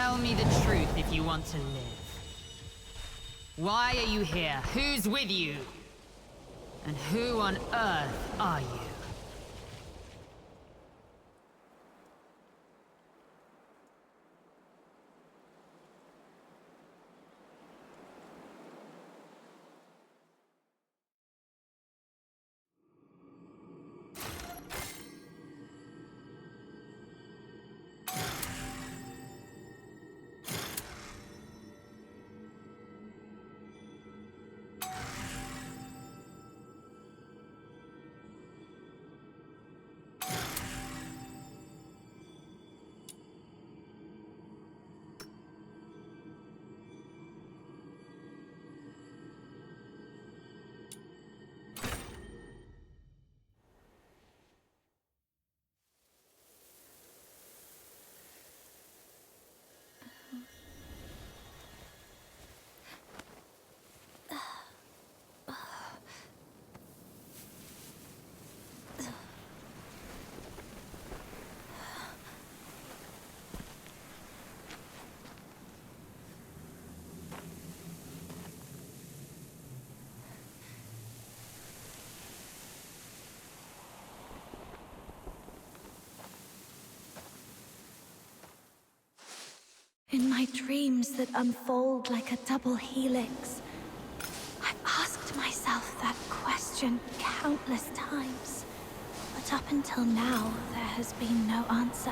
Tell me the truth if you want to live. Why are you here? Who's with you? And who on earth are you? In my dreams that unfold like a double helix, I've asked myself that question countless times. But up until now, there has been no answer.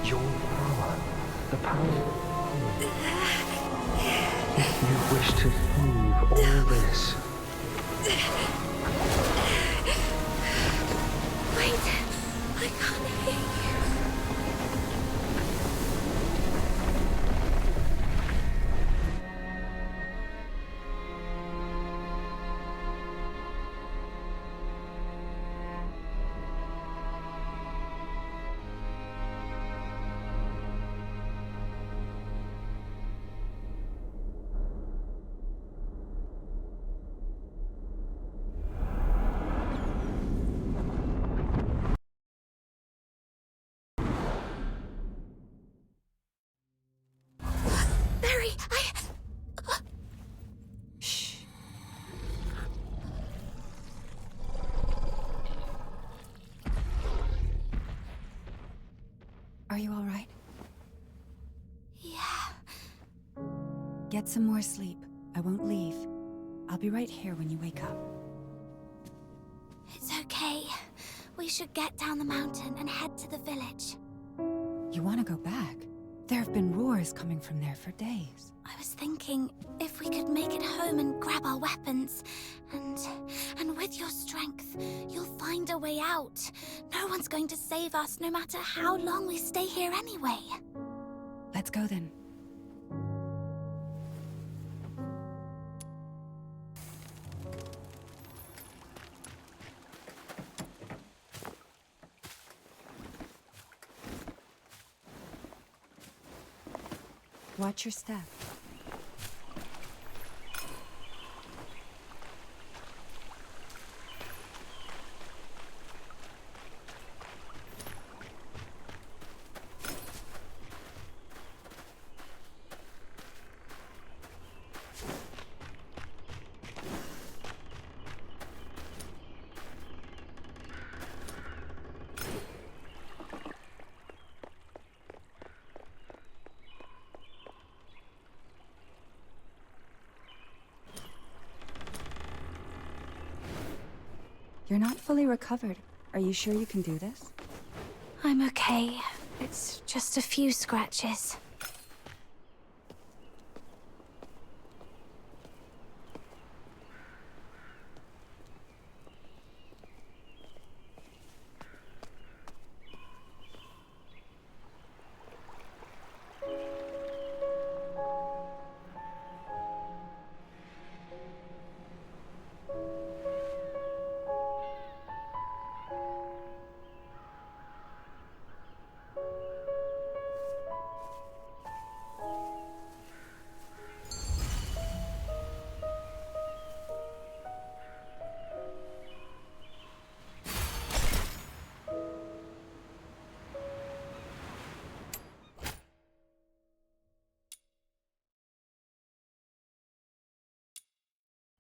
Your power, the power. If you wish to leave all this, Wait, I can't hear you. Are you all right? Yeah. Get some more sleep. I won't leave. I'll be right here when you wake up. It's okay. We should get down the mountain and head to the village. You want to go back? There have been roars coming from there for days. I was thinking if we could make it home and grab our weapons, and with your strength, you'll find a way out. No one's going to save us no matter how long we stay here anyway. Let's go then. Watch your step. You're not fully recovered. Are you sure you can do this? I'm okay. It's just a few scratches.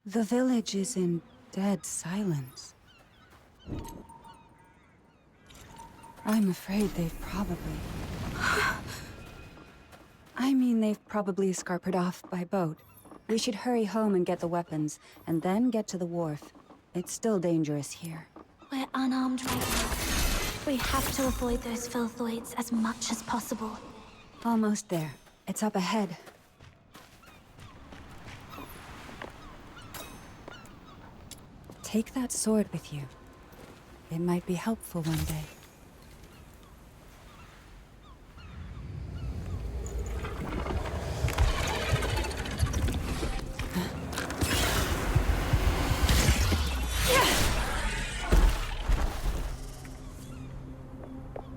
The village is in dead silence. I'm afraid they've probably... I mean, they've probably escarpered off by boat. We should hurry home and get the weapons, and then get to the wharf. It's still dangerous here. We're unarmed right now. We have to avoid those filthoids as much as possible. Almost there. It's up ahead. Take that sword with you. It might be helpful one day.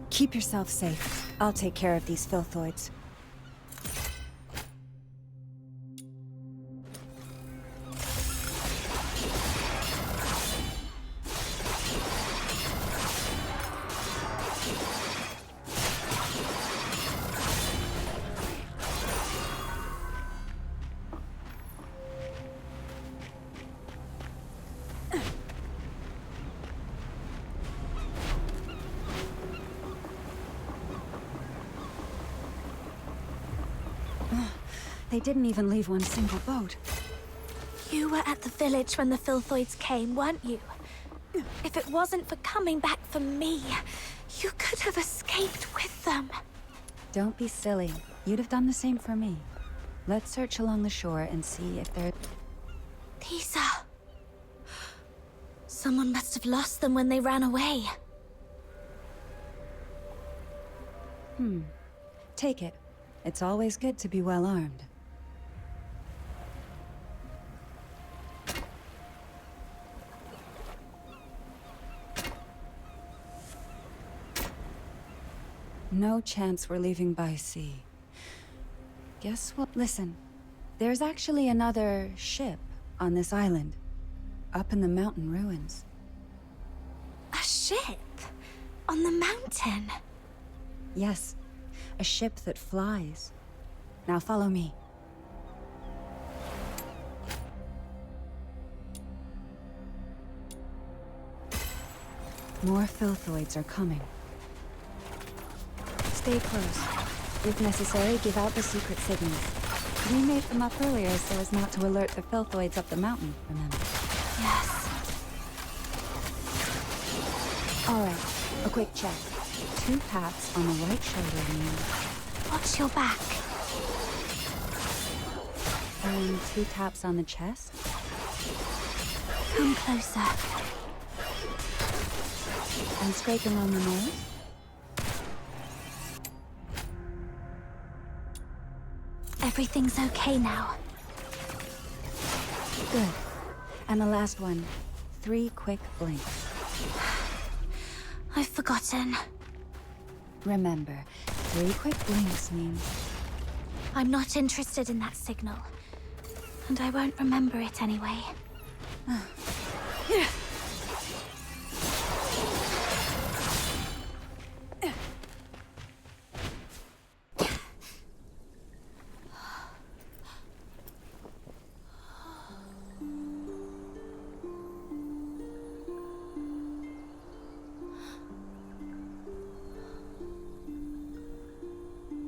Keep yourself safe. I'll take care of these filthoids. They didn't even leave one single boat. You were at the village when the filthoids came, weren't you? If it wasn't for coming back for me, you could have escaped with them. Don't be silly. You'd have done the same for me. Let's search along the shore and see if there... These are... Someone must have lost them when they ran away. Take it. It's always good to be well armed. No chance we're leaving by sea. Guess what? Listen, there's actually another ship on this island, up in the mountain ruins. A ship? On the mountain? Yes, a ship that flies. Now follow me. More filthoids are coming. Stay close. If necessary, give out the secret signals. We made them up earlier so as not to alert the filthoids up the mountain, remember? Yes. Alright, a quick check. 2 taps on the right shoulder mean... Watch your back. And 2 taps on the chest? Come closer. And scraping on the nose? Everything's okay now. Good. And the last one. 3 quick blinks. I've forgotten. Remember, 3 quick blinks means... I'm not interested in that signal. And I won't remember it anyway.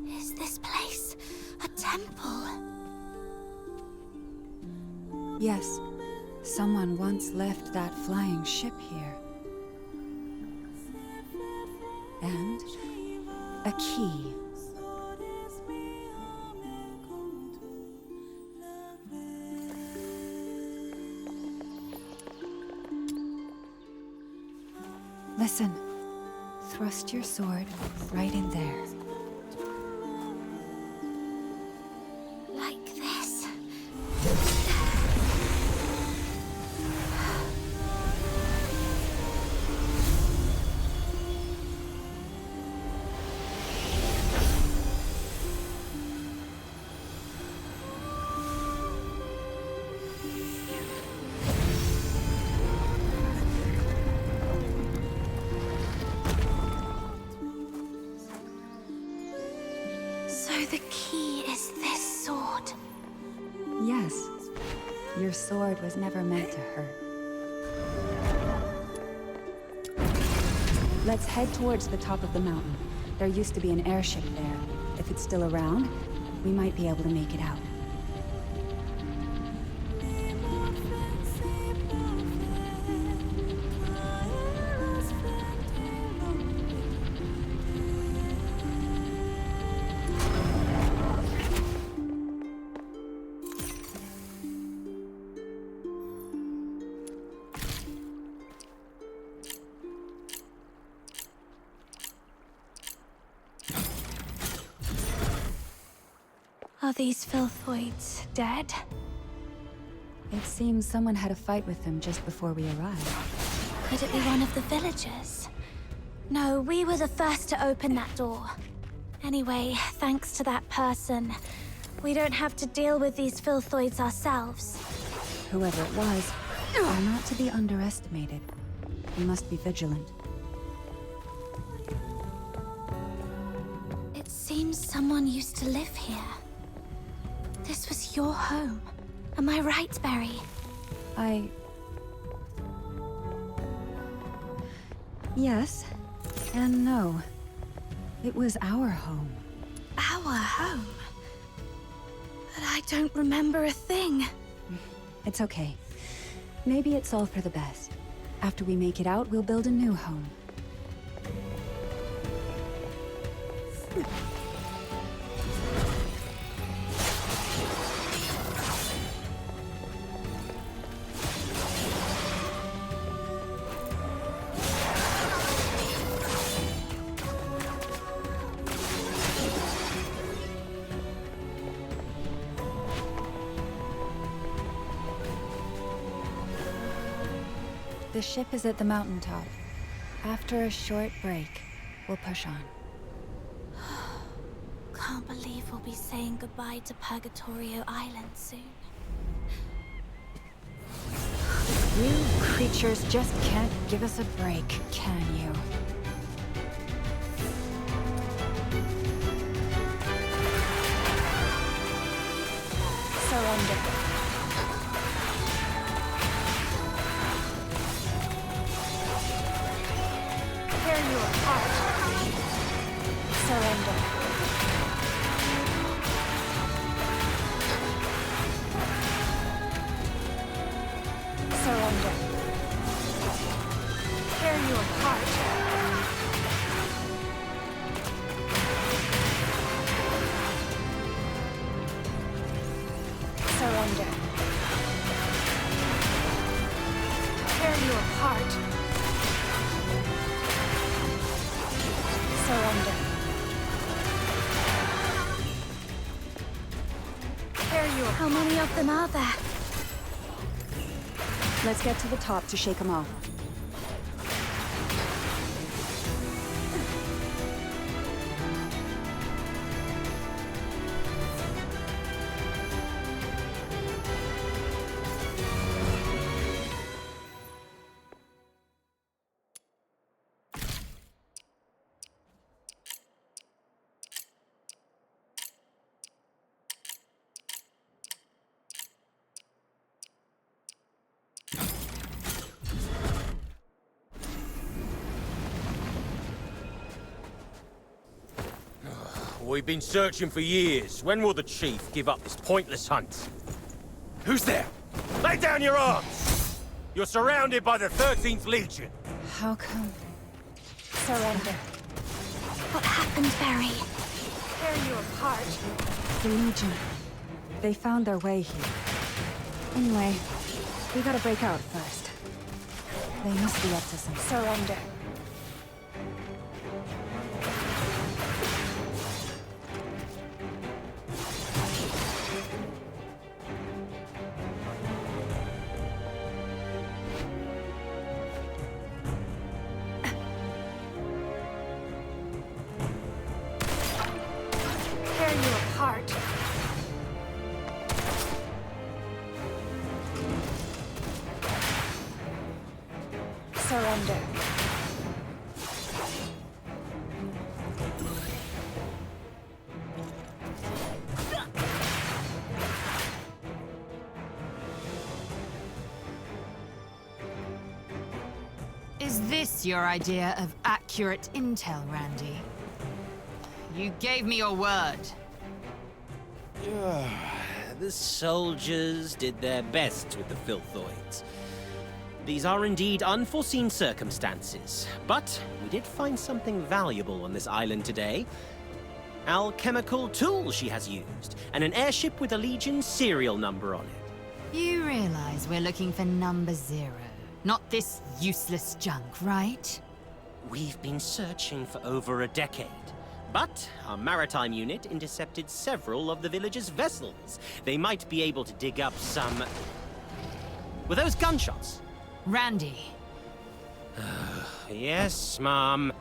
Is this place a temple? Yes. Someone once left that flying ship here. And... a key. Listen. Thrust your sword right in there. Like this. So the key is this sword. Yes. Your sword was never meant to hurt. Let's head towards the top of the mountain. There used to be an airship there. If it's still around, we might be able to make it out. Are these filthoids dead? It seems someone had a fight with them just before we arrived. Could it be one of the villagers? No, we were the first to open that door. Anyway, thanks to that person, we don't have to deal with these filthoids ourselves. Whoever it was, are not to be underestimated. We must be vigilant. It seems someone used to live here. This was your home. Am I right, Berry? Yes, and no. It was our home. Our home? But I don't remember a thing. It's okay. Maybe it's all for the best. After we make it out, we'll build a new home. The ship is at the mountaintop. After a short break, we'll push on. Can't believe we'll be saying goodbye to Purgatorio Island soon. You creatures just can't give us a break, can you? Surrender. Tear you apart. Surrender. Surrender. Tear you apart. Surrender. Tear you apart. Surrender. Tear you apart. How many of them are there? Let's get to the top to shake them off. We've been searching for years. When will the chief give up this pointless hunt? Who's there? Lay down your arms! You're surrounded by the 13th Legion. How come? Surrender. What happened, Barry? Tear you apart. The Legion. They found their way here. Anyway, we gotta break out first. They must be up to some surrender. Tear you apart. Surrender. Is this your idea of accurate intel, Randy? You gave me your word. The soldiers did their best with the filthoids. These are indeed unforeseen circumstances, but we did find something valuable on this island today. Alchemical tools she has used, and an airship with a Legion serial number on it. You realize we're looking for number 0, not this useless junk, right? We've been searching for over a decade, but our maritime unit intercepted several of the village's vessels. They might be able to dig up some... Were those gunshots? Randy. Yes, Mom.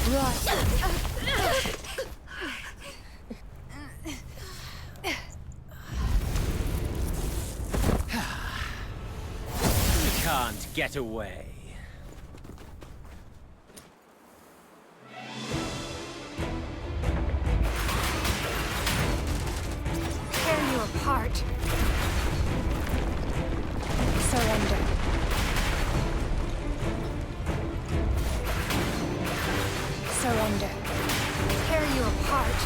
You can't get away. Tear you apart. Surrender. Surrender. Tear you apart.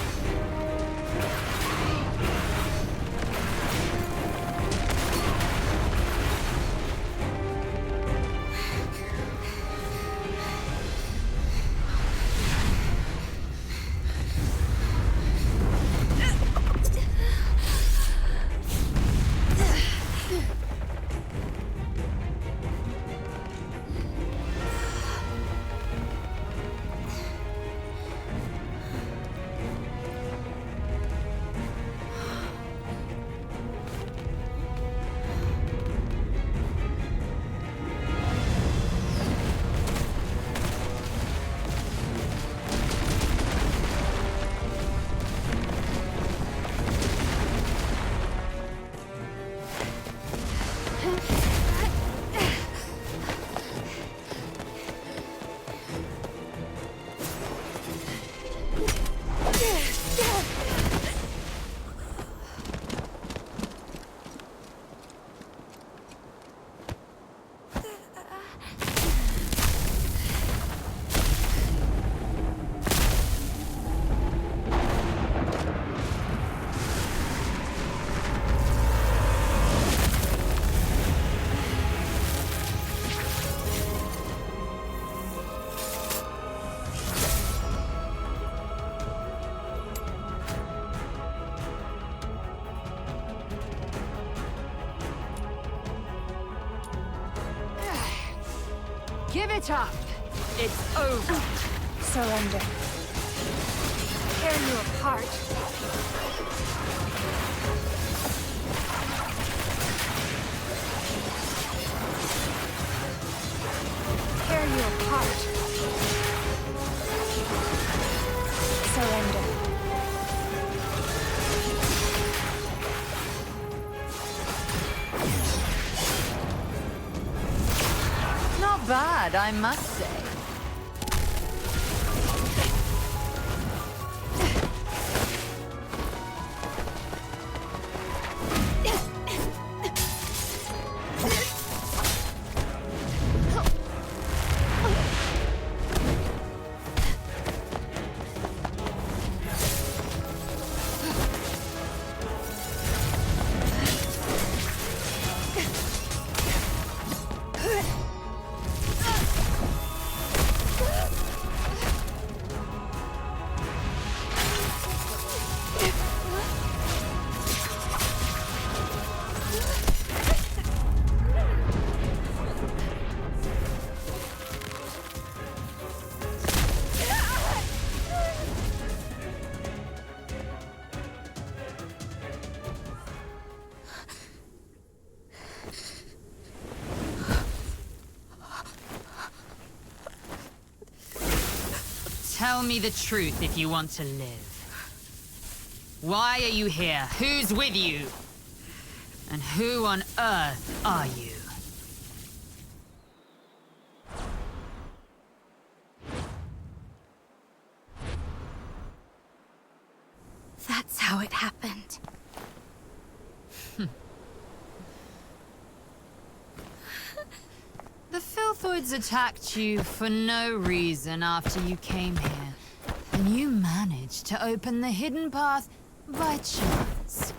Give it up! It's over! Surrender. Tear you apart. Tear you apart. Surrender. Not bad, I must say. Tell me the truth if you want to live. Why are you here? Who's with you? And who on earth are you? That's how it happened. filthoids attacked you for no reason after you came here. And you managed to open the hidden path by chance.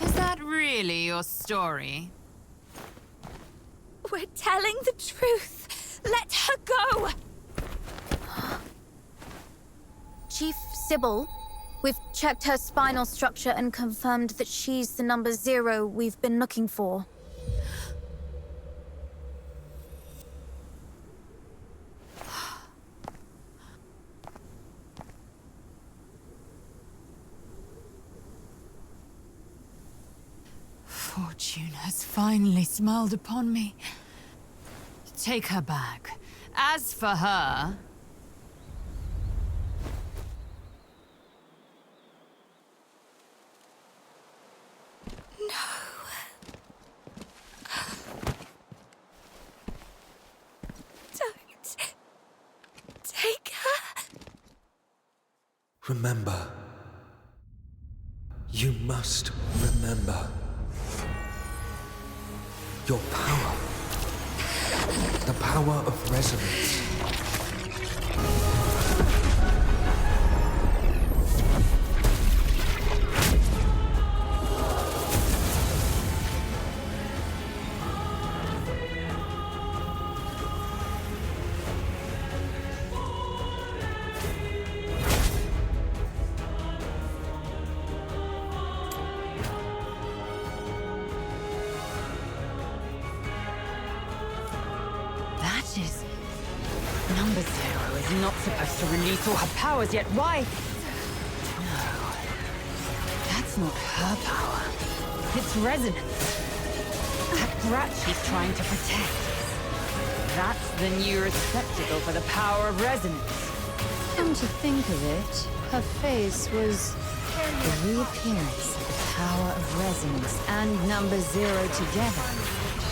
Is that really your story? We're telling the truth. Let her go! Chief Sybil, we've checked her spinal structure and confirmed that she's the number 0 we've been looking for. Fortune has finally smiled upon me. Take her back. As for her... Don't take her. Remember. You must remember. Your power. The power of resonance. Number 0 is not supposed to release all her powers yet. Why? No. That's not her power. It's resonance. That brat she's trying to protect. That's the new receptacle for the power of resonance. Come to think of it, her face was the reappearance of the power of resonance and number 0 together.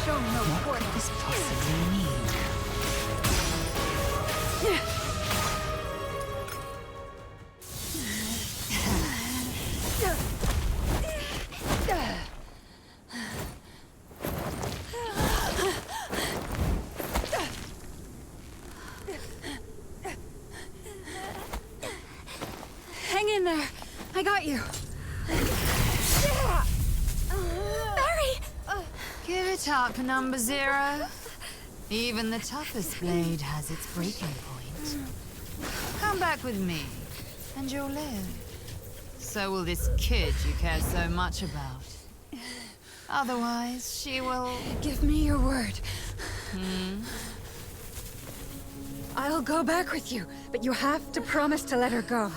What could this possibly mean? Hang in there. I got you. Barry! Give it up, number 0. Even the toughest blade has its breaking point. Come back with me, and you'll live. So will this kid you care so much about. Otherwise, she will... Give me your word. I'll go back with you, but you have to promise to let her go.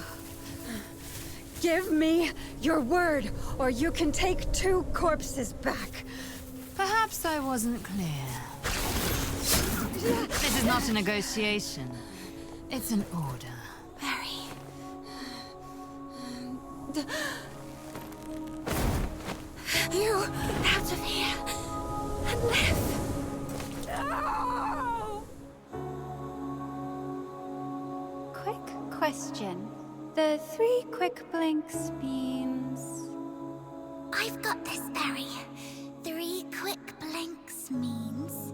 Give me your word, or you can take 2 corpses back. Perhaps I wasn't clear. This is not a negotiation. It's an order. Barry. You out of here and live. No! Quick question. The 3 quick blinks means... I've got this, Barry. 3 quick blinks means...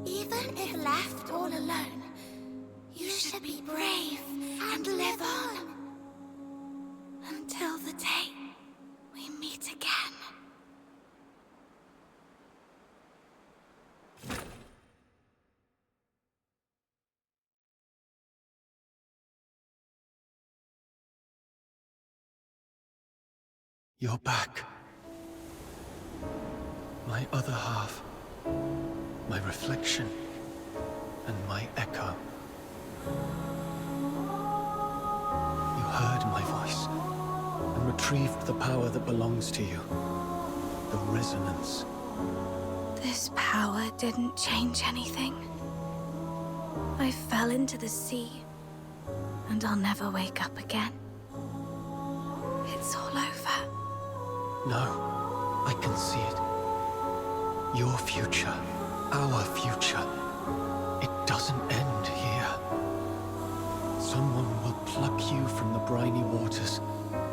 Even if left all alone, you should be brave and live on. Until the day we meet again. You're back. My other half. My reflection. And my echo. You heard my voice. And retrieved the power that belongs to you. The resonance. This power didn't change anything. I fell into the sea, and I'll never wake up again. It's all over. No, I can see it. Your future, our future. It doesn't end here. Someone will pluck you from the briny waters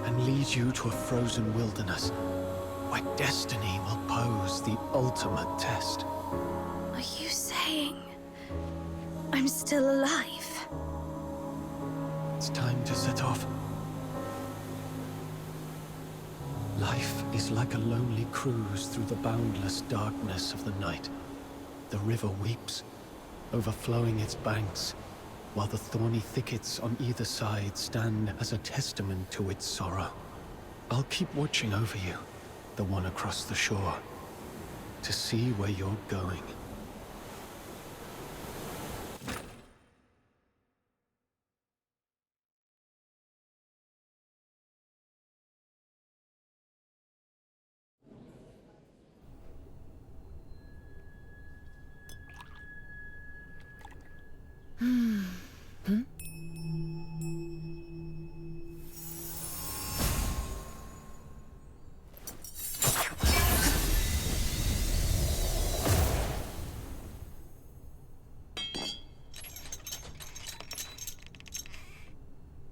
and lead you to a frozen wilderness where destiny will pose the ultimate test. Are you I'm still alive. It's time to set off. Life is like a lonely cruise through the boundless darkness of the night. The river weeps, overflowing its banks, while the thorny thickets on either side stand as a testament to its sorrow. I'll keep watching over you, the one across the shore, to see where you're going.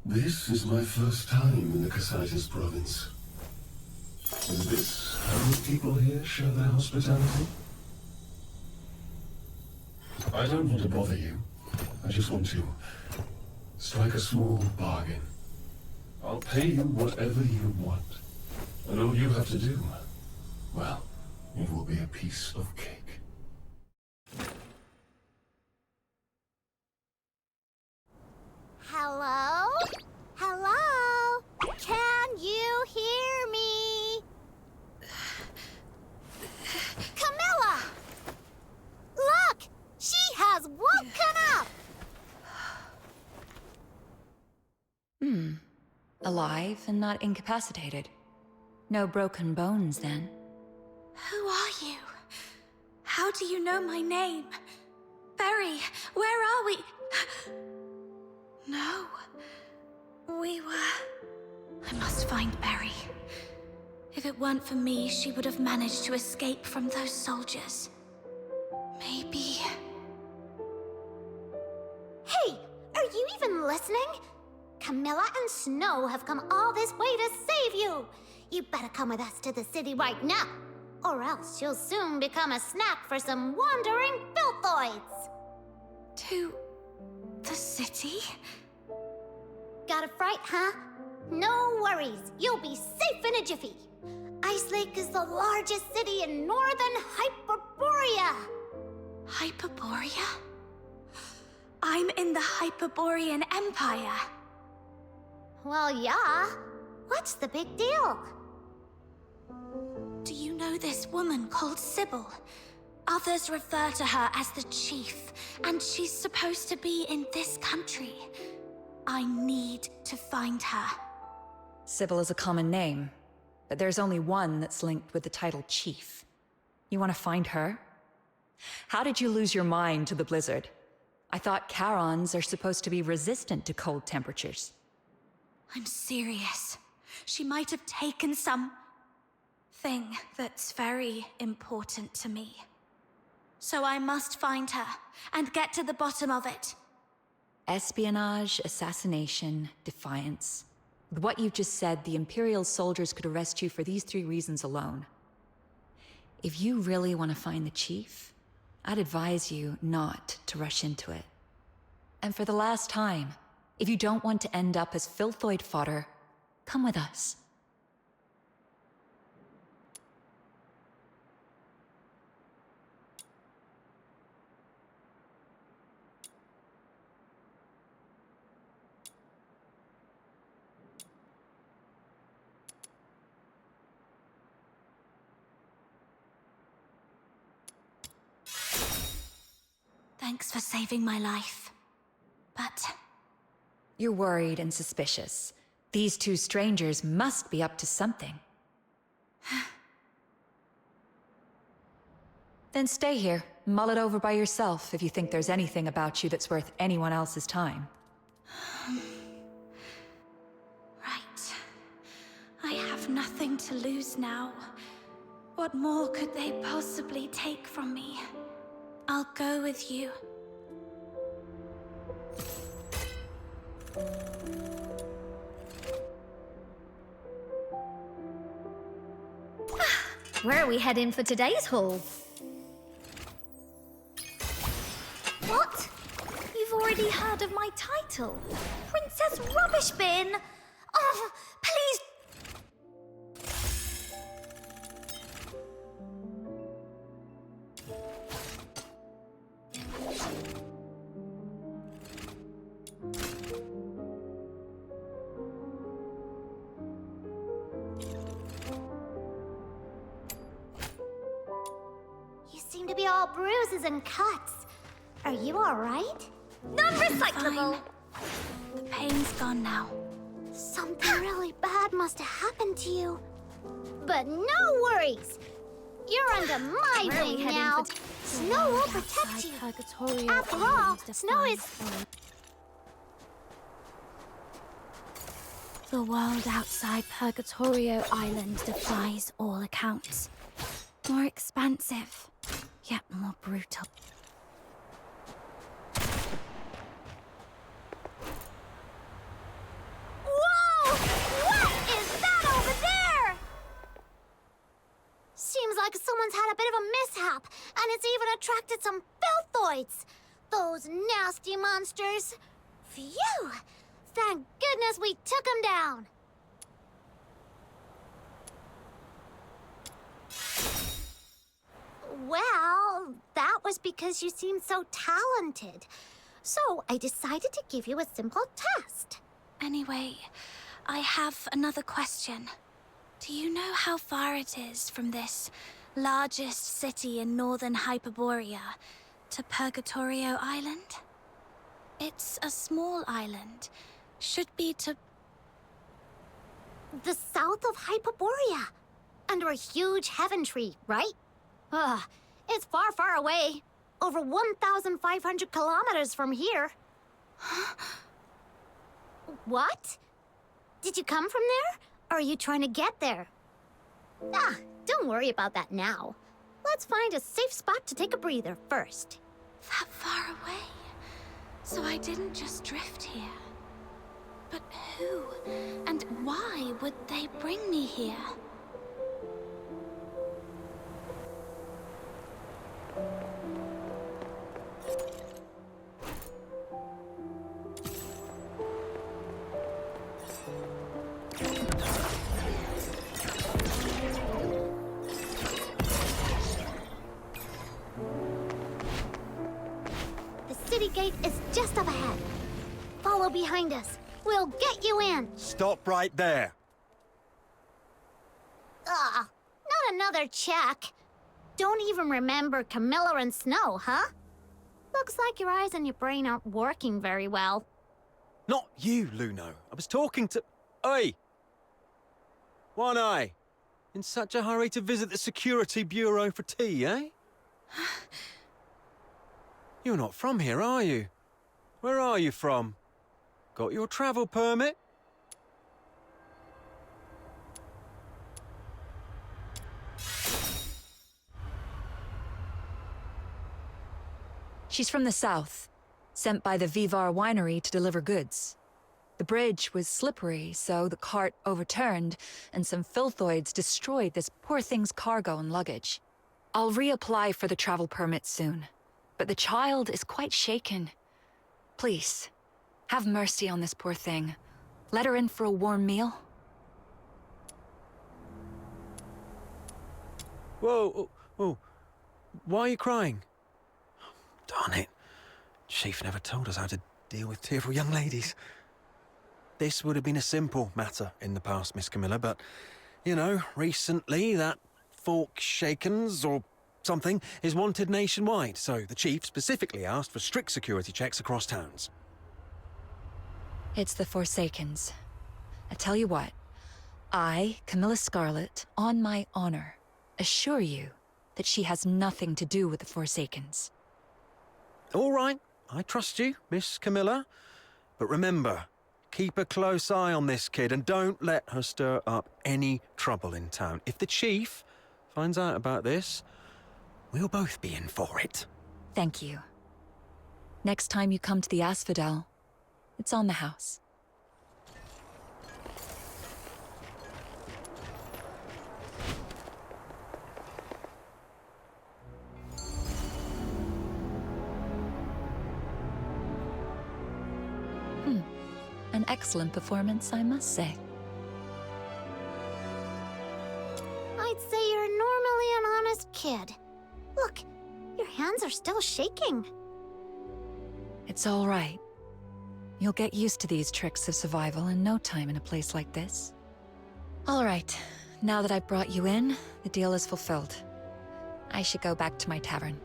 This is my first time in the Cassitis province. Is this how the people here show their hospitality? I don't want to bother you. I just want to strike a small bargain. I'll pay you whatever you want. And all you have to do, well, it will be a piece of cake. Hello? Hello? Can you hear me? Camilla! Look! She has woken up! Alive and not incapacitated. No broken bones, then. Who are you? How do you know my name? Berry, where are we? No. We were... I must find Berry. If it weren't for me, she would have managed to escape from those soldiers. Maybe... Hey, are you even listening? Camilla and Snow have come all this way to save you! You better come with us to the city right now, or else you'll soon become a snack for some wandering filthoids! To... the city? Got a fright, huh? No worries, you'll be safe in a jiffy. Ice Lake is the largest city in northern Hyperborea. Hyperborea? I'm in the Hyperborean Empire. Well, yeah. What's the big deal? Do you know this woman called Sybil? Others refer to her as the Chief, and she's supposed to be in this country. I need to find her. Sybil is a common name, but there's only one that's linked with the title Chief. You want to find her? How did you lose your mind to the blizzard? I thought Charons are supposed to be resistant to cold temperatures. I'm serious. She might have taken some... thing that's very important to me. So I must find her, and get to the bottom of it. Espionage, assassination, defiance. With what you've just said, the Imperial soldiers could arrest you for these 3 reasons alone. If you really want to find the Chief, I'd advise you not to rush into it. And for the last time, if you don't want to end up as filthoid fodder, come with us. Thanks for saving my life. But... You're worried and suspicious. These 2 strangers must be up to something. Then stay here, mull it over by yourself if you think there's anything about you that's worth anyone else's time. right. I have nothing to lose now. What more could they possibly take from me? I'll go with you. Where are we heading for today's haul? What? You already heard of my title. Princess Rubbish Bin! Oh, please! You seem to be all bruises and cuts. Are you alright? Non-recyclable! The pain's gone now. Something really bad must have happened to you. But no worries! You're under my Where are we wing heading now. for Snow will protect you. Purgatorio After all, Island Snow is... defies The world outside Purgatorio Island defies all accounts. More expansive, yet more brutal. Whoa! What is that over there? Seems like someone's had a bit of a mishap, and it's even attracted some filthoids. Those nasty monsters. Phew! Thank goodness we took them down. Well, that was because you seemed so talented. So I decided to give you a simple test. Anyway, I have another question. Do you know how far it is from this largest city in northern Hyperborea to Purgatorio Island? It's a small island. Should be to... The south of Hyperborea. Under a huge heaven tree, right? Ugh, it's far, far away. Over 1,500 kilometers from here. What? Did you come from there? Or are you trying to get there? Ah, don't worry about that now. Let's find a safe spot to take a breather first. that far away? So I didn't just drift here. But who and why would they bring me here? The city gate is just up ahead. Follow behind us. We'll get you in. Stop right there. Ugh, not another check. Don't even remember Camilla and Snow, huh? Looks like your eyes and your brain aren't working very well. Not you, Luno. I was talking to... Oi! One Eye. In such a hurry to visit the Security Bureau for tea, eh? You're not from here, are you? Where are you from? Got your travel permit? She's from the south, sent by the Vivar winery to deliver goods. The bridge was slippery, so the cart overturned, and some filthoids destroyed this poor thing's cargo and luggage. I'll reapply for the travel permit soon, but the child is quite shaken. Please, have mercy on this poor thing. Let her in for a warm meal. Whoa, whoa. Why are you crying? Darn it. Chief never told us how to deal with tearful young ladies. This would have been a simple matter in the past, Miss Camilla, but, you know, recently that fork shakens or something is wanted nationwide, so the chief specifically asked for strict security checks across towns. It's the Forsakens. I tell you what, I, Camilla Scarlet, on my honor, assure you that she has nothing to do with the Forsakens. All right, I trust you, Miss Camilla. But remember, keep a close eye on this kid and don't let her stir up any trouble in town. If the chief finds out about this, we'll both be in for it. Thank you. Next time you come to the Asphodel, it's on the house. excellent performance, I must say. I'd say you're normally an honest kid. Look, your hands are still shaking. It's all right. You'll get used to these tricks of survival in no time in a place like this. All right, now that I've brought you in, the deal is fulfilled. I should go back to my tavern.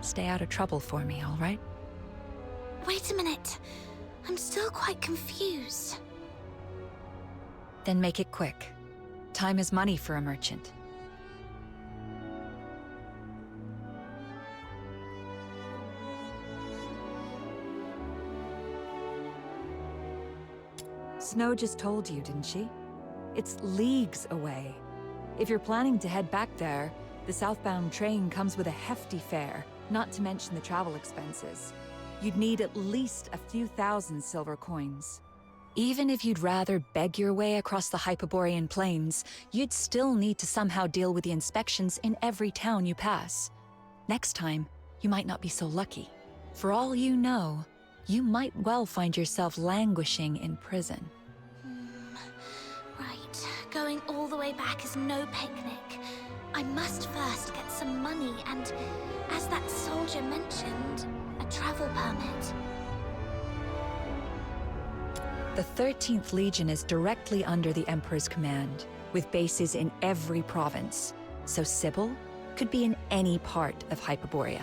Stay out of trouble for me, all right? Wait a minute. I'm still quite confused. Then make it quick. Time is money for a merchant. Snow just told you, didn't she? It's leagues away. If you're planning to head back there, the southbound train comes with a hefty fare, not to mention the travel expenses. You'd need at least a few thousand silver coins. Even if you'd rather beg your way across the Hyperborean plains, you'd still need to somehow deal with the inspections in every town you pass. Next time, you might not be so lucky. For all you know, you might well find yourself languishing in prison. Right, going all the way back is no picnic. I must first get some money and, as that soldier mentioned, a travel permit. The 13th Legion is directly under the Emperor's command, with bases in every province, so Sybil could be in any part of Hyperborea.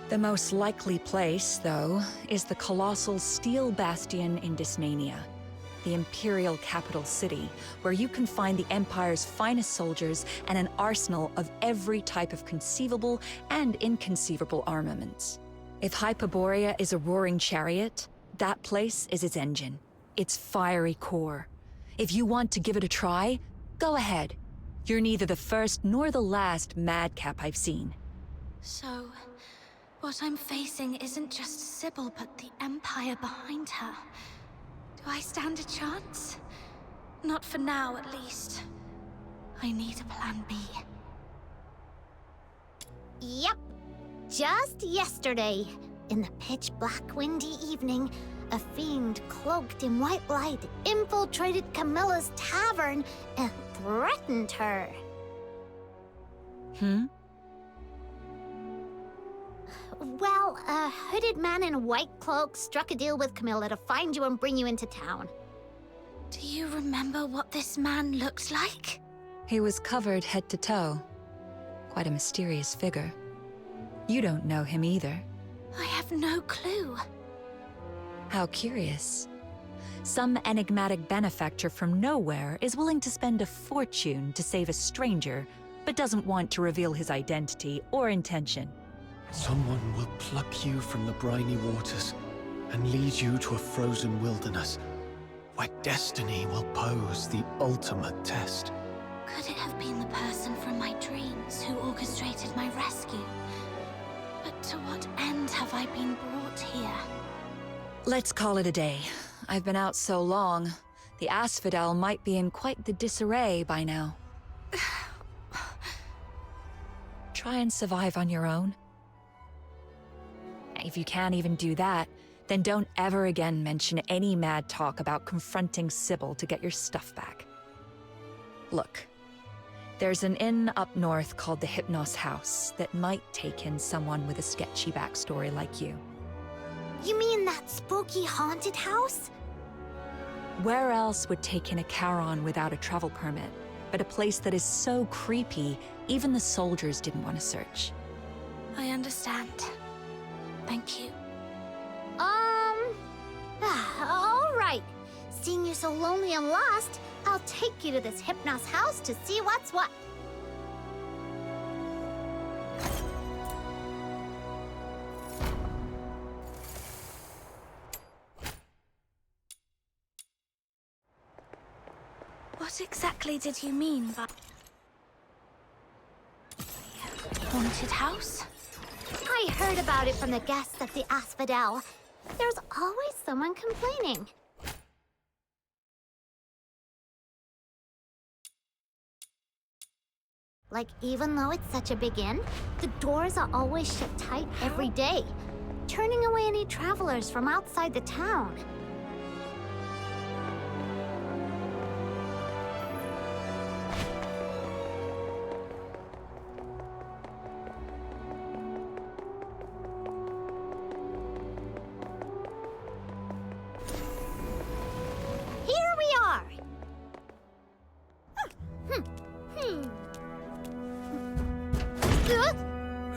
The most likely place, though, is the colossal Steel Bastion in Dysmania, the Imperial capital city, where you can find the Empire's finest soldiers and an arsenal of every type of conceivable and inconceivable armaments. If Hyperborea is a roaring chariot, that place is its engine, its fiery core. If you want to give it a try, go ahead. You're neither the first nor the last madcap I've seen. So, what I'm facing isn't just Sybil, but the Empire behind her. Do I stand a chance? Not for now, at least. I need a plan B. Yep. Just yesterday, in the pitch-black windy evening, a fiend cloaked in white light infiltrated Camilla's tavern and threatened her. Well, a hooded man in a white cloak struck a deal with Camilla to find you and bring you into town. Do you remember what this man looked like? He was covered head to toe. Quite a mysterious figure. You don't know him either. I have no clue. How curious. Some enigmatic benefactor from nowhere is willing to spend a fortune to save a stranger, but doesn't want to reveal his identity or intention. Someone will pluck you from the briny waters and lead you to a frozen wilderness where destiny will pose the ultimate test. Could it have been the person from my dreams who orchestrated my rescue? But to what end have I been brought here? Let's call it a day. I've been out so long, the Asphodel might be in quite the disarray by now. Try and survive on your own. If you can't even do that, then don't ever again mention any mad talk about confronting Sybil to get your stuff back. Look, there's an inn up north called the Hypnos House that might take in someone with a sketchy backstory like you. You mean that spooky haunted house? Where else would take in a Charon without a travel permit, but a place that is so creepy, even the soldiers didn't want to search? I understand. Thank you. All right. Seeing you so lonely and lost, I'll take you to this Hypnos house to see what's what. What exactly did you mean by haunted house? I heard about it from the guests at the Asphodel. There's always someone complaining. Like, even though it's such a big inn, the doors are always shut tight every day, turning away any travelers from outside the town.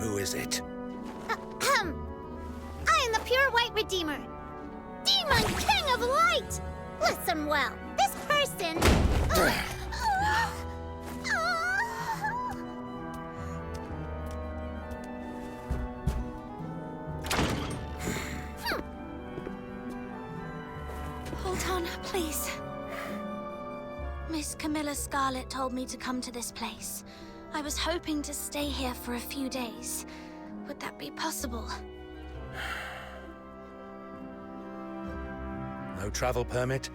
Who is it? I am the pure white redeemer. Demon King of Light! Listen well, this person... Hold on, please. Miss Camilla Scarlet told me to come to this place. I was hoping to stay here for a few days. Would that be possible? No travel permit?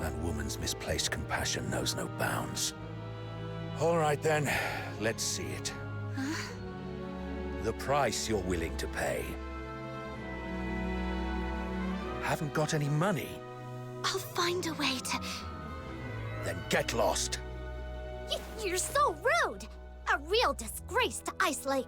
That woman's misplaced compassion knows no bounds. All right then, let's see it. Huh? The price you're willing to pay. Haven't got any money? I'll find a way to... Then get lost. You're so rude! A real disgrace to Ice Lake.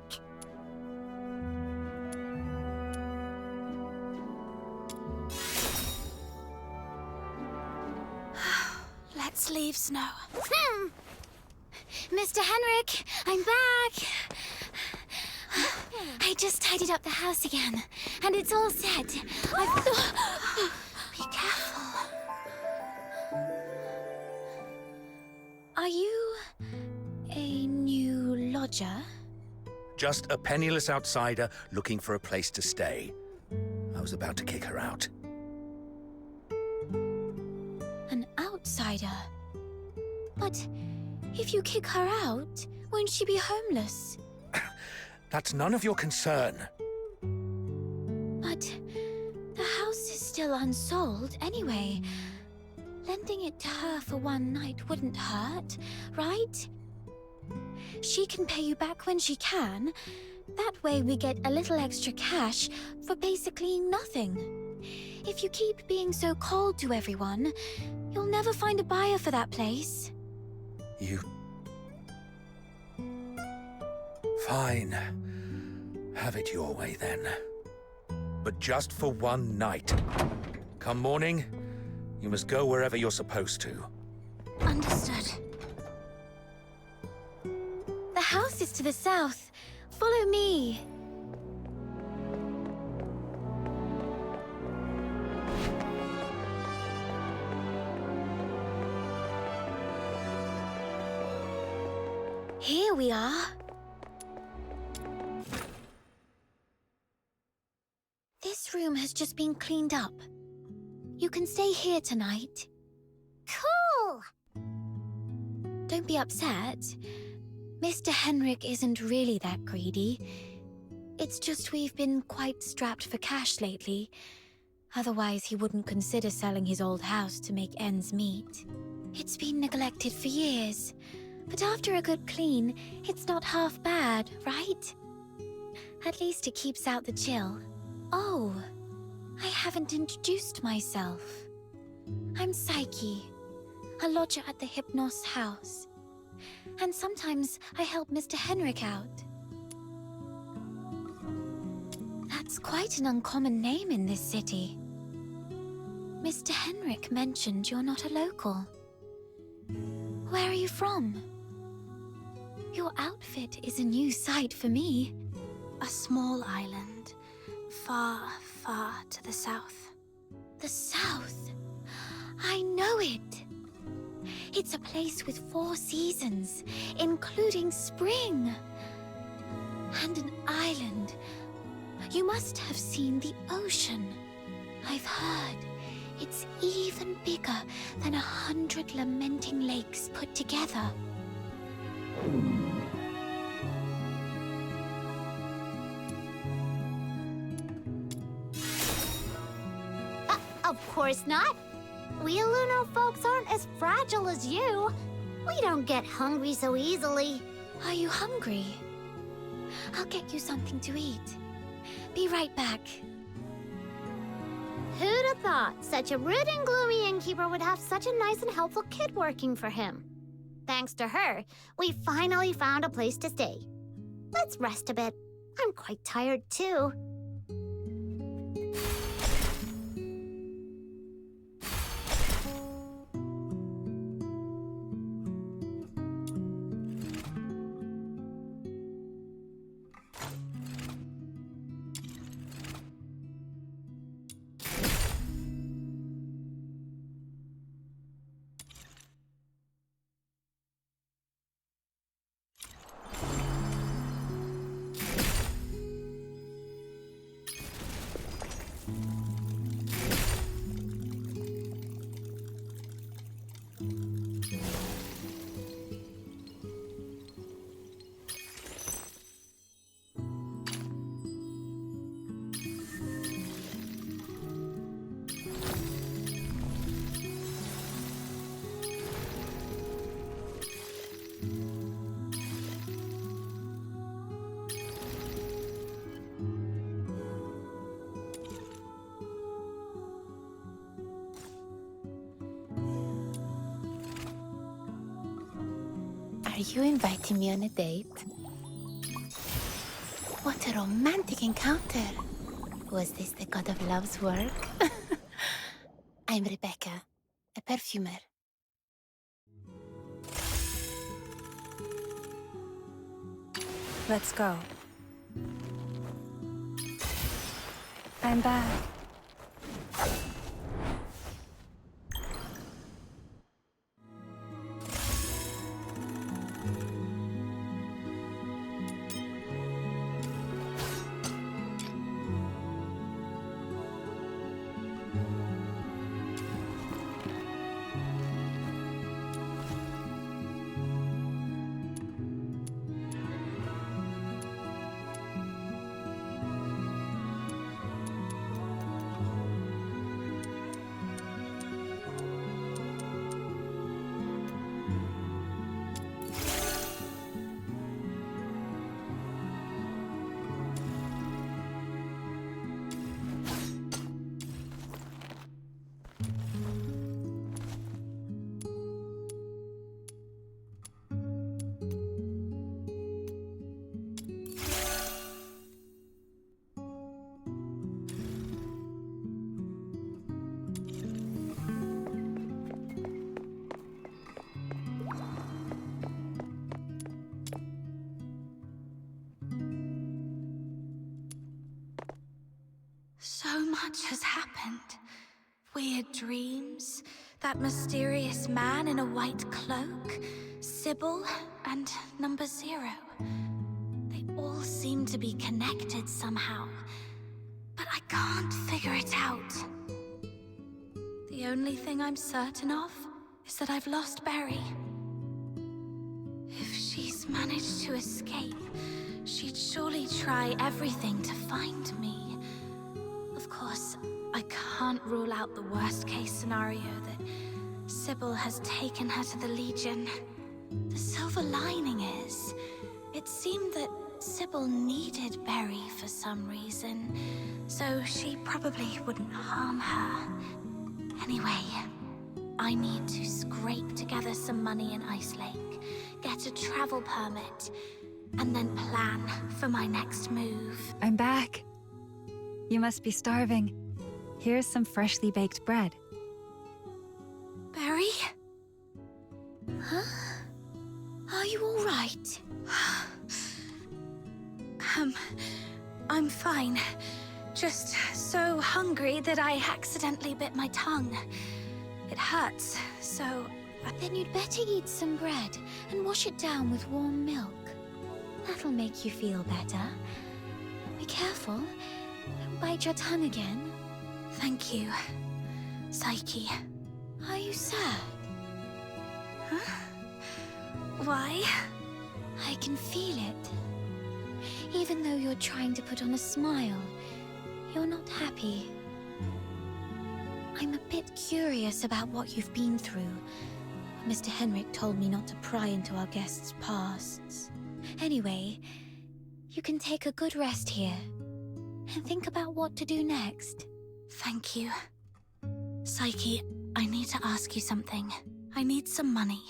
Let's leave, Snow. Mr. Henrik, I'm back! I just tidied up the house again, and it's all set. Be careful. Are you a new lodger? Just a penniless outsider looking for a place to stay. I was about to kick her out. An outsider? But if you kick her out, won't she be homeless? That's none of your concern. But the house is still unsold anyway. Lending it to her for one night wouldn't hurt, right? She can pay you back when she can. That way we get a little extra cash for basically nothing. If you keep being so cold to everyone, you'll never find a buyer for that place. You... Fine. Have it your way then. But just for one night. Come morning, you must go wherever you're supposed to. Understood. The house is to the south. Follow me. Here we are. This room has just been cleaned up. You can stay here tonight. Cool! Don't be upset. Mr. Henrik isn't really that greedy. It's just we've been quite strapped for cash lately. Otherwise, he wouldn't consider selling his old house to make ends meet. It's been neglected for years. But after a good clean, it's not half bad, right? At least it keeps out the chill. Oh, I haven't introduced myself. I'm Psyche, a lodger at the Hypnos house. And sometimes I help Mr. Henrik out. That's quite an uncommon name in this city. Mr. Henrik mentioned you're not a local. Where are you from? Your outfit is a new sight for me. A small island, far, far to the south. The south? I know it! It's a place with 4 seasons, including spring. And an island. You must have seen the ocean. I've heard it's even bigger than 100 lamenting lakes put together. Of course not. We Luno folks aren't as fragile as you. We don't get hungry so easily. Are you hungry? I'll get you something to eat. Be right back. Who'd have thought such a rude and gloomy innkeeper would have such a nice and helpful kid working for him? Thanks to her, we finally found a place to stay. Let's rest a bit. I'm quite tired too. Are you inviting me on a date? What a romantic encounter! Was this the god of love's work? I'm Rebecca, a perfumer. Let's go. I'm back. So much has happened. Weird dreams, that mysterious man in a white cloak, Sybil, and Number Zero. They all seem to be connected somehow, but I can't figure it out. The only thing I'm certain of is that I've lost Berry. If she's managed to escape, she'd surely try everything to find me. Of course, I can't rule out the worst-case scenario that Sybil has taken her to the Legion. The silver lining is, it seemed that Sybil needed Berry for some reason, so she probably wouldn't harm her. Anyway, I need to scrape together some money in Ice Lake, get a travel permit, and then plan for my next move. I'm back. You must be starving. Here's some freshly baked bread. Berry? Huh? Are you all right? I'm fine. Just so hungry that I accidentally bit my tongue. It hurts, so... Then you'd better eat some bread and wash it down with warm milk. That'll make you feel better. Be careful. Don't bite your tongue again. Thank you, Psyche. Are you sad? Huh? Why? I can feel it. Even though you're trying to put on a smile, you're not happy. I'm a bit curious about what you've been through. Mr. Henrik told me not to pry into our guests' pasts. Anyway, you can take a good rest here and think about what to do next. Thank you. Psyche, I need to ask you something. I need some money.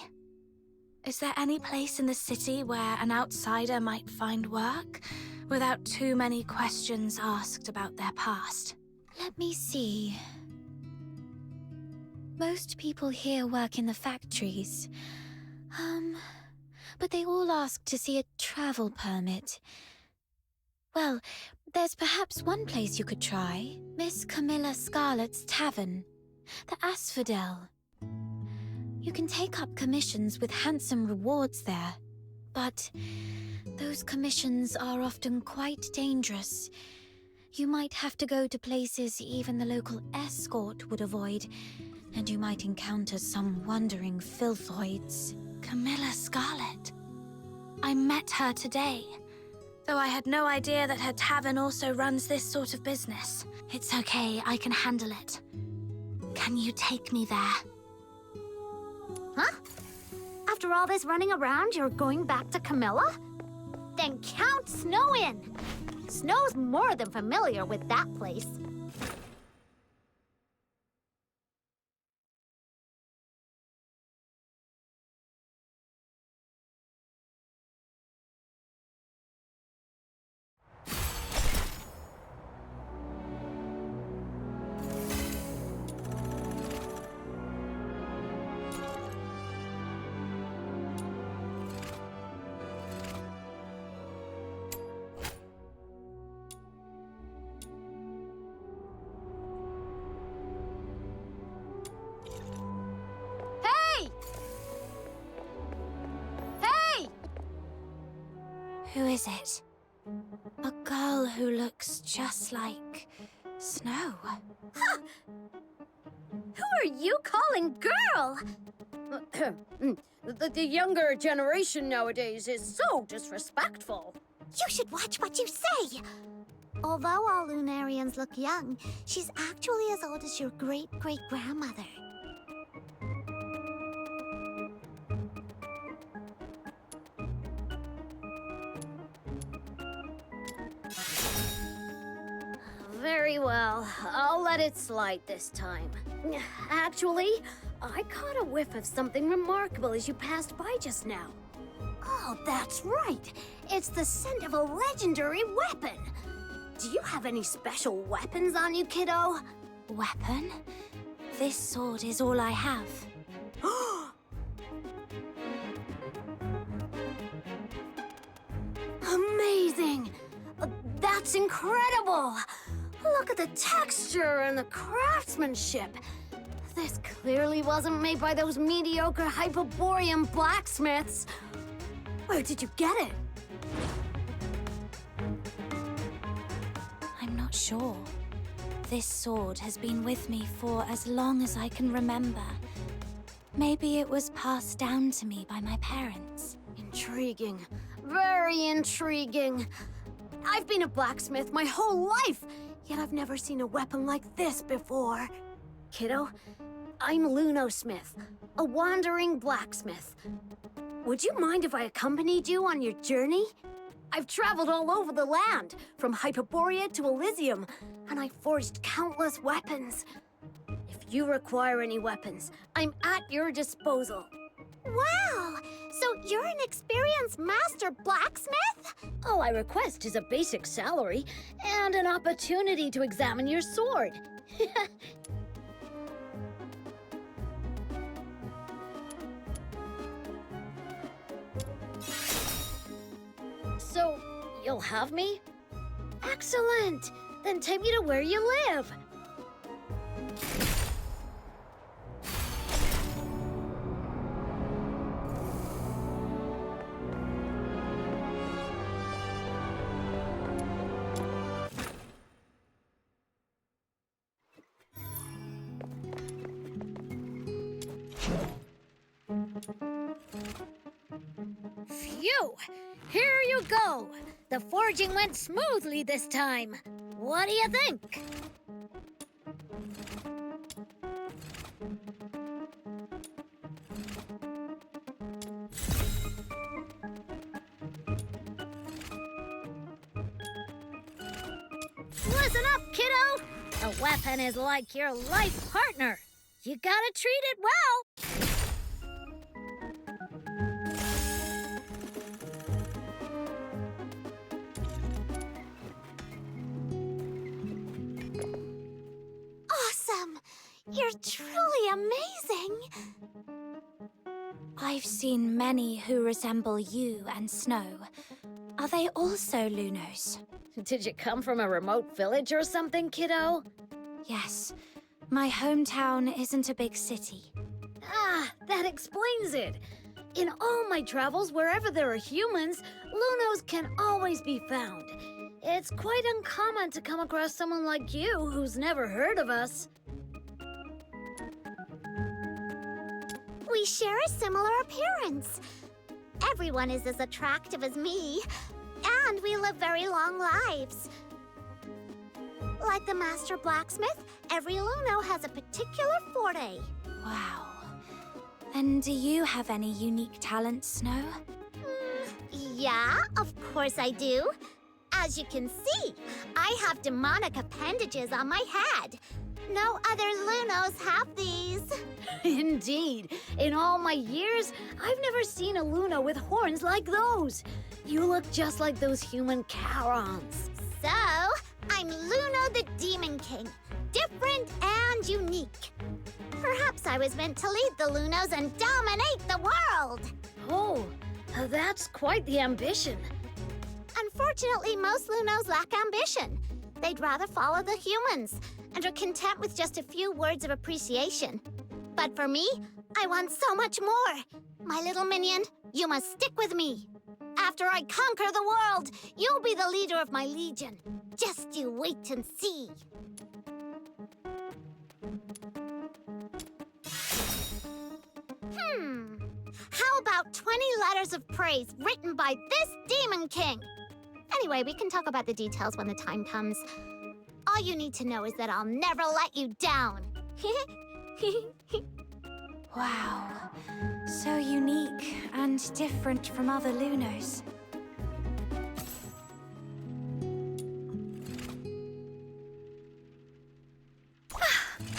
Is there any place in the city where an outsider might find work without too many questions asked about their past? Let me see. Most people here work in the factories. But they all ask to see a travel permit. Well, there's perhaps one place you could try. Miss Camilla Scarlet's Tavern. The Asphodel. You can take up commissions with handsome rewards there. But those commissions are often quite dangerous. You might have to go to places even the local escort would avoid, and you might encounter some wandering filthoids. Camilla Scarlet. I met her today, though I had no idea that her tavern also runs this sort of business. It's okay, I can handle it. Can you take me there? Huh? After all this running around, you're going back to Camilla? Then count Snow in! Snow's more than familiar with that place. Who is it? A girl who looks just like Snow. Huh. Who are you calling girl? The younger generation nowadays is so disrespectful. You should watch what you say! Although all Lunarians look young, she's actually as old as your great-great-grandmother. Very well. I'll let it slide this time. Actually, I caught a whiff of something remarkable as you passed by just now. Oh, that's right. It's the scent of a legendary weapon. Do you have any special weapons on you, kiddo? Weapon? This sword is all I have. Amazing! That's incredible! Look at the texture and the craftsmanship. This clearly wasn't made by those mediocre Hyperborean blacksmiths. Where did you get it? I'm not sure. This sword has been with me for as long as I can remember. Maybe it was passed down to me by my parents. Intriguing. Very intriguing. I've been a blacksmith my whole life, yet I've never seen a weapon like this before. Kiddo, I'm Lunosmith, a wandering blacksmith. Would you mind if I accompanied you on your journey? I've traveled all over the land, from Hyperborea to Elysium, and I've forged countless weapons. If you require any weapons, I'm at your disposal. Wow! So you're an experienced master blacksmith? All I request is a basic salary and an opportunity to examine your sword. So, you'll have me? Excellent! Then take me to where you live. Phew! Here you go! The forging went smoothly this time. What do you think? Listen up, kiddo! A weapon is like your life partner. You gotta treat it well! Awesome! You're truly amazing! I've seen many who resemble you and Snow. Are they also Lunos? Did you come from a remote village or something, kiddo? Yes. My hometown isn't a big city. Ah, that explains it. In all my travels, wherever there are humans, Lunos can always be found. It's quite uncommon to come across someone like you who's never heard of us. We share a similar appearance. Everyone is as attractive as me, and we live very long lives. Like the master blacksmith, every Luno has a particular forte. Wow. And do you have any unique talents, Snow? Yeah, of course I do. As you can see, I have demonic appendages on my head. No other Lunos have these. Indeed. In all my years, I've never seen a Luno with horns like those. You look just like those human Charons. So, I'm Luno the Demon King. Different and unique. Perhaps I was meant to lead the Lunos and dominate the world. Oh, that's quite the ambition. Unfortunately, most Lunos lack ambition. They'd rather follow the humans and are content with just a few words of appreciation. But for me, I want so much more. My little minion, you must stick with me. After I conquer the world, you'll be the leader of my legion. Just you wait and see. How about 20 letters of praise written by this Demon King? Anyway, we can talk about the details when the time comes. All you need to know is that I'll never let you down. Wow. So unique and different from other Lunos.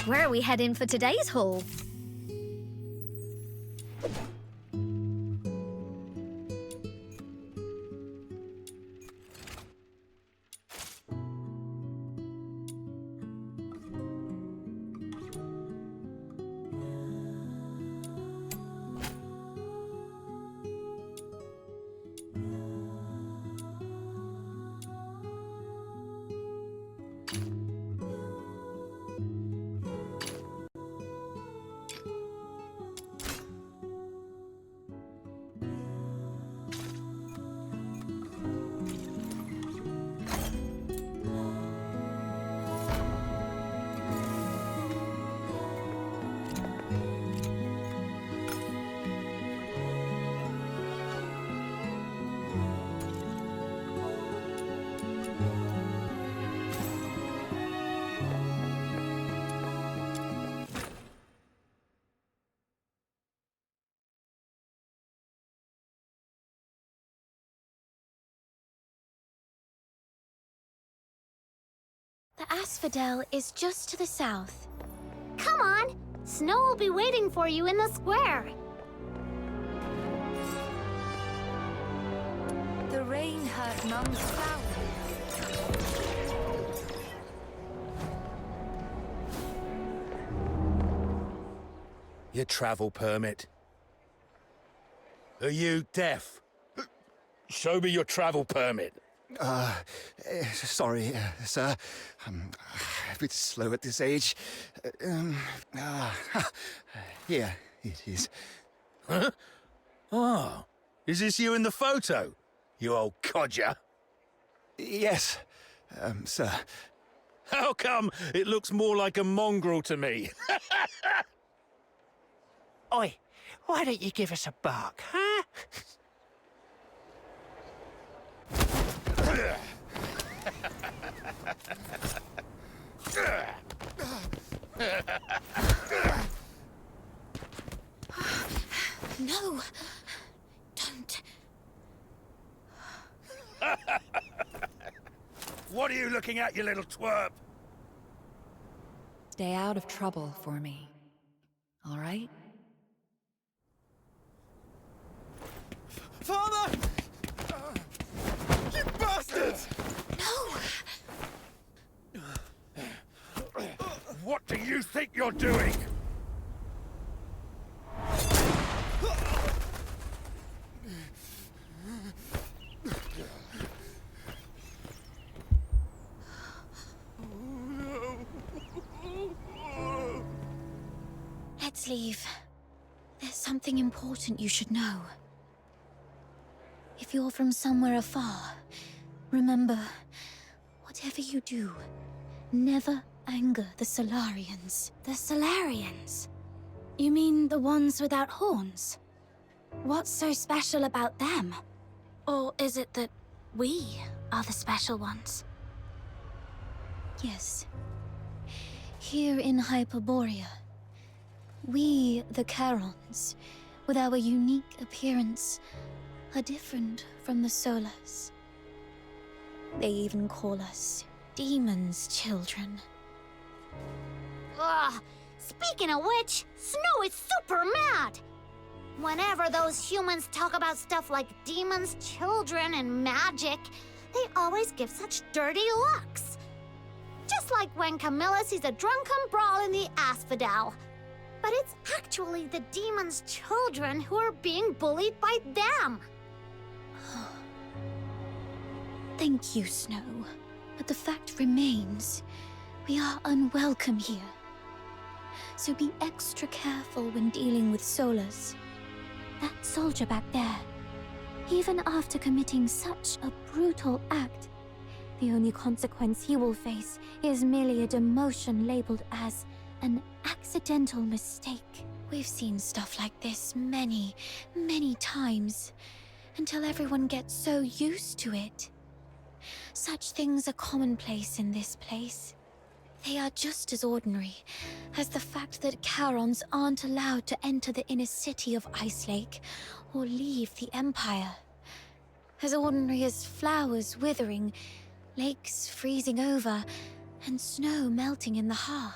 Where are we heading for today's haul? The Asphodel is just to the south. Come on! Snow will be waiting for you in the square. The rain hurt Mum's flowers. Your travel permit. Are you deaf? Show me your travel permit. Sorry, sir. I'm a bit slow at this age. Here it is. Huh? Oh, is this you in the photo? You old codger. Yes, sir. How come it looks more like a mongrel to me? Oi, why don't you give us a bark, huh? No! Don't. What are you looking at, you little twerp? Stay out of trouble for me. All right? Father! You bastards! No! What do you think you're doing? Let's leave. There's something important you should know. If you're from somewhere afar, remember, whatever you do, never anger the Solarians. The Solarians? You mean the ones without horns? What's so special about them? Or is it that we are the special ones? Yes. Here in Hyperborea, we, the Charons, with our unique appearance, are different from the Solas. They even call us demons' children. Ugh! Speaking of which, Snow is super mad! Whenever those humans talk about stuff like demons, children, and magic, they always give such dirty looks. Just like when Camilla sees a drunken brawl in the Asphodel. But it's actually the demons' children who are being bullied by them. Thank you, Snow. But the fact remains, we are unwelcome here. So be extra careful when dealing with Solas. That soldier back there, even after committing such a brutal act, the only consequence he will face is merely a demotion labeled as an accidental mistake. We've seen stuff like this many, many times, until everyone gets so used to it. Such things are commonplace in this place. They are just as ordinary as the fact that Charons aren't allowed to enter the inner city of Ice Lake or leave the Empire. As ordinary as flowers withering, lakes freezing over, and snow melting in the hearth.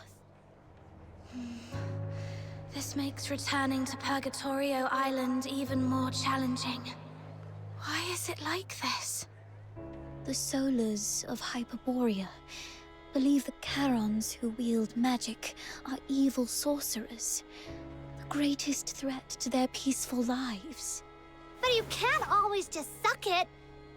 This makes returning to Purgatorio Island even more challenging. Why is it like this? The Solas of Hyperborea believe the Charons who wield magic are evil sorcerers, the greatest threat to their peaceful lives. But you can't always just suck it.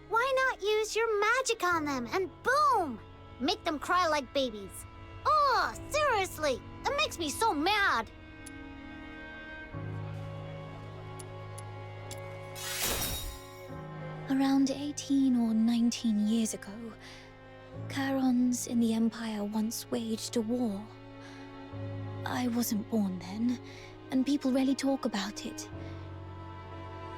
Why not use your magic on them and boom! Make them cry like babies. Oh, seriously, that makes me so mad. Around 18 or 19 years ago, Charons in the Empire once waged a war. I wasn't born then, and people rarely talk about it.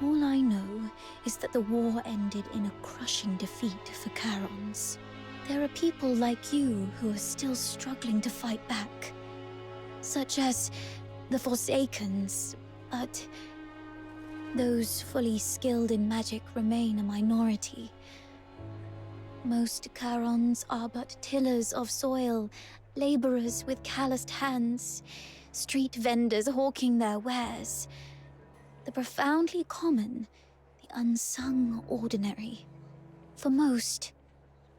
All I know is that the war ended in a crushing defeat for Charons. There are people like you who are still struggling to fight back, such as the Forsakens, but those fully skilled in magic remain a minority. Most Charons are but tillers of soil, laborers with calloused hands, street vendors hawking their wares. The profoundly common, the unsung ordinary. For most,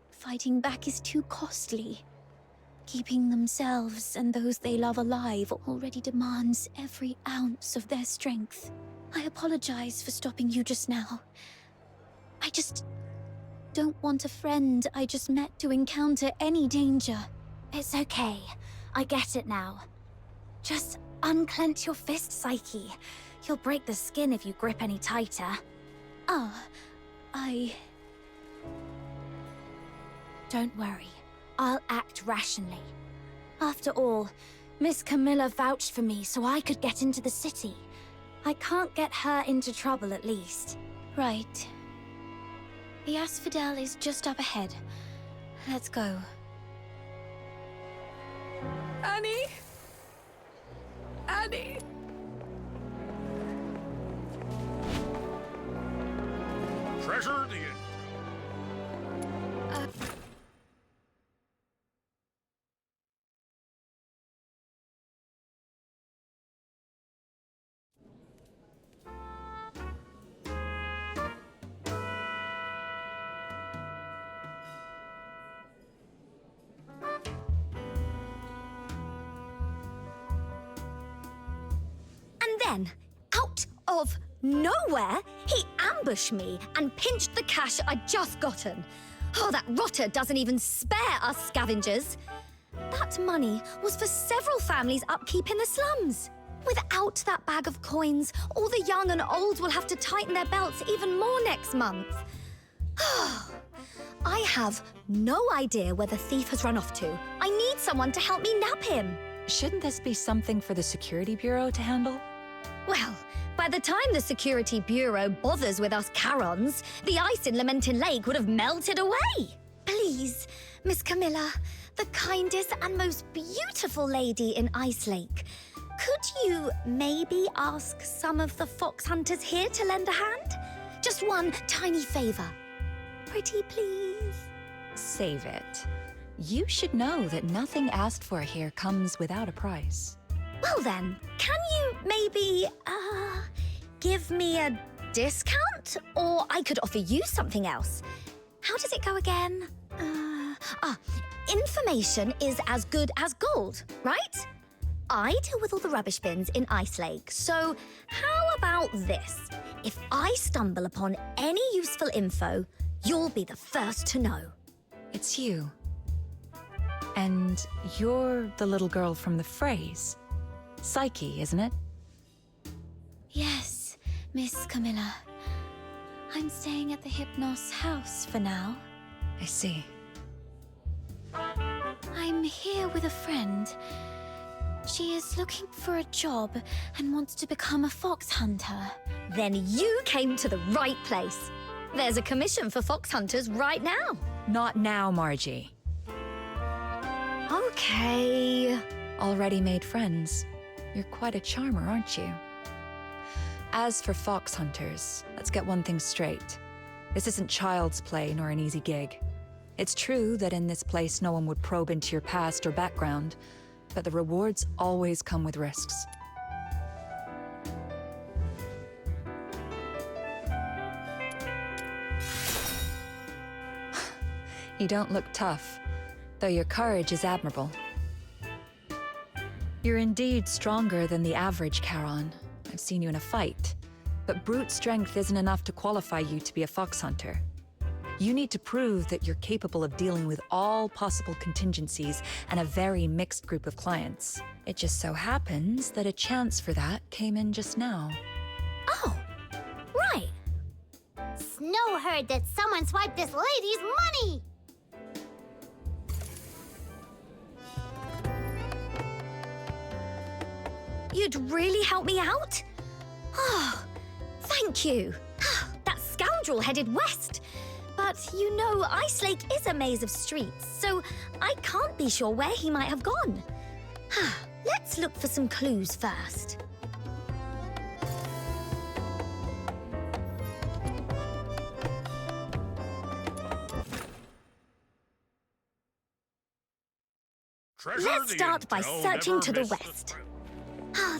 fighting back is too costly. Keeping themselves and those they love alive already demands every ounce of their strength. I apologize for stopping you just now. I just don't want a friend I just met to encounter any danger. It's okay. I get it now. Just unclench your fist, Psyche. You'll break the skin if you grip any tighter. Don't worry. I'll act rationally. After all, Miss Camilla vouched for me so I could get into the city. I can't get her into trouble, at least. Right. The Asphodel is just up ahead. Let's go. Annie! Annie! Treasure the And then, out of nowhere, he ambushed me and pinched the cash I'd just gotten. Oh, that rotter doesn't even spare us scavengers. That money was for several families' upkeep in the slums. Without that bag of coins, all the young and old will have to tighten their belts even more next month. I have no idea where the thief has run off to. I need someone to help me nab him. Shouldn't this be something for the Security Bureau to handle? Well, by the time the Security Bureau bothers with us Charons, the ice in Lamentin Lake would have melted away. Please, Miss Camilla, the kindest and most beautiful lady in Ice Lake, could you maybe ask some of the fox hunters here to lend a hand? Just one tiny favor. Pretty please. Save it. You should know that nothing asked for here comes without a price. Well then, can you maybe, give me a discount? Or I could offer you something else. How does it go again? Information is as good as gold, right? I deal with all the rubbish bins in Ice Lake, so how about this? If I stumble upon any useful info, you'll be the first to know. It's you. And you're the little girl from the phrase. Psyche, isn't it? Yes, Miss Camilla. I'm staying at the Hypnos house for now. I see. I'm here with a friend. She is looking for a job and wants to become a fox hunter. Then you came to the right place. There's a commission for fox hunters right now. Not now, Margie. Okay. Already made friends. You're quite a charmer, aren't you? As for fox hunters, let's get one thing straight. This isn't child's play nor an easy gig. It's true that in this place no one would probe into your past or background, but the rewards always come with risks. You don't look tough, though your courage is admirable. You're indeed stronger than the average Charon. I've seen you in a fight. But brute strength isn't enough to qualify you to be a fox hunter. You need to prove that you're capable of dealing with all possible contingencies and a very mixed group of clients. It just so happens that a chance for that came in just now. Oh, right. Snow heard that someone swiped this lady's money! You'd really help me out? Oh, thank you. That scoundrel headed west. But you know, Ice Lake is a maze of streets, so I can't be sure where he might have gone. Let's look for some clues first. Let's start by searching to the west.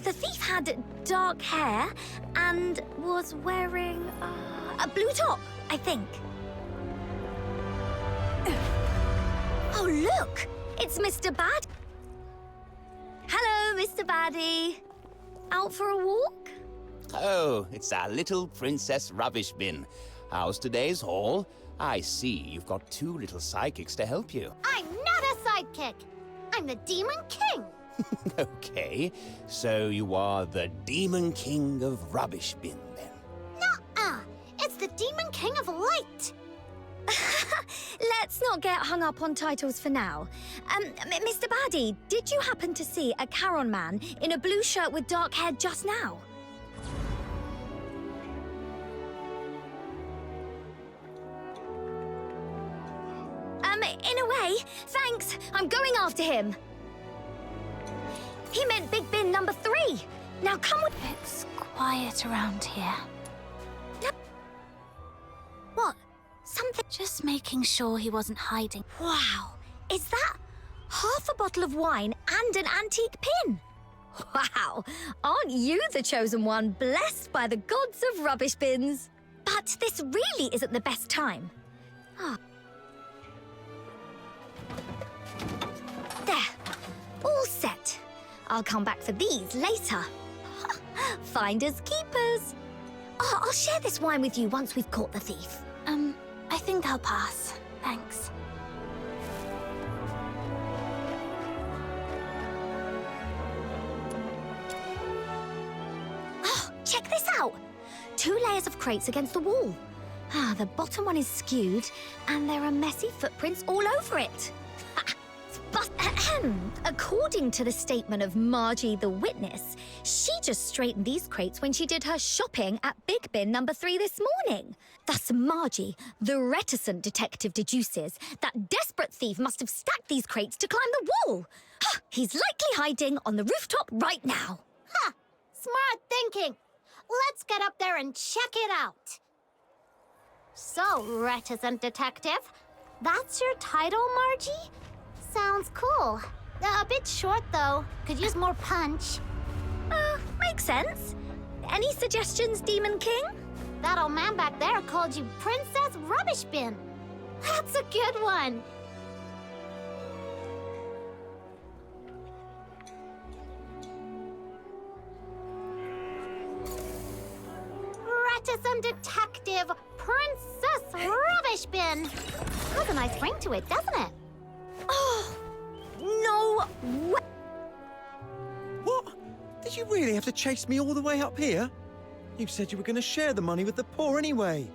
The thief had dark hair and was wearing a blue top, I think. Oh, look! It's Mr. Bad. Hello, Mr. Baddie. Out for a walk? Oh, it's our little Princess Rubbish Bin. How's today's haul? I see you've got two little psychics to help you. I'm not a sidekick. I'm the Demon King. Okay, so you are the Demon King of Rubbish Bin, then? Nuh-uh. It's the Demon King of Light. Let's not get hung up on titles for now. Mr. Baddie, did you happen to see a Charon man in a blue shirt with dark hair just now? In a way, thanks. I'm going after him. He meant Big Bin number 3. Now come with... It's quiet around here. What? Something... Just making sure he wasn't hiding. Wow. Is that half a bottle of wine and an antique pin? Wow. Aren't you the chosen one, blessed by the gods of rubbish bins? But this really isn't the best time. There. All set. I'll come back for these later. Finders keepers. Oh, I'll share this wine with you once we've caught the thief. I think I'll pass. Thanks. Oh, check this out. 2 layers of crates against the wall. The bottom one is skewed, and there are messy footprints all over it. But According to the statement of Margie the witness, she just straightened these crates when she did her shopping at Big Bin number 3 this morning. Thus Margie, the reticent detective, deduces that desperate thief must have stacked these crates to climb the wall. He's likely hiding on the rooftop right now. Ha! Smart thinking. Let's get up there and check it out. So, reticent detective, that's your title, Margie? Sounds cool. A bit short, though. Could use more punch. Makes sense. Any suggestions, Demon King? That old man back there called you Princess Rubbish Bin. That's a good one. Reticent detective, Princess Rubbish Bin. Has a nice ring to it, doesn't it? Oh, no way! What? Did you really have to chase me all the way up here? You said you were going to share the money with the poor anyway.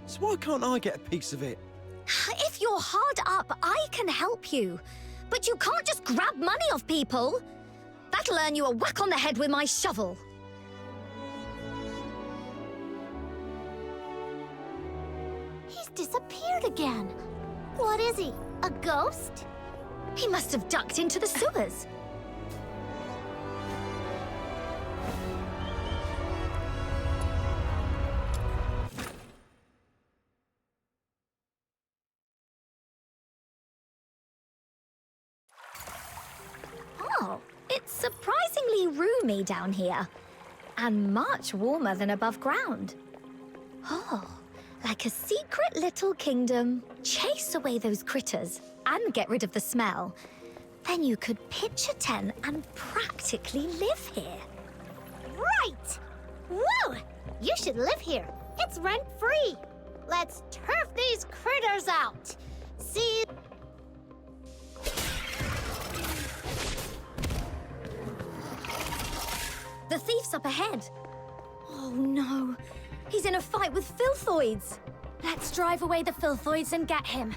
So why can't I get a piece of it? If you're hard up, I can help you. But you can't just grab money off people. That'll earn you a whack on the head with my shovel. He's disappeared again. What is he? A ghost? He must have ducked into the sewers. Oh, it's surprisingly roomy down here. And much warmer than above ground. Oh, like a secret little kingdom. Chase away those critters and get rid of the smell. Then you could pitch a tent and practically live here. Right! Whoa! You should live here. It's rent-free. Let's turf these critters out. See... The thief's up ahead. Oh no, he's in a fight with filthoids. Let's drive away the filthoids and get him.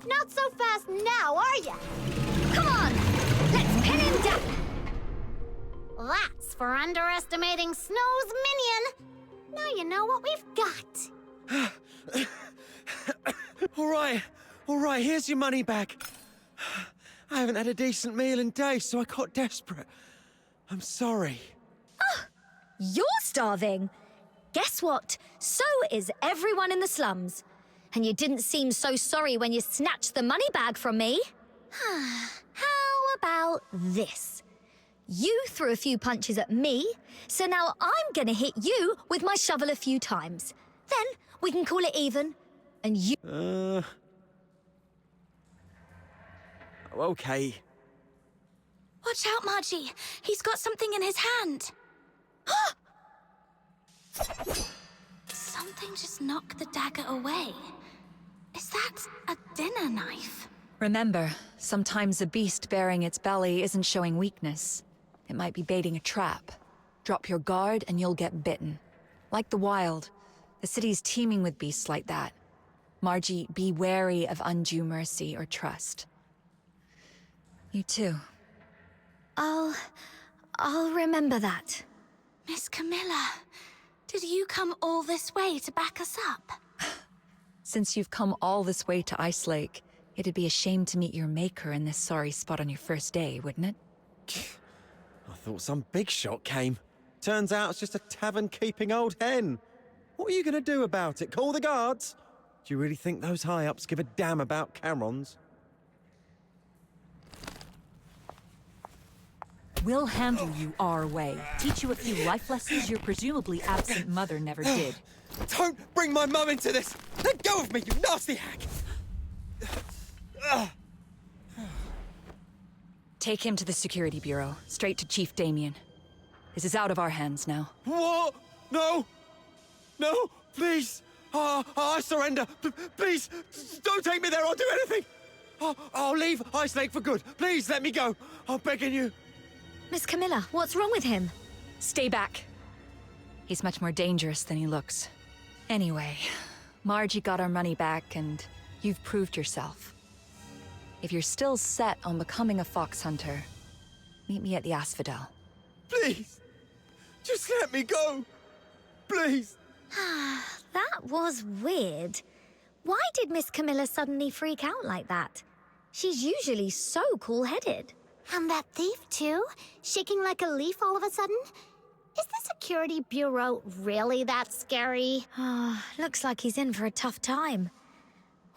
Not so fast now, are ya? Come on, let's pin him down. That's for underestimating Snow's minion. Now you know what we've got. All right, here's your money back. I haven't had a decent meal in days, so I got desperate. I'm sorry. You're starving. Guess what? So is everyone in the slums. And you didn't seem so sorry when you snatched the money bag from me. How about this? You threw a few punches at me, so now I'm gonna hit you with my shovel a few times. Then we can call it even, and you... Okay. Watch out, Margie. He's got something in his hand. Something just knocked the dagger away. Is that a dinner knife? Remember, sometimes a beast bearing its belly isn't showing weakness. It might be baiting a trap. Drop your guard and you'll get bitten. Like the wild, the city's teeming with beasts like that. Margie, be wary of undue mercy or trust. You too. I'll remember that. Miss Camilla, did you come all this way to back us up? Since you've come all this way to Ice Lake, it'd be a shame to meet your maker in this sorry spot on your first day, wouldn't it? I thought some big shot came. Turns out it's just a tavern-keeping old hen. What are you going to do about it? Call the guards? Do you really think those high-ups give a damn about Camerons? We'll handle you our way. Teach you a few life lessons your presumably absent mother never did. Don't bring my mum into this! Let go of me, you nasty hack! Take him to the Security Bureau, straight to Chief Damien. This is out of our hands now. What? No! No, please! I surrender! Please, don't take me there, I'll do anything! I'll leave Ice Lake for good. Please let me go. I'm begging you. Miss Camilla, what's wrong with him? Stay back. He's much more dangerous than he looks. Anyway, Margie got our money back, and you've proved yourself. If you're still set on becoming a fox hunter, meet me at the Asphodel. Please, just let me go. Please. That was weird. Why did Miss Camilla suddenly freak out like that? She's usually so cool-headed. And that thief, too? Shaking like a leaf all of a sudden? Is the security bureau really that scary? Looks like he's in for a tough time.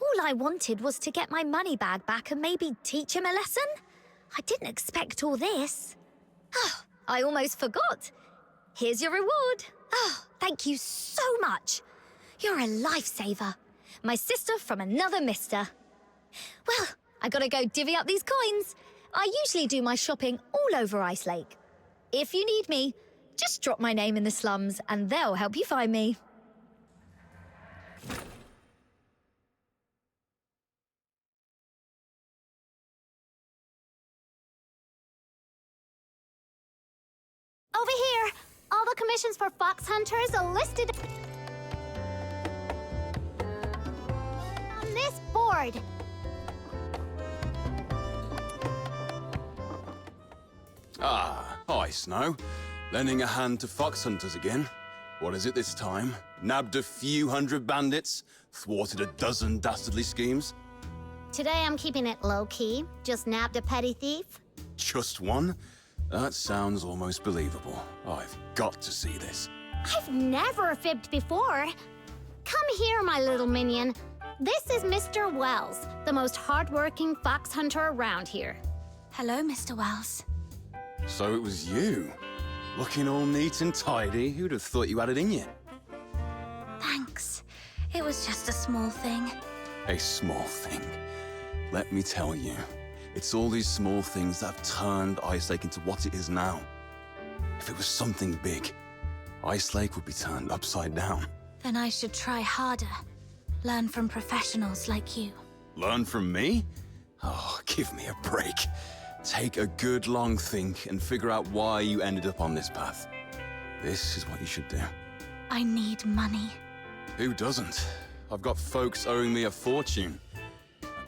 All I wanted was to get my money bag back and maybe teach him a lesson. I didn't expect all this. Oh, I almost forgot. Here's your reward. Oh, thank you so much. You're a lifesaver. My sister from another mister. Well, I gotta go divvy up these coins. I usually do my shopping all over Ice Lake. If you need me, just drop my name in the slums and they'll help you find me. Over here! All the commissions for fox hunters are listed on this board. Ah, hi, Snow. Lending a hand to fox hunters again. What is it this time? Nabbed a few hundred bandits? Thwarted a dozen dastardly schemes? Today I'm keeping it low-key. Just nabbed a petty thief. Just one? That sounds almost believable. I've got to see this. I've never fibbed before. Come here, my little minion. This is Mr. Wells, the most hardworking fox hunter around here. Hello, Mr. Wells. So it was you? Looking all neat and tidy. Who'd have thought you had it in you? Thanks. It was just a small thing. A small thing. Let me tell you, it's all these small things that have turned Ice Lake into what it is now. If it was something big, Ice Lake would be turned upside down. Then I should try harder. Learn from professionals like you. Learn from me? Oh, give me a break. Take a good long think and figure out why you ended up on this path. This is what you should do. I need money. Who doesn't? I've got folks owing me a fortune.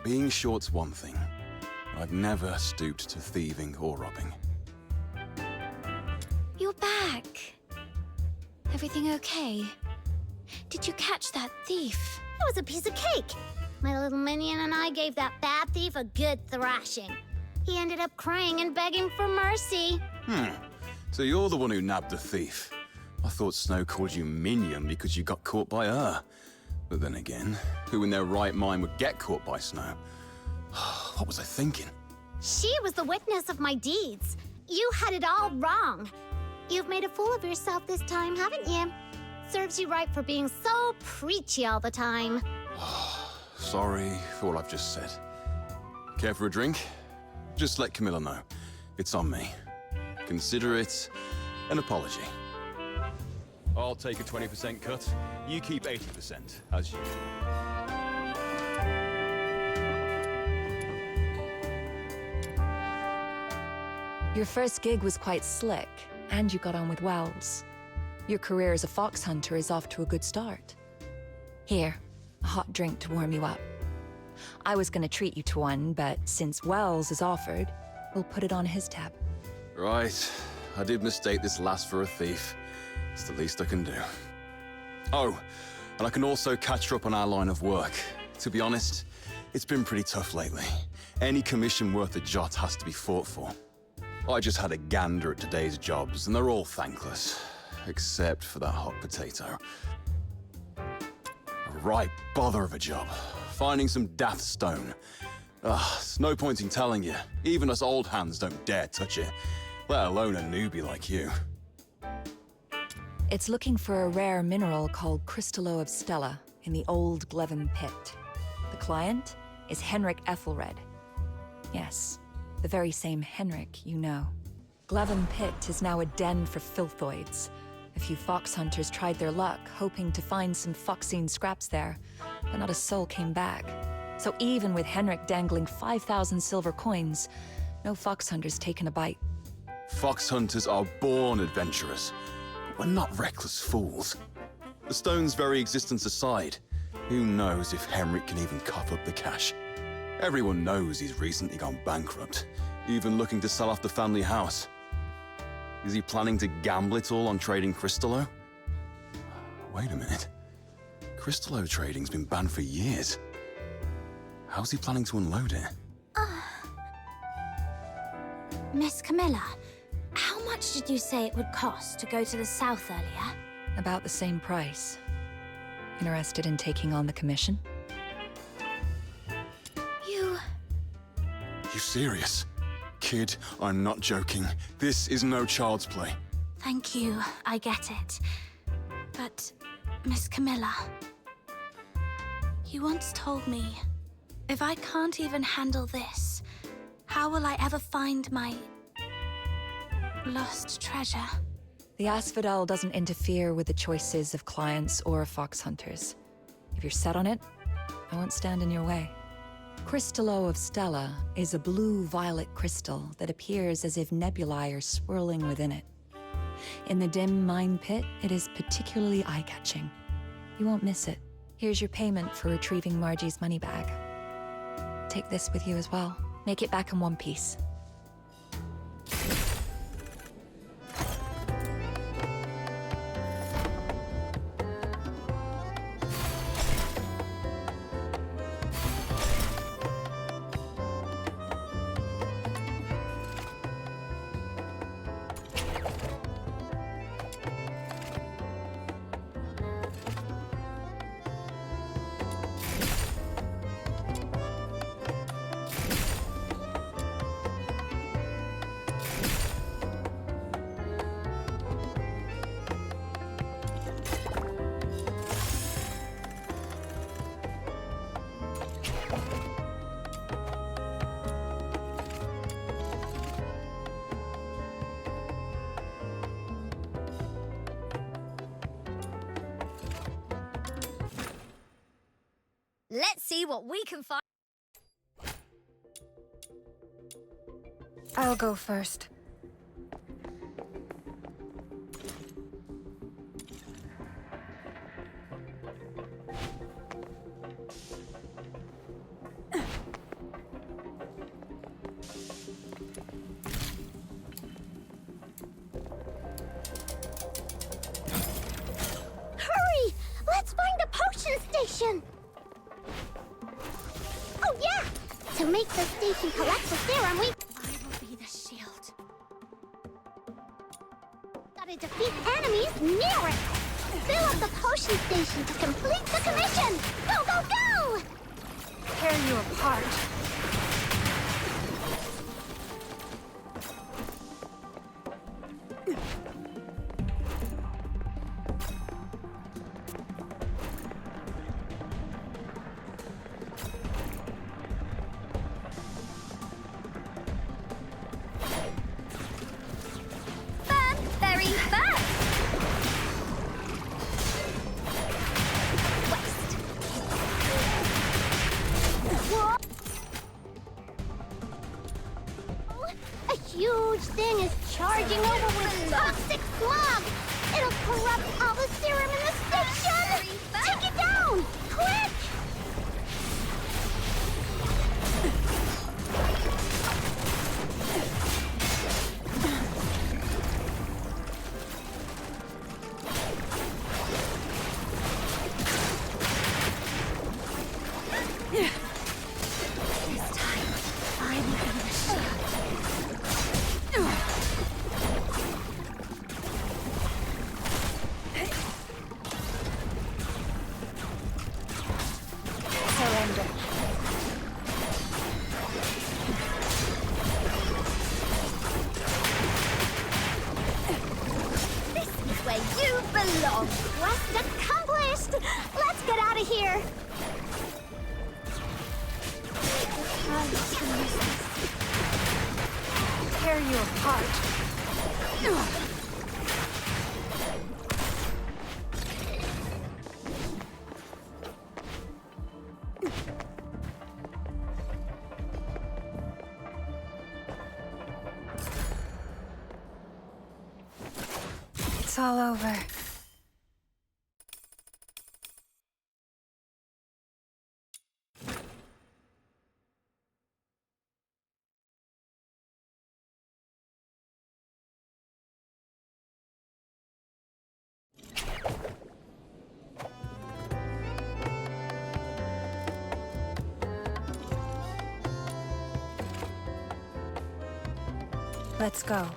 Being short's one thing. I've never stooped to thieving or robbing. You're back. Everything okay? Did you catch that thief? It was a piece of cake. My little minion and I gave that bad thief a good thrashing. He ended up crying and begging for mercy. So you're the one who nabbed the thief. I thought Snow called you minion because you got caught by her. But then again, who in their right mind would get caught by Snow? What was I thinking? She was the witness of my deeds. You had it all wrong. You've made a fool of yourself this time, haven't you? Serves you right for being so preachy all the time. Sorry for what I've just said. Care for a drink? Just let Camilla know. It's on me. Consider it an apology. I'll take a 20% cut. You keep 80%, as usual. Your first gig was quite slick, and you got on with Wells. Your career as a fox hunter is off to a good start. Here, a hot drink to warm you up. I was gonna treat you to one, but since Wells is offered, we'll put it on his tab. Right. I did mistake this last for a thief. It's the least I can do. Oh, and I can also catch her up on our line of work. To be honest, it's been pretty tough lately. Any commission worth a jot has to be fought for. I just had a gander at today's jobs, and they're all thankless. Except for that hot potato. A right bother of a job. Finding some daft stone. It's no point in telling you. Even us old hands don't dare touch it. Let alone a newbie like you. It's looking for a rare mineral called Crytallo of Stella in the old Glevin pit. The client is Henrik Ethelred. Yes, the very same Henrik you know. Glevin pit is now a den for filthoids. A few fox hunters tried their luck, hoping to find some foxine scraps there, but not a soul came back. So even with Henrik dangling 5,000 silver coins, no fox hunter's taken a bite. Fox hunters are born adventurers. We're not reckless fools. The stone's very existence aside, who knows if Henrik can even cough up the cash? Everyone knows he's recently gone bankrupt, even looking to sell off the family house. Is he planning to gamble it all on trading Crytallo? Wait a minute. Crytallo trading's been banned for years. How's he planning to unload it? Miss Camilla, how much did you say it would cost to go to the south earlier? About the same price. Interested in taking on the commission? You serious? Kid, I'm not joking. This is no child's play. Thank you, I get it. But, Miss Camilla, you once told me, if I can't even handle this, how will I ever find my lost treasure? The Asphodel doesn't interfere with the choices of clients or fox hunters. If you're set on it, I won't stand in your way. Crytallo of Stella is a blue-violet crystal that appears as if nebulae are swirling within it. In the dim mine pit, it is particularly eye-catching. You won't miss it. Here's your payment for retrieving Margie's money bag. Take this with you as well. Make it back in one piece. Let's see what we can find. I'll go first. Hurry! Let's find the potion station! Oh yeah! To make the station collect the serum, I will be the shield. Gotta defeat enemies near it! Fill up the potion station to complete the commission! Go, go, go! Tear you apart. Huge thing is charging over with toxic smog! It'll corrupt all the serum in the station! Take it down! Quick! This time, I will be the shield. Surrender. This is where you belong! Quest accomplished! Let's get out of here! Tear you apart. It's all over. Let's go.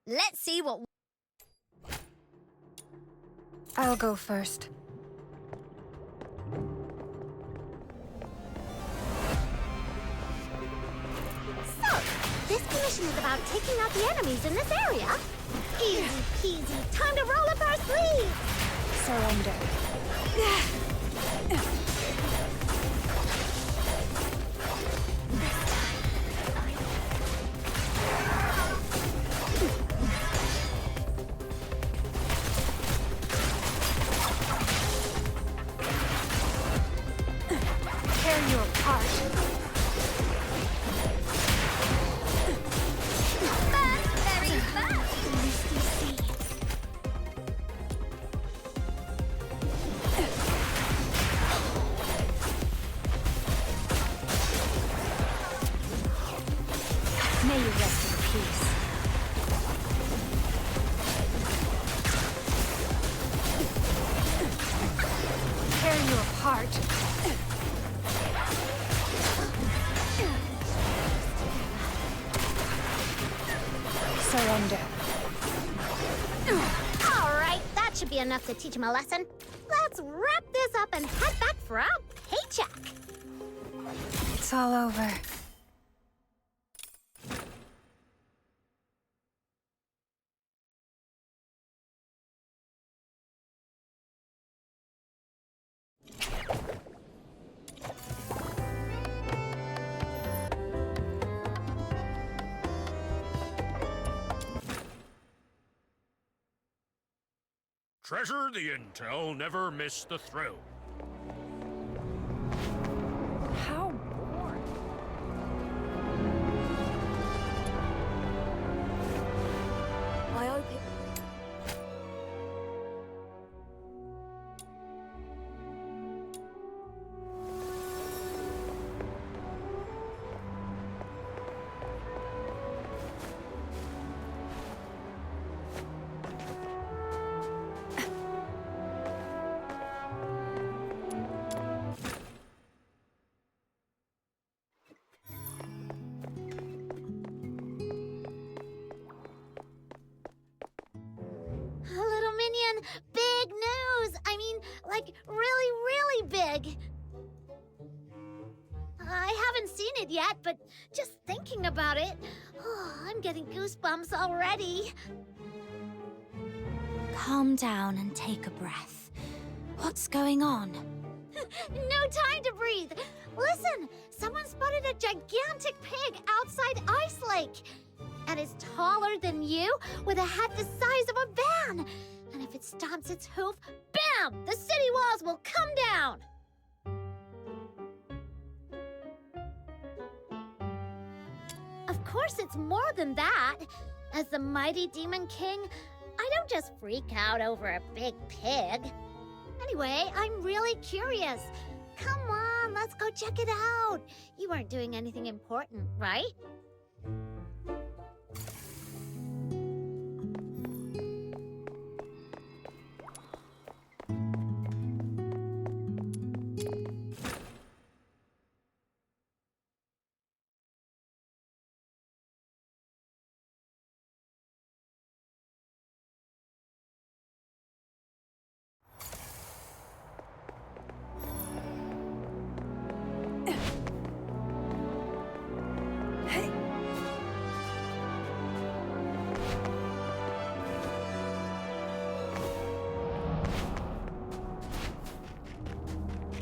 Let's see what... I'll go first. So, this commission is about taking out the enemies in this area? Easy peasy, time to roll up our sleeves! Surrender. Tear you apart. Very fast! Misty seeds. May you rest in peace. Tear you apart. Surrender. Alright, that should be enough to teach him a lesson. Let's wrap this up and head back for our paycheck. It's all over. Treasure the intel, never miss the thrill. How boring. I hope it... Little minion, big news! I mean, like, really, really big! I haven't seen it yet, but just thinking about it, I'm getting goosebumps already. Calm down and take a breath. What's going on? No time to breathe! Listen! Someone spotted a gigantic pig outside Ice Lake! And it's taller than you, with a head the size of a van! And if it stomps its hoof, bam! The city walls will come down! Of course, it's more than that. As the mighty Demon King, I don't just freak out over a big pig. Anyway, I'm really curious. Come on, let's go check it out. You weren't doing anything important, right?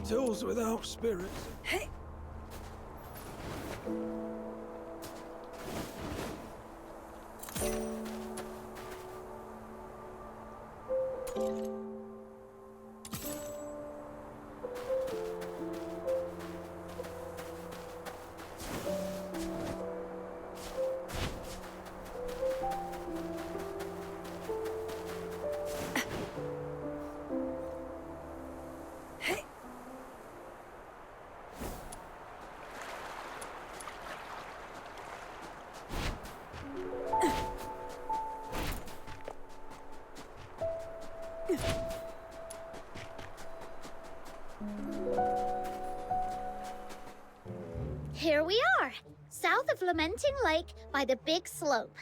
tools without spirits. Hey. Here we are, south of Lamenting Lake by the big slope.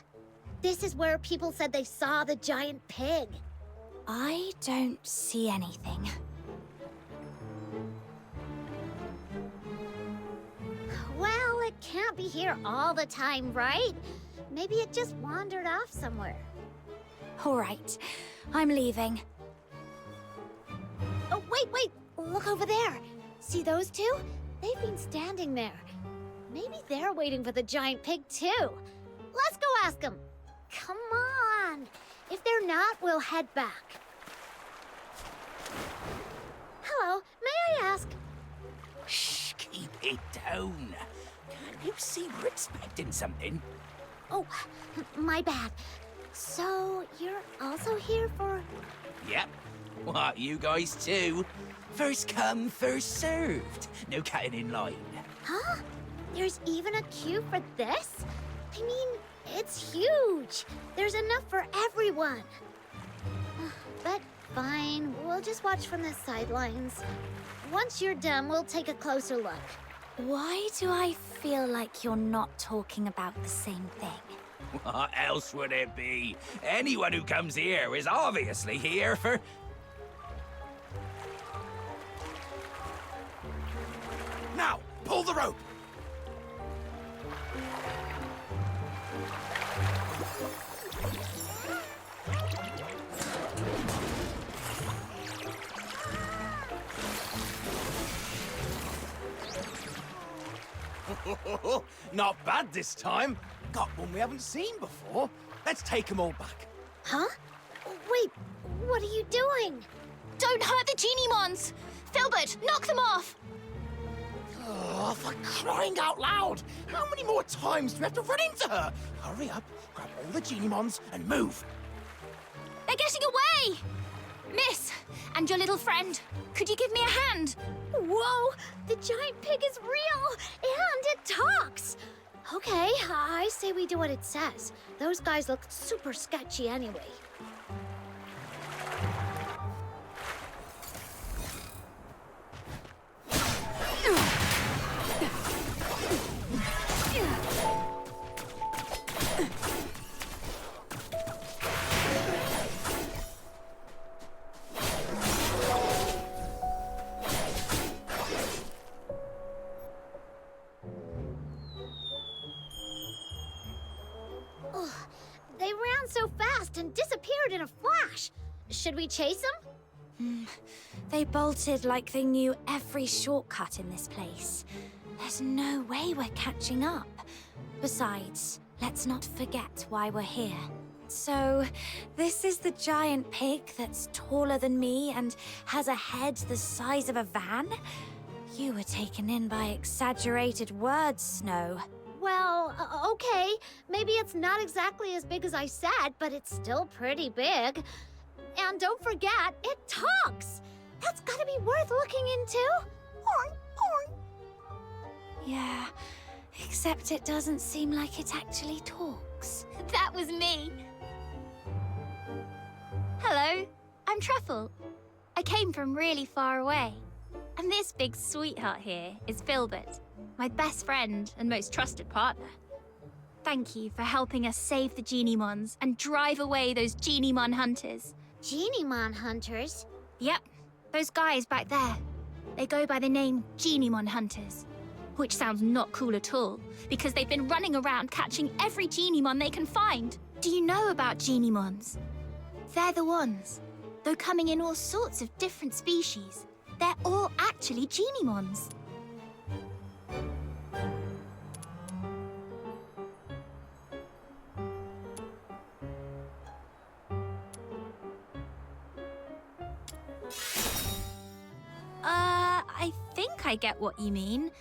This is where people said they saw the giant pig. I don't see anything. Well, it can't be here all the time, right? Maybe it just wandered off somewhere. All right, I'm leaving. Oh, wait! Look over there. See those two? They've been standing there. Maybe they're waiting for the giant pig, too. Let's go ask them. Come on. If they're not, we'll head back. Hello, may I ask? Shh, keep it down. Can't you see we're expecting something? Oh, my bad. So, you're also here for... Yep. What, you guys too? First come, first served. No cutting in line. Huh? There's even a queue for this? I mean, it's huge. There's enough for everyone. But fine, we'll just watch from the sidelines. Once you're done, we'll take a closer look. Why do I feel like you're not talking about the same thing? What else would it be? Anyone who comes here is obviously here for... Now, pull the rope! Not bad this time. Got one we haven't seen before. Let's take them all back. Huh? Wait, what are you doing? Don't hurt the genie mons! Filbert, knock them off! Oh, for crying out loud! How many more times do we have to run into her? Hurry up, grab all the genie mons and move. They're getting away! Miss, and your little friend, could you give me a hand? Whoa! The giant pig is real! And it talks! Okay, I say we do what it says. Those guys look super sketchy anyway. They ran so fast and disappeared in a flash. Should we chase them? They bolted like they knew every shortcut in this place. There's no way we're catching up. Besides, let's not forget why we're here. So, this is the giant pig that's taller than me and has a head the size of a van? You were taken in by exaggerated words, Snow. Well, okay. Maybe it's not exactly as big as I said, but it's still pretty big. And don't forget, it talks! That's gotta be worth looking into. Yeah, except it doesn't seem like it actually talks. That was me. Hello, I'm Truffle. I came from really far away. And this big sweetheart here is Filbert, my best friend and most trusted partner. Thank you for helping us save the Genie-Mons and drive away those Genie-Mon hunters. Genie-Mon hunters? Yep, those guys back there. They go by the name Genie-Mon hunters, which sounds not cool at all, because they've been running around catching every Genie-Mon they can find. Do you know about Genie-Mons? They're the ones, though coming in all sorts of different species. They're all actually Genimons. I think I get what you mean,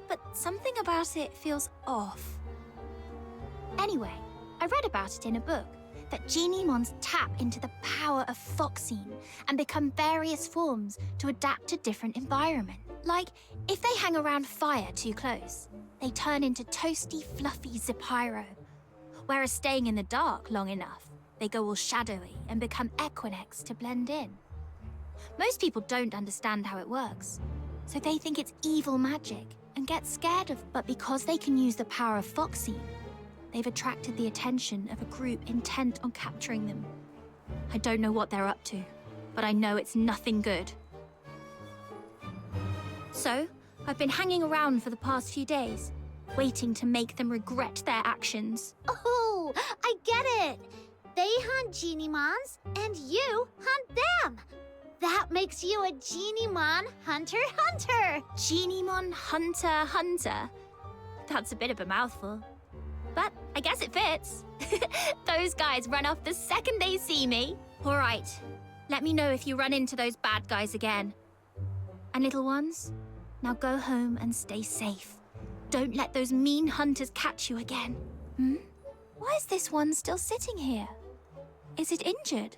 but something about it feels off. Anyway, I read about it in a book, that Genimons tap into the power of Foxine and become various forms to adapt to different environments. Like, if they hang around fire too close, they turn into toasty, fluffy Zepyro. Whereas staying in the dark long enough, they go all shadowy and become Equinix to blend in. Most people don't understand how it works, so they think it's evil magic and get scared of it. But because they can use the power of Foxine, they've attracted the attention of a group intent on capturing them. I don't know what they're up to, but I know it's nothing good. So, I've been hanging around for the past few days, waiting to make them regret their actions. Oh, I get it. They hunt Genimons, and you hunt them. That makes you a Genimon hunter-hunter. Genimon hunter-hunter? That's a bit of a mouthful. But I guess it fits. Those guys run off the second they see me. All right, let me know if you run into those bad guys again. And little ones, now go home and stay safe. Don't let those mean hunters catch you again. Why is this one still sitting here? Is it injured?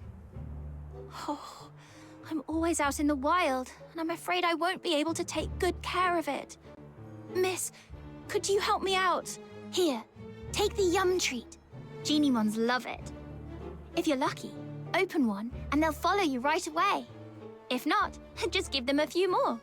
Oh, I'm always out in the wild, and I'm afraid I won't be able to take good care of it. Miss, could you help me out? Here, take the yum treat. Genimons love it. If you're lucky, open one, and they'll follow you right away. If not, just give them a few more.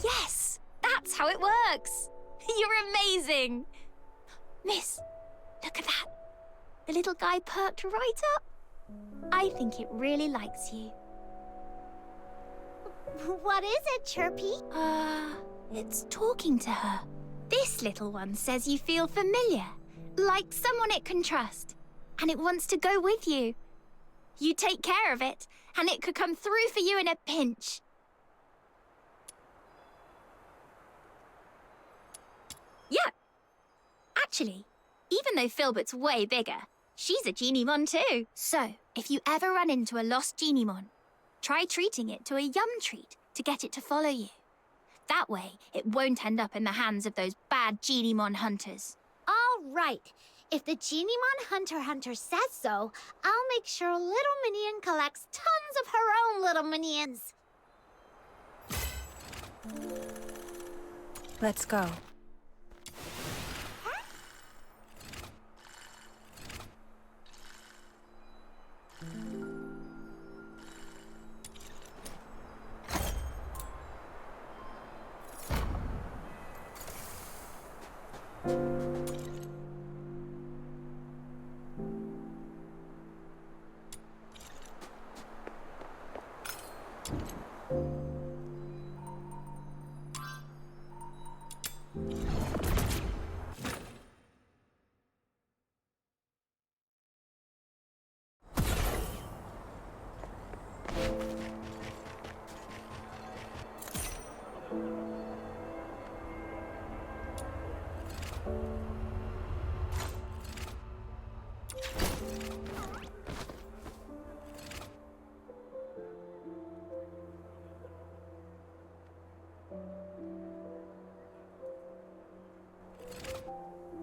Yes, that's how it works. You're amazing. Miss, look at that. The little guy perked right up. I think it really likes you. What is it, Chirpy? It's talking to her. This little one says you feel familiar, like someone it can trust, and it wants to go with you. You take care of it, and it could come through for you in a pinch. Yeah. Actually, even though Filbert's way bigger, she's a Genimon too. So, if you ever run into a lost Genimon, try treating it to a yum treat to get it to follow you. That way, it won't end up in the hands of those bad Genimon hunters. All right. If the Genimon hunter says so, I'll make sure Little Minion collects tons of her own little minions. Let's go.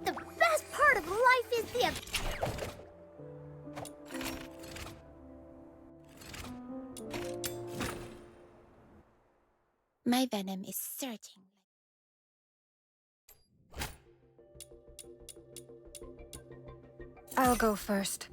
The best part of life is the... My venom is certain. I'll go first.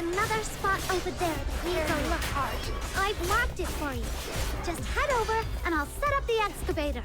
another spot over there that needs a look. I've marked it for you. Just head over and I'll set up the excavator.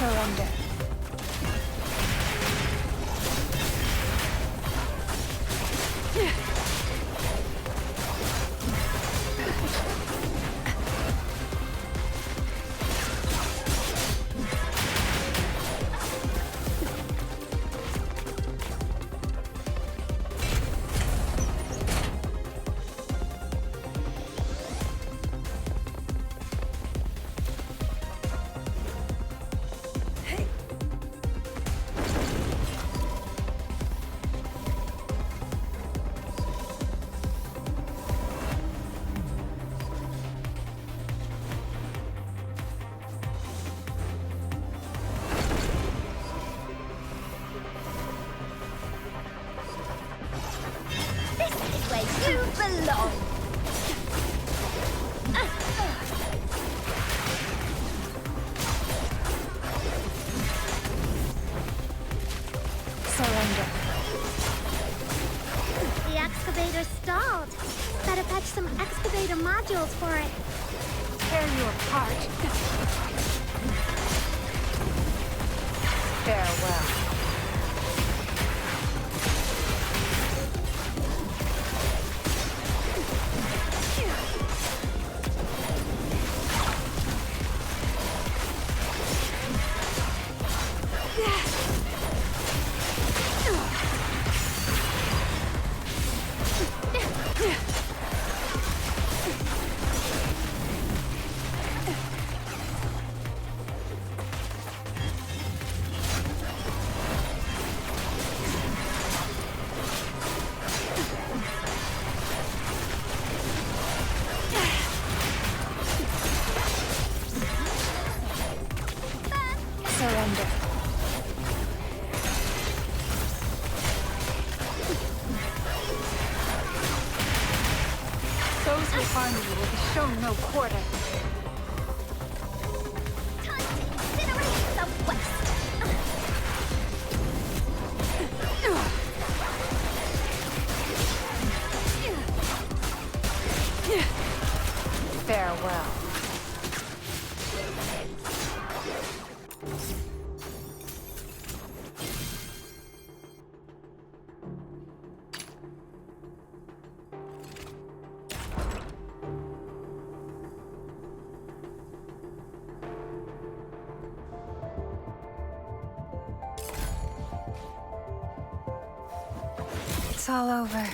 Surrender. You belong! Surrender. The excavator stalled. Better fetch some excavator modules for it. Tear you apart. Farewell. Surrender. Those who harm you will be shown no quarter. Time to incinerate the West! Farewell. It's all over.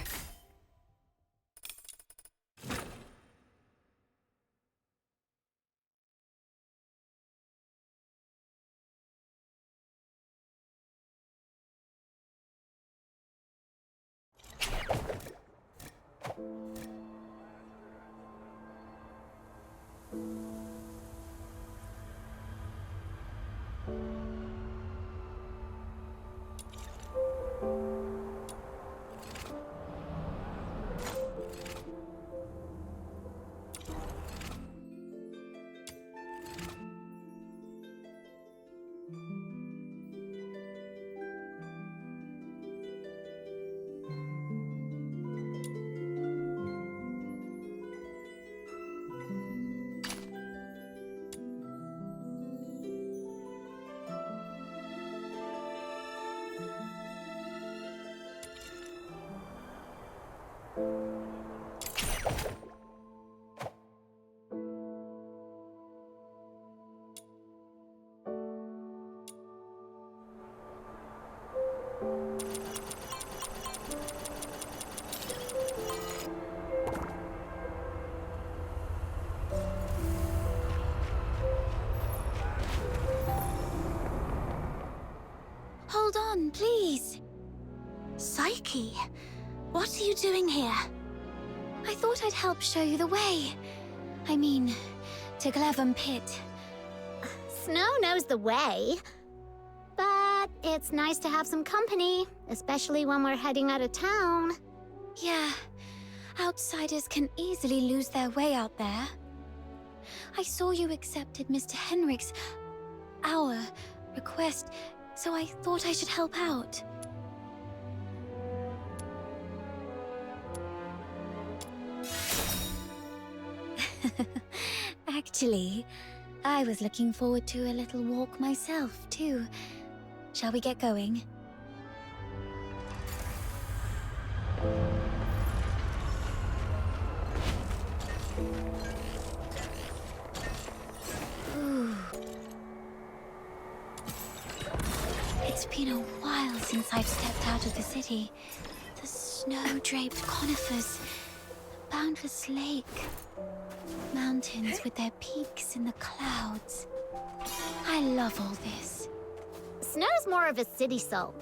on, please. Psyche, what are you doing here? I thought I'd help show you the way. I mean, to Glevum Pit. Snow knows the way. But it's nice to have some company, especially when we're heading out of town. Yeah, outsiders can easily lose their way out there. I saw you accepted Mr. Henrik's, our request, so I thought I should help out. Actually, I was looking forward to a little walk myself, too. Shall we get going? Ooh. It's been a while since I've stepped out of the city. The snow-draped conifers, the boundless lake, mountains with their peaks in the clouds. I love all this. Snow's more of a city soul.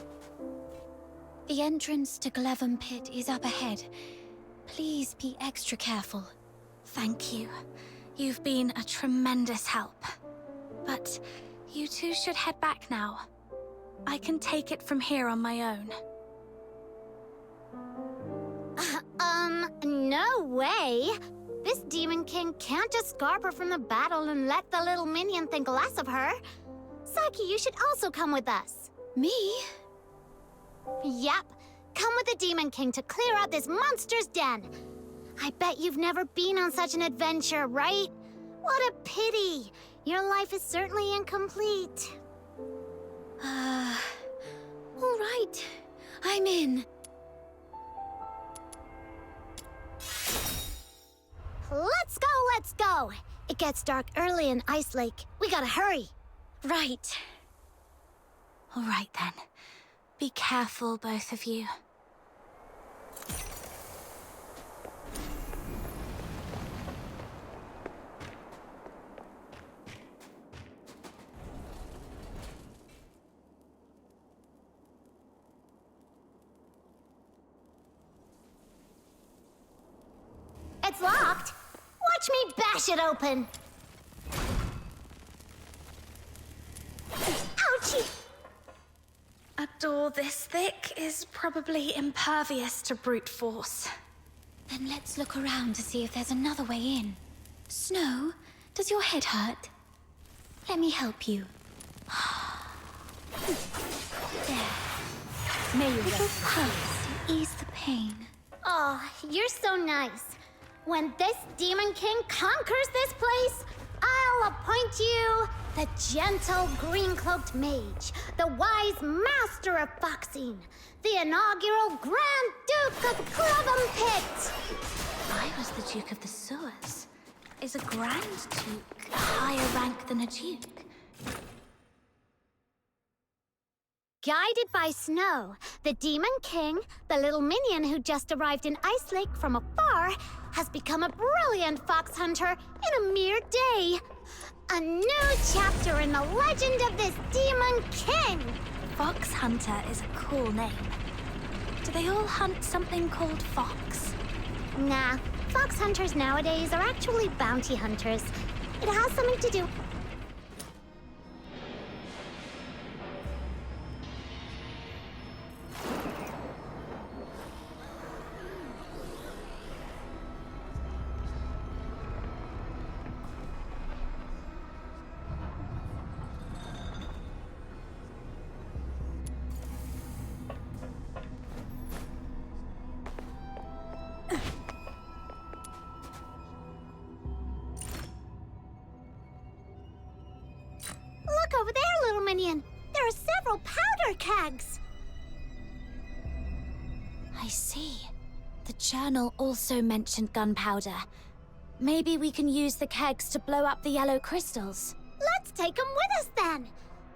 The entrance to Glevum Pit is up ahead. Please be extra careful. Thank you. You've been a tremendous help. But you two should head back now. I can take it from here on my own. No way. This Demon King can't just scarper from the battle and let the little minion think less of her. Psyche, you should also come with us. Me? Yep. Come with the Demon King to clear out this monster's den. I bet you've never been on such an adventure, right? What a pity. Your life is certainly incomplete. All right. I'm in. Let's go, let's go! It gets dark early in Ice Lake. We gotta hurry. Right. All right, then. Be careful, both of you. It's locked. Watch me bash it open. Ouchie! A door this thick is probably impervious to brute force. Then let's look around to see if there's another way in. Snow, does your head hurt? Let me help you. There. May you rest. Pulse to ease the pain. Oh, you're so nice. When this Demon King conquers this place, I'll appoint you the gentle green-cloaked mage, the wise master of foxing, the inaugural Grand Duke of Glevum Pit. I was the Duke of the Sewers. Is a Grand Duke a higher rank than a Duke? Guided by Snow, the Demon King, the little minion who just arrived in Ice Lake from afar, has become a brilliant fox hunter in a mere day. A new chapter in the legend of this Demon King! Fox Hunter is a cool name. Do they all hunt something called fox? Nah, fox hunters nowadays are actually bounty hunters. It has something to do... Look over there, little minion. There are several powder kegs. I see. The journal also mentioned gunpowder. Maybe we can use the kegs to blow up the yellow crystals. Let's take them with us then.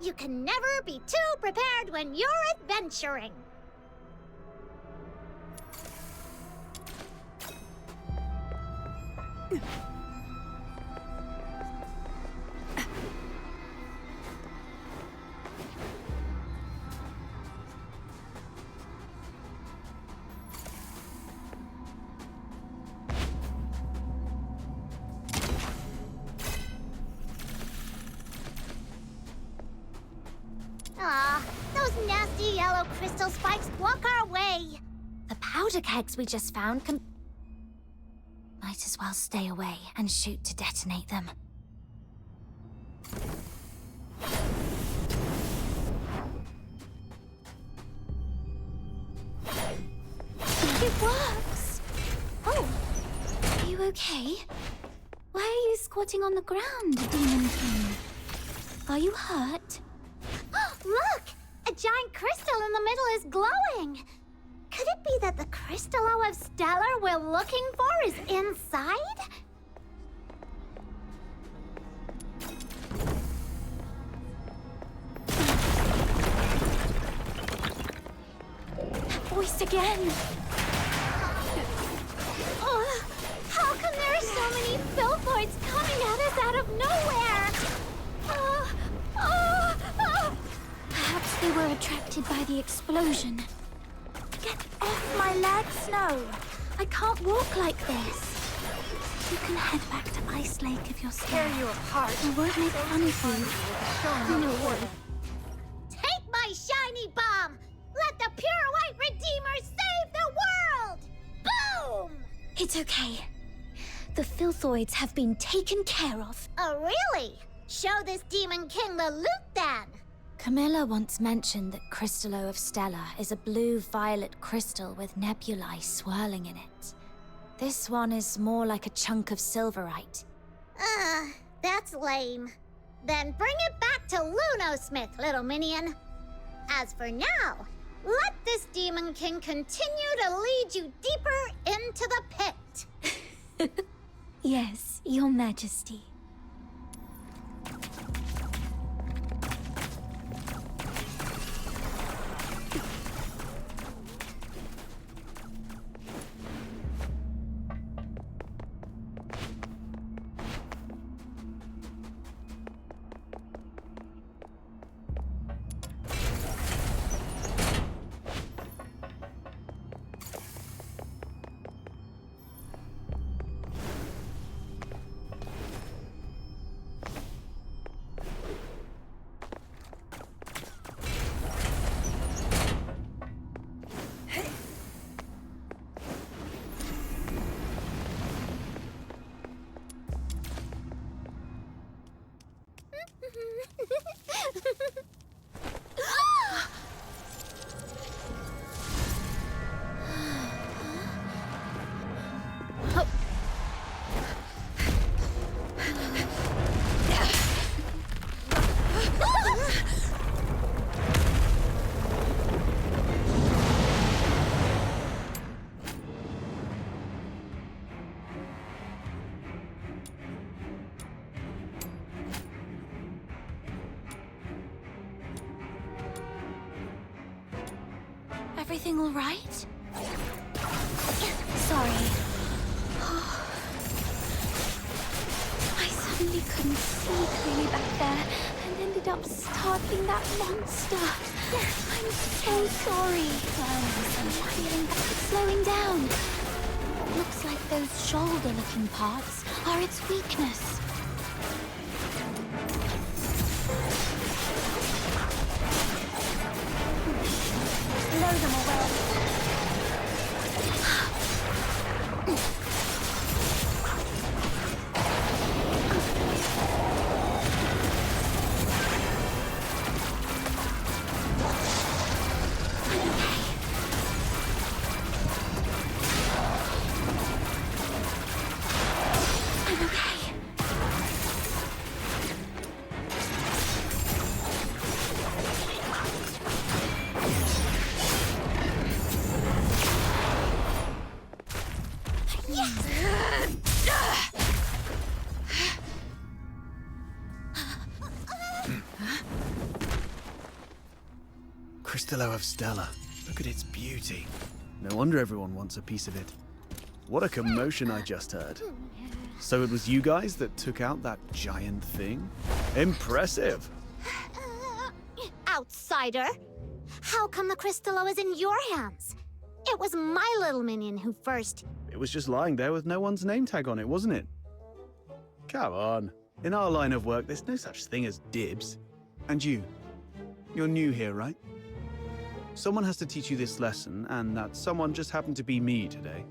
You can never be too prepared when you're adventuring. dusty yellow crystal spikes block our way. The powder kegs we just found can... Might as well stay away and shoot to detonate them. It works! Oh, are you okay? Why are you squatting on the ground, Demon King? Are you hurt? Look! A giant crystal in the middle is glowing! Could it be that the Crytallo of Stella we're looking for is inside? That voice again! Oh, how come there are so many Filthoids coming at us out of nowhere? Perhaps they were attracted by the explosion. Get off my leg, Snow! I can't walk like this. You can head back to Ice Lake if you're scared. Tear you apart. I won't make fun of you. No way. Take my shiny bomb! Let the pure white Redeemer save the world! Boom! It's okay. The Filthoids have been taken care of. Oh, really? Show this Demon King the loot, then! Camilla once mentioned that Crytallo of Stella is a blue-violet crystal with nebulae swirling in it. This one is more like a chunk of silverite. That's lame. Then bring it back to Lunosmith, little minion. As for now, let this Demon King continue to lead you deeper into the pit. Yes, Your Majesty. Everything all right? Sorry. I suddenly couldn't see clearly back there and ended up startling that monster. I'm so sorry. I'm feeling that it's slowing down. Looks like those shoulder-looking parts are its weakness. Blow them away. I'm okay. Crytallo of Stella. Look at its beauty. No wonder everyone wants a piece of it. What a commotion I just heard. So it was you guys that took out that giant thing? Impressive! Outsider! How come the Crytallo is in your hands? It was my little minion who first... It was just lying there with no one's name tag on it, wasn't it? Come on. In our line of work, there's no such thing as dibs. And you're new here, right? Someone has to teach you this lesson, and that someone just happened to be me today.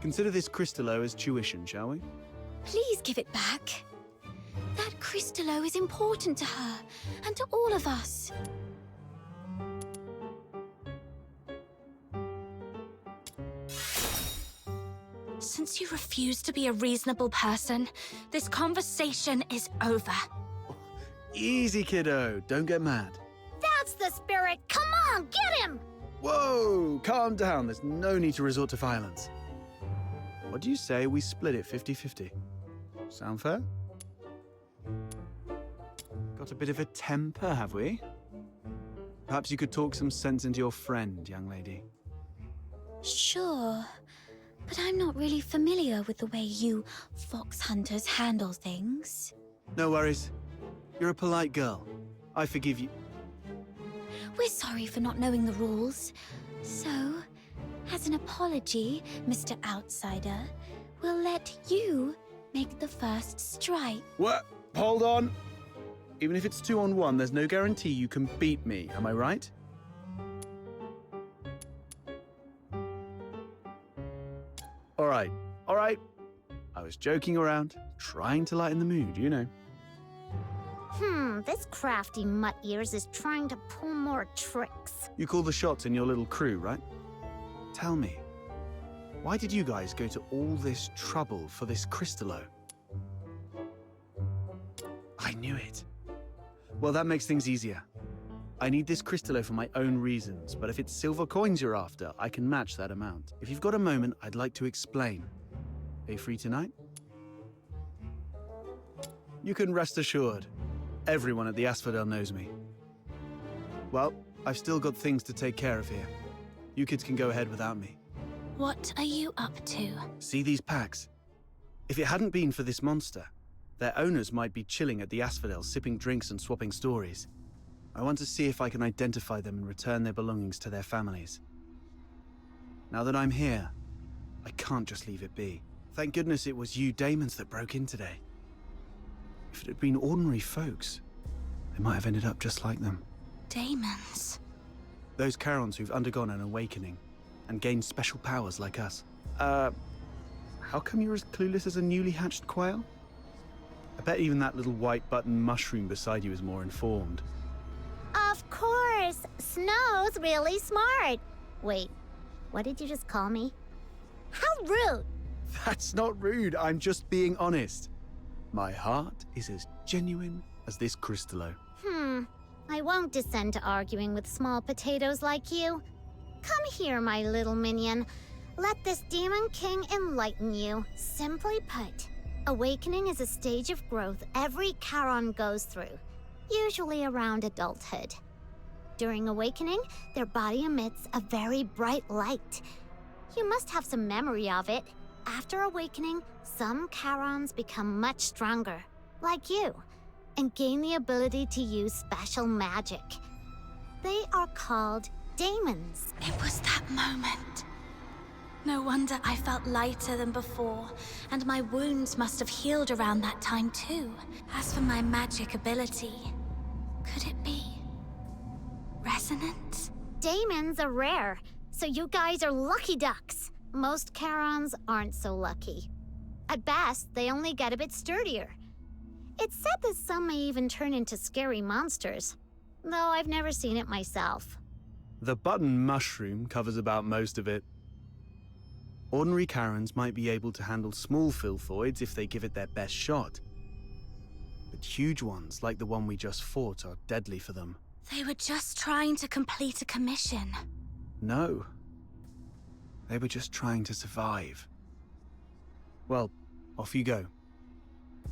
Consider this Crytallo as tuition, shall we? Please give it back. That Crytallo is important to her, and to all of us. Since you refuse to be a reasonable person, this conversation is over. Easy, kiddo. Don't get mad. That's the spirit! Come on, get him! Whoa! Calm down. There's no need to resort to violence. What do you say we split it 50-50? Sound fair? Got a bit of a temper, have we? Perhaps you could talk some sense into your friend, young lady. Sure, but I'm not really familiar with the way you fox hunters handle things. No worries. You're a polite girl. I forgive you. We're sorry for not knowing the rules. So, as an apology, Mr. Outsider, we'll let you make the first strike. What? Hold on. Even if it's 2-on-1, there's no guarantee you can beat me, am I right? All right. I was joking around, trying to lighten the mood, you know. This crafty mutt-ears is trying to pull more tricks. You call the shots in your little crew, right? Tell me, why did you guys go to all this trouble for this Crytallo? I knew it. Well, that makes things easier. I need this Crytallo for my own reasons, but if it's silver coins you're after, I can match that amount. If you've got a moment, I'd like to explain. Are you free tonight? You can rest assured. Everyone at the Asphodel knows me. Well, I've still got things to take care of here. You kids can go ahead without me. What are you up to? See these packs? If it hadn't been for this monster, their owners might be chilling at the Asphodel, sipping drinks and swapping stories. I want to see if I can identify them and return their belongings to their families. Now that I'm here, I can't just leave it be. Thank goodness it was you Daemons that broke in today. If it had been ordinary folks, they might have ended up just like them. Daemons? Those Charons who've undergone an awakening and gained special powers like us. How come you're as clueless as a newly hatched quail? I bet even that little white button mushroom beside you is more informed. Of course! Snow's really smart! Wait, what did you just call me? How rude! That's not rude, I'm just being honest. My heart is as genuine as this Crytallo. I won't descend to arguing with small potatoes like you. Come here, my little minion. Let this Demon King enlighten you. Simply put, awakening is a stage of growth every Charon goes through, usually around adulthood. During awakening, their body emits a very bright light. You must have some memory of it. After awakening, some Charons become much stronger, like you, and gain the ability to use special magic. They are called daemons. It was that moment. No wonder I felt lighter than before, and my wounds must have healed around that time too. As for my magic ability, could it be resonance? Daemons are rare, so you guys are lucky ducks. Most Charons aren't so lucky. At best, they only get a bit sturdier. It's said that some may even turn into scary monsters, though I've never seen it myself. The button mushroom covers about most of it. Ordinary Charons might be able to handle small filthoids if they give it their best shot. But huge ones, like the one we just fought, are deadly for them. They were just trying to complete a commission. No. They were just trying to survive. Well, off you go.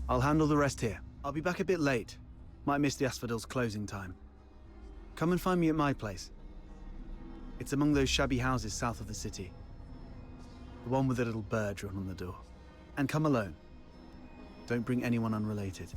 I'll handle the rest here. I'll be back a bit late. Might miss the Asphodel's closing time. Come and find me at my place. It's among those shabby houses south of the city. The one with the little bird drawn on the door. And come alone. Don't bring anyone unrelated.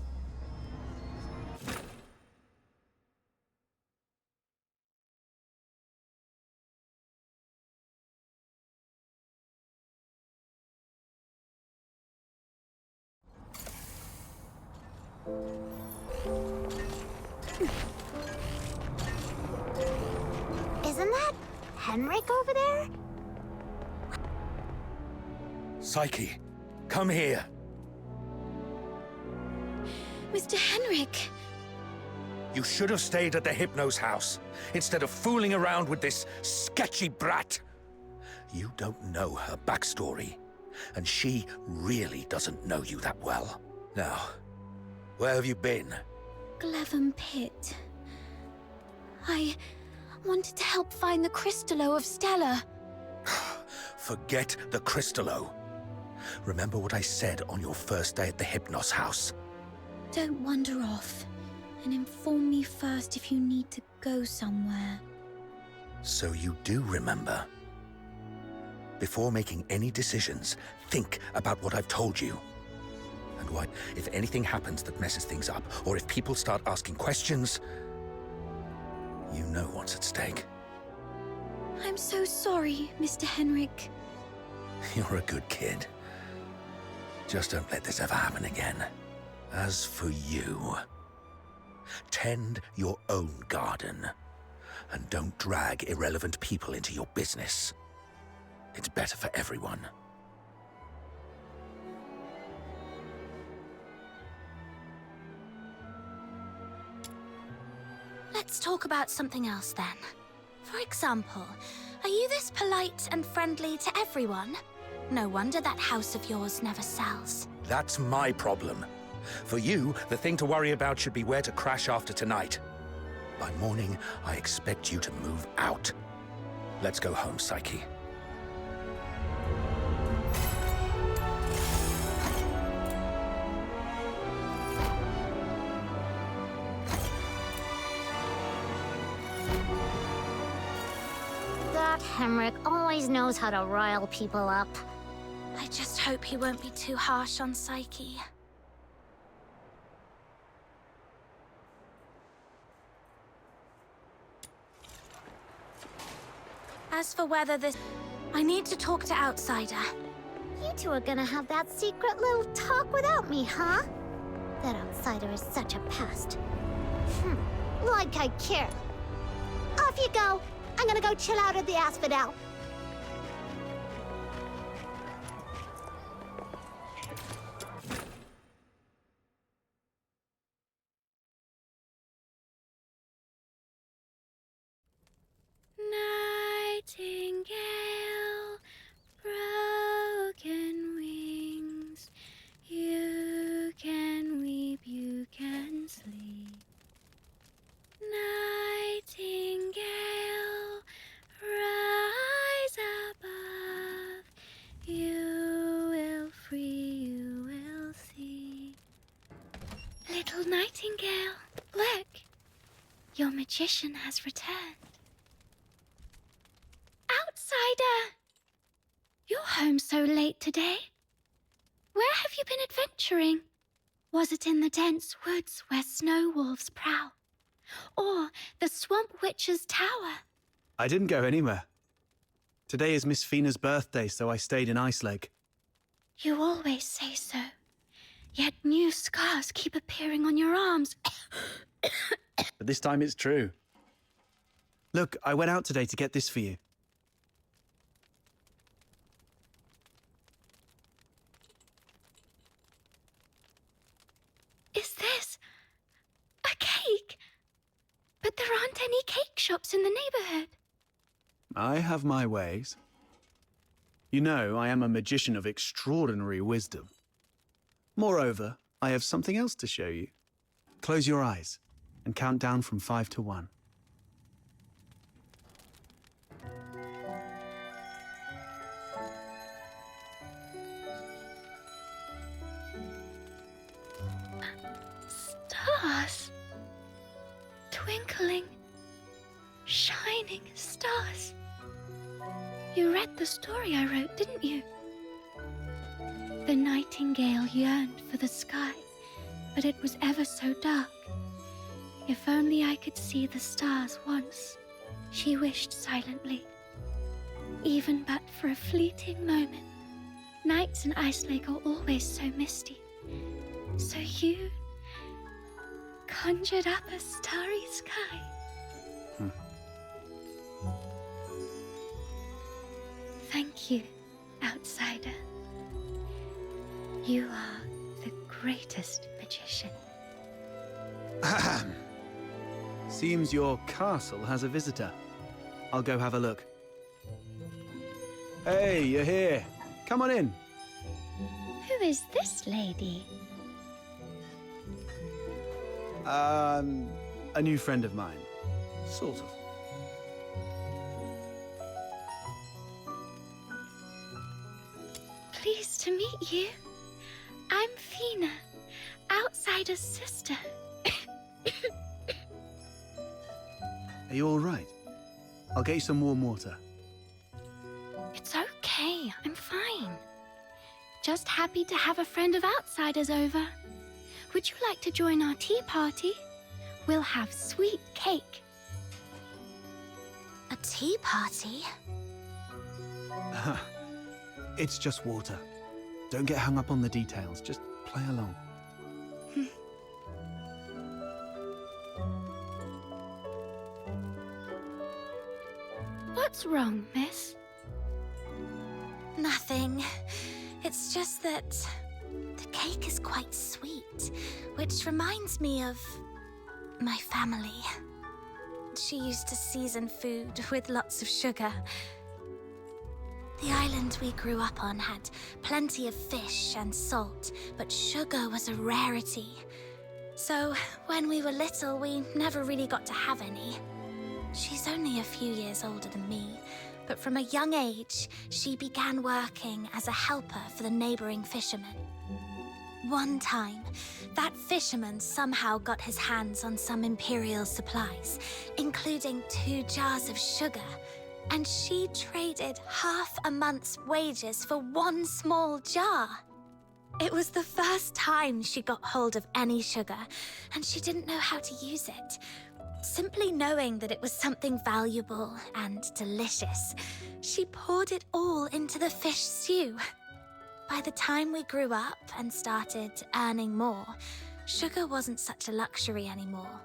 Isn't that Henrik over there? Psyche, come here. Mr. Henrik. You should have stayed at the Hypno's house, instead of fooling around with this sketchy brat. You don't know her backstory, and she really doesn't know you that well. Now, where have you been? Glevum Pit. I wanted to help find the Crytallo of Stella. Forget the Crytallo. Remember what I said on your first day at the Hypnos house. Don't wander off, and inform me first if you need to go somewhere. So you do remember. Before making any decisions, think about what I've told you. And what if anything happens that messes things up, or if people start asking questions, you know what's at stake. I'm so sorry, Mr. Henrik. You're a good kid. Just don't let this ever happen again. As for you, tend your own garden, and don't drag irrelevant people into your business. It's better for everyone. Let's talk about something else then. For example, are you this polite and friendly to everyone? No wonder that house of yours never sells. That's my problem. For you, the thing to worry about should be where to crash after tonight. By morning, I expect you to move out. Let's go home, Psyche. That Henrik always knows how to rile people up. I just hope he won't be too harsh on Psyche. As for whether this... I need to talk to Outsider. You two are gonna have that secret little talk without me, huh? That Outsider is such a pest. Like I care. Off you go. I'm gonna go chill out at the Asphodel. Nightingale, broken wings. You can weep, you can sleep. Nightingale, rise above. You will free, you will see. Little Nightingale, look. Your magician has returned. Outsider! You're home so late today. Where have you been adventuring? Was it in the dense woods where snow wolves prowl? Or the swamp witch's tower? I didn't go anywhere. Today is Miss Fina's birthday, so I stayed in Iceleg. You always say so. Yet new scars keep appearing on your arms. But this time it's true. Look, I went out today to get this for you. Is this a cake? But there aren't any cake shops in the neighborhood. I have my ways. You know, I am a magician of extraordinary wisdom. Moreover, I have something else to show you. Close your eyes and count down from 5 to 1. Stars. Twinkling, shining stars. You read the story I wrote, didn't you? The nightingale yearned for the sky, but it was ever so dark. If only I could see the stars once, she wished silently. Even but for a fleeting moment. Nights in Iceleg are always so misty. So you conjured up a starry sky. you, outsider. You are the greatest magician. Ahem. Seems your castle has a visitor. I'll go have a look. Hey, you're here. Come on in. Who is this lady? A new friend of mine. Sort of. Pleased to meet you. I'm Fina, outsider's sister. Are you all right? I'll get you some warm water. It's okay, I'm fine. Just happy to have a friend of outsiders over. Would you like to join our tea party? We'll have sweet cake. A tea party? It's just water. Don't get hung up on the details. Just play along. What's wrong, miss? Nothing. It's just that the cake is quite sweet, which reminds me of my family. She used to season food with lots of sugar. The island we grew up on had plenty of fish and salt, but sugar was a rarity. So when we were little, we never really got to have any. She's only a few years older than me, but from a young age, she began working as a helper for the neighboring fishermen. One time, that fisherman somehow got his hands on some imperial supplies, including 2 jars of sugar, and she traded half a month's wages for 1 small jar. It was the first time she got hold of any sugar, and she didn't know how to use it. Simply knowing that it was something valuable and delicious, she poured it all into the fish stew. By the time we grew up and started earning more, sugar wasn't such a luxury anymore.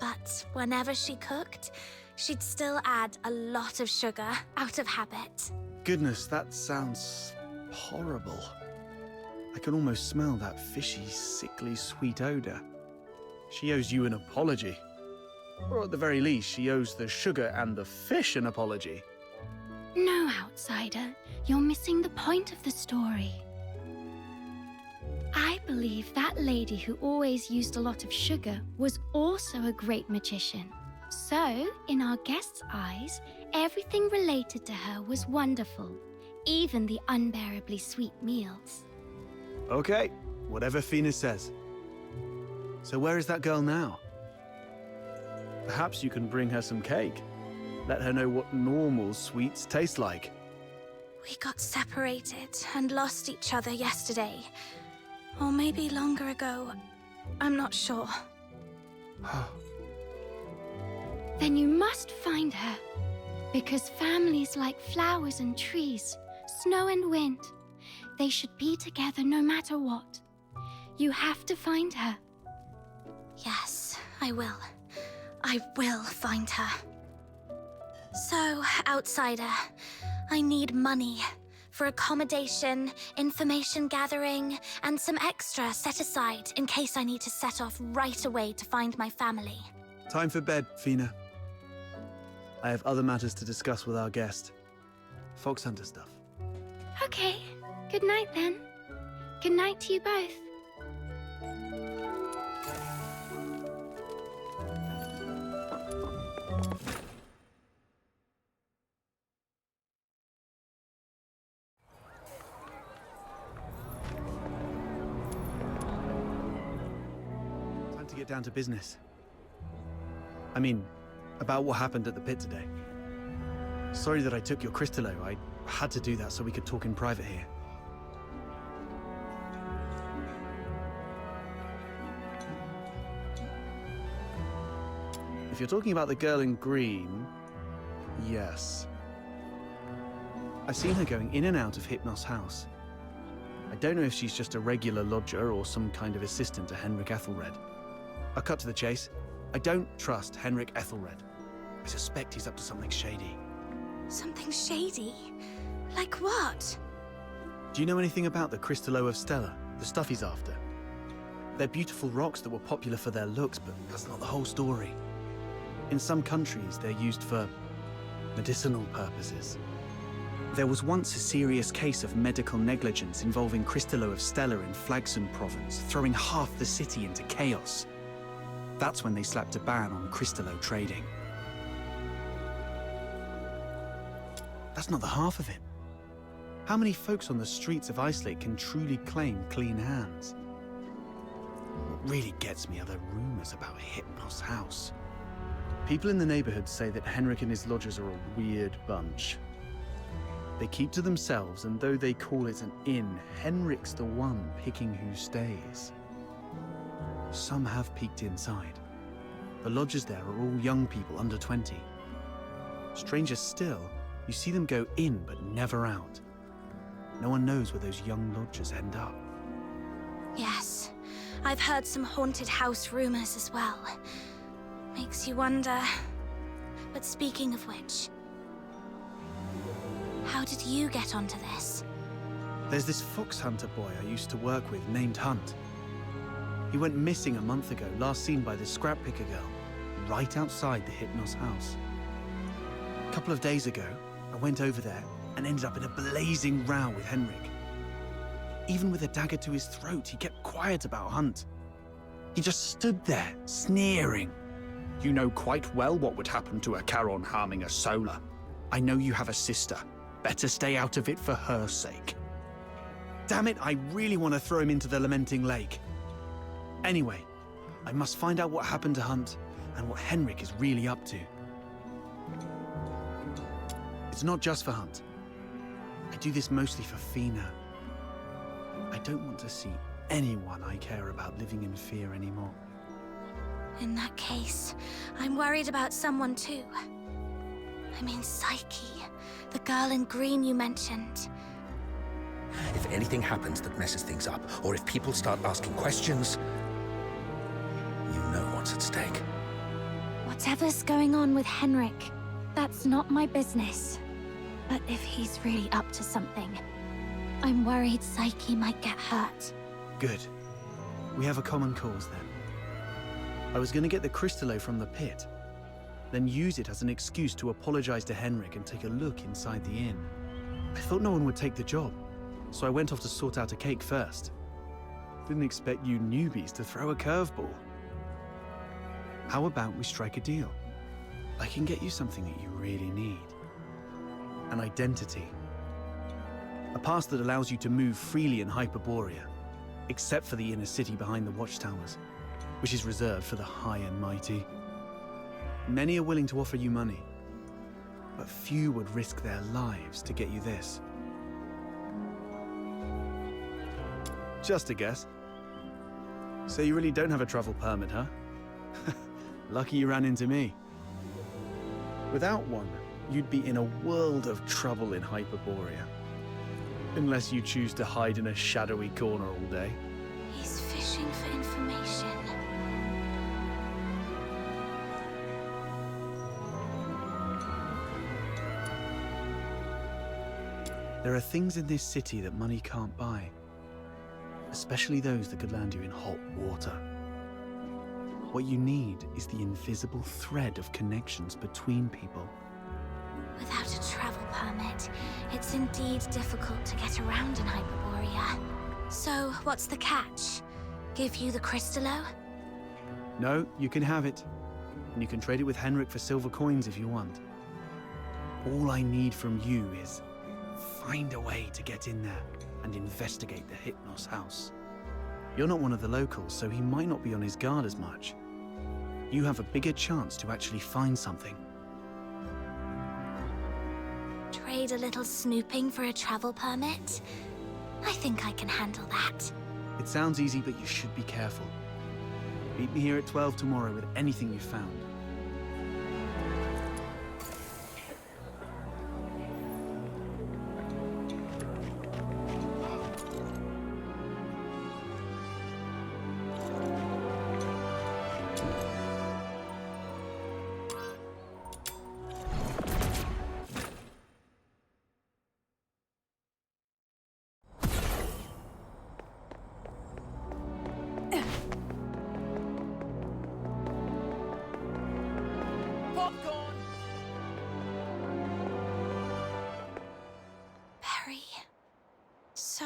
But whenever she cooked, she'd still add a lot of sugar out of habit. Goodness, that sounds horrible. I can almost smell that fishy, sickly sweet odor. She owes you an apology. Or at the very least, she owes the sugar and the fish an apology. No, outsider. You're missing the point of the story. I believe that lady who always used a lot of sugar was also a great magician. So, in our guest's eyes, everything related to her was wonderful, even the unbearably sweet meals. Okay, whatever Fina says. So where is that girl now? Perhaps you can bring her some cake. Let her know what normal sweets taste like. We got separated and lost each other yesterday. Or maybe longer ago. I'm not sure. Then you must find her. Because families like flowers and trees, snow and wind, they should be together no matter what. You have to find her. Yes, I will. I will find her. So, outsider, I need money for accommodation, information gathering, and some extra set aside in case I need to set off right away to find my family. Time for bed, Fina. I have other matters to discuss with our guest. Fox Hunter stuff. Okay, good night then. Good night to you both. Time to get down to business. I mean, about what happened at the pit today. Sorry that I took your Crytallo. I had to do that so we could talk in private here. If you're talking about the girl in green, yes. I've seen her going in and out of Hypnos' house. I don't know if she's just a regular lodger or some kind of assistant to Henrik Ethelred. I'll cut to the chase. I don't trust Henrik Ethelred. I suspect he's up to something shady. Something shady? Like what? Do you know anything about the Crytallo of Stella, the stuff he's after? They're beautiful rocks that were popular for their looks, but that's not the whole story. In some countries, they're used for medicinal purposes. There was once a serious case of medical negligence involving Crytallo of Stella in Flagson province, throwing half the city into chaos. That's when they slapped a ban on Crytallo trading. That's not the half of it. How many folks on the streets of Islake can truly claim clean hands? What really gets me are the rumors about Hypnos House. People in the neighborhood say that Henrik and his lodgers are a weird bunch. They keep to themselves, and though they call it an inn, Henrik's the one picking who stays. Some have peeked inside. The lodgers there are all young people under 20. Stranger still, you see them go in but never out. No one knows where those young lodgers end up. Yes, I've heard some haunted house rumors as well. Makes you wonder. But speaking of which, how did you get onto this? There's this fox hunter boy I used to work with named Hunt. He went missing a month ago, last seen by the scrap picker girl, right outside the Hypnos house. A couple of days ago, I went over there and ended up in a blazing row with Henrik. Even with a dagger to his throat, he kept quiet about Hunt. He just stood there, sneering. You know quite well what would happen to a Charon harming a Solar. I know you have a sister. Better stay out of it for her sake. Damn it, I really want to throw him into the Lamenting Lake. Anyway, I must find out what happened to Hunt and what Henrik is really up to. It's not just for Hunt. I do this mostly for Fina. I don't want to see anyone I care about living in fear anymore. In that case, I'm worried about someone too. I mean Psyche, the girl in green you mentioned. If anything happens that messes things up, or if people start asking questions, you know what's at stake. Whatever's going on with Henrik, that's not my business. But if he's really up to something, I'm worried Psyche might get hurt. Good. We have a common cause then. I was going to get the Crytallo from the pit, then use it as an excuse to apologize to Henrik and take a look inside the inn. I thought no one would take the job, so I went off to sort out a cake first. Didn't expect you newbies to throw a curveball. How about we strike a deal? I can get you something that you really need. An identity. A pass that allows you to move freely in Hyperborea, except for the inner city behind the watchtowers, which is reserved for the high and mighty. Many are willing to offer you money, but few would risk their lives to get you this. Just a guess. So you really don't have a travel permit, huh? Lucky you ran into me. Without one, you'd be in a world of trouble in Hyperborea. Unless you choose to hide in a shadowy corner all day. He's fishing for information. There are things in this city that money can't buy. Especially those that could land you in hot water. What you need is the invisible thread of connections between people. Without a travel permit, it's indeed difficult to get around in Hyperborea. So, what's the catch? Give you the Crytallo? No, you can have it. And you can trade it with Henrik for silver coins if you want. All I need from you is find a way to get in there and investigate the Hypnos house. You're not one of the locals, so he might not be on his guard as much. You have a bigger chance to actually find something. Trade a little snooping for a travel permit? I think I can handle that. It sounds easy, but you should be careful. Meet me here at 12 tomorrow with anything you've found.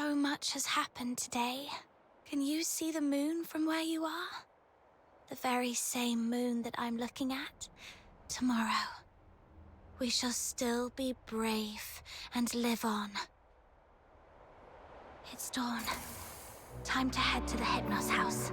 So much has happened today. Can you see the moon from where you are? The very same moon that I'm looking at. Tomorrow, we shall still be brave and live on. It's dawn. Time to head to the Hypnos house.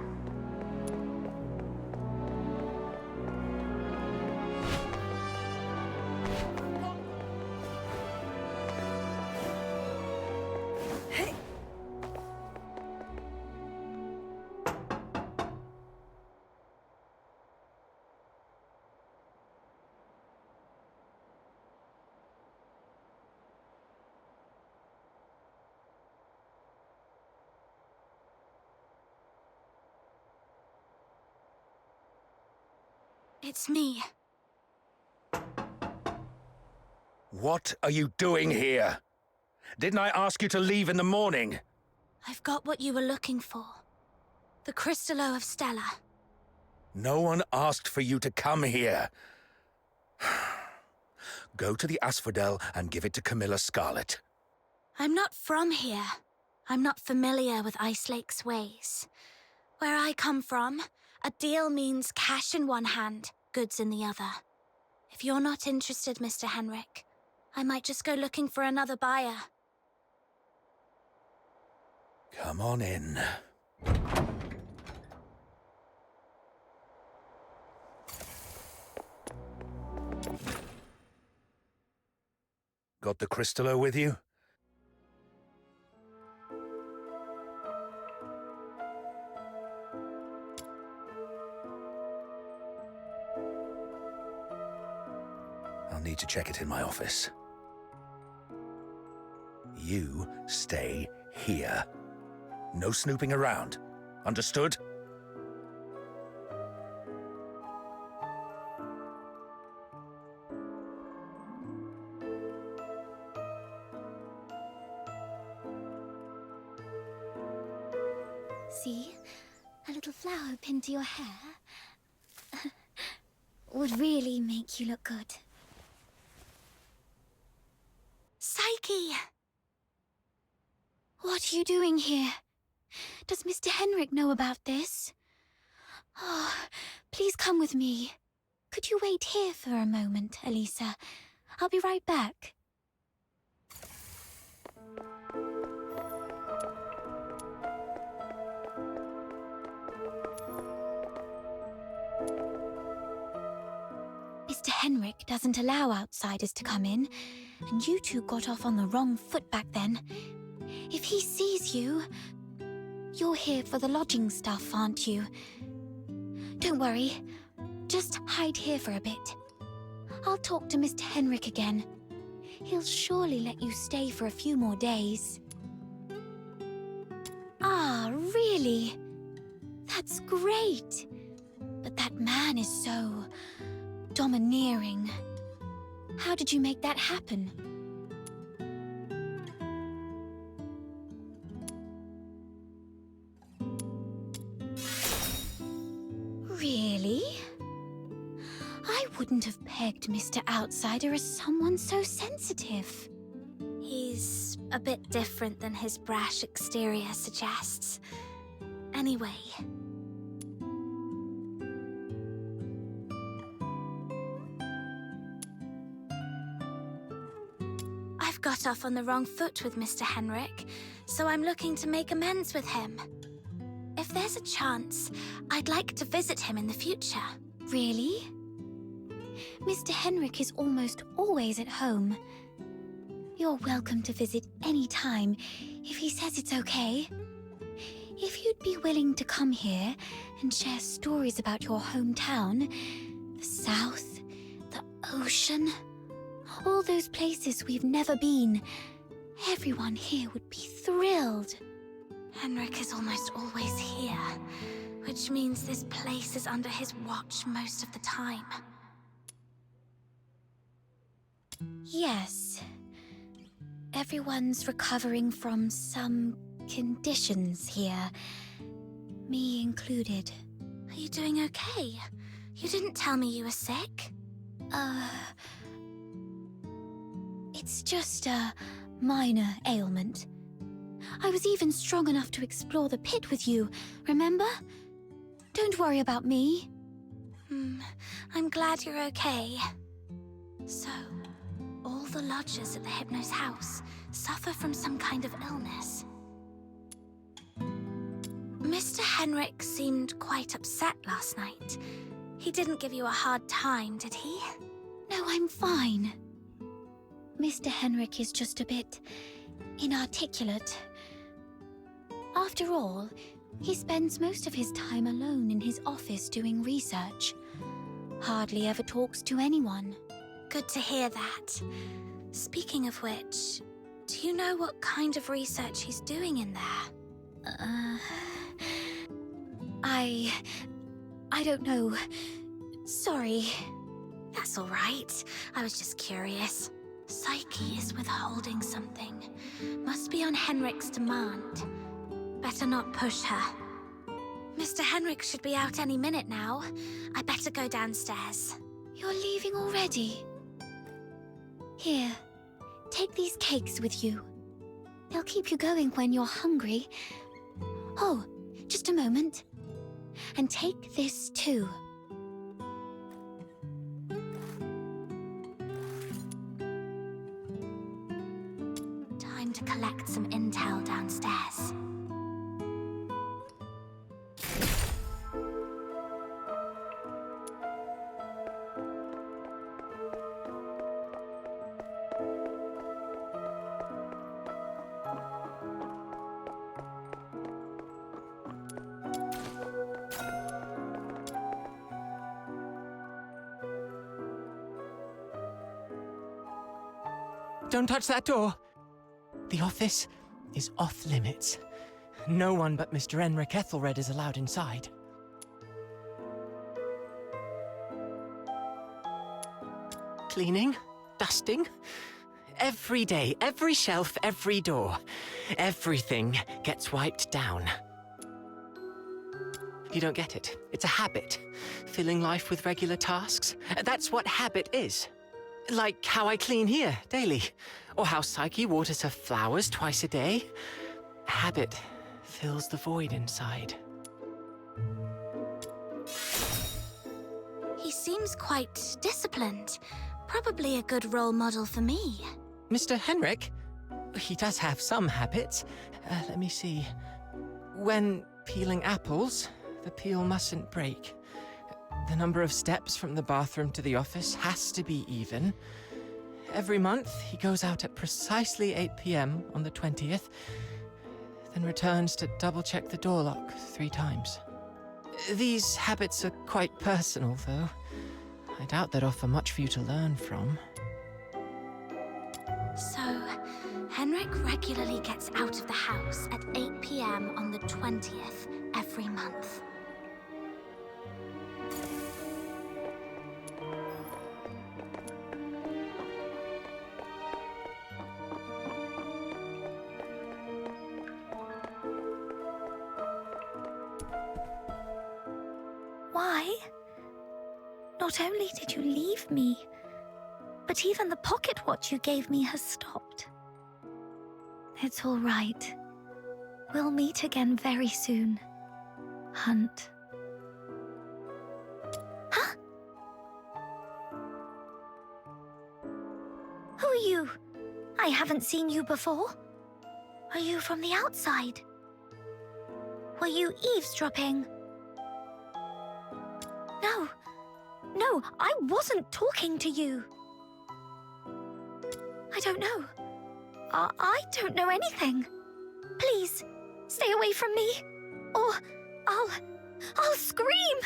It's me. What are you doing here? Didn't I ask you to leave in the morning? I've got what you were looking for. The Crytallo of Stella. No one asked for you to come here. Go to the Asphodel and give it to Camilla Scarlet. I'm not from here. I'm not familiar with Ice Lake's ways. Where I come from, a deal means cash in one hand, goods in the other. If you're not interested, Mr. Henrik, I might just go looking for another buyer. Come on in. Got the Crytallo with you? I'll need to check it in my office. You stay here. No snooping around. Understood? See? A little flower pinned to your hair. Would really make you look good. Psyche! What are you doing here? Does Mr. Henrik know about this? Oh, please come with me. Could you wait here for a moment, Elisa? I'll be right back. Mr. Henrik doesn't allow outsiders to come in, and you two got off on the wrong foot back then. If he sees you... You're here for the lodging stuff, aren't you? Don't worry. Just hide here for a bit. I'll talk to Mr. Henrik again. He'll surely let you stay for a few more days. Ah, really? That's great. But that man is so... domineering. How did you make that happen? Really? I wouldn't have pegged Mr. Outsider as someone so sensitive. He's a bit different than his brash exterior suggests. Anyway... I've got off on the wrong foot with Mr. Henrik, so I'm looking to make amends with him. If there's a chance, I'd like to visit him in the future. Really? Mr. Henrik is almost always at home. You're welcome to visit any time, if he says it's okay. If you'd be willing to come here and share stories about your hometown, the South, the ocean, all those places we've never been, everyone here would be thrilled. Henrik is almost always here, which means this place is under his watch most of the time. Yes. Everyone's recovering from some conditions here, me included. Are you doing okay? You didn't tell me you were sick. It's just a minor ailment. I was even strong enough to explore the pit with you, remember? Don't worry about me. I'm glad you're okay. So, all the lodgers at the Hypno's house suffer from some kind of illness. Mr. Henrik seemed quite upset last night. He didn't give you a hard time, did he? No, I'm fine. Mr. Henrik is just a bit inarticulate. After all, he spends most of his time alone in his office doing research. Hardly ever talks to anyone. Good to hear that. Speaking of which, do you know what kind of research he's doing in there? I don't know. Sorry. That's all right. I was just curious. Psyche is withholding something. Must be on Henrik's demand. Better not push her. Mr. Henrik should be out any minute now. I better go downstairs. You're leaving already? Here, take these cakes with you. They'll keep you going when you're hungry. Oh, just a moment. And take this too. Time to collect some intel downstairs. Don't touch that door. The office is off limits. No one but Mr. Enric Ethelred is allowed inside. Cleaning, dusting, every day, every shelf, every door. Everything gets wiped down. You don't get it. It's a habit. Filling life with regular tasks. That's what habit is. Like how I clean here daily, or how Psyche waters her flowers twice a day. Habit fills the void inside. He seems quite disciplined. Probably a good role model for me. Mr. Henrik? He does have some habits. Let me see. When peeling apples, the peel mustn't break. The number of steps from the bathroom to the office has to be even. Every month, he goes out at precisely 8 p.m. on the 20th, then returns to double-check the door lock 3 times. These habits are quite personal, though. I doubt they'd offer much for you to learn from. So, Henrik regularly gets out of the house at 8 p.m. on the 20th every month. Why? Not only did you leave me, but even the pocket watch you gave me has stopped. It's all right. We'll meet again very soon. Hunt. Huh? Who are you? I haven't seen you before. Are you from the outside? Were you eavesdropping? No, I wasn't talking to you. I don't know. I don't know anything. Please, stay away from me, or I'll scream!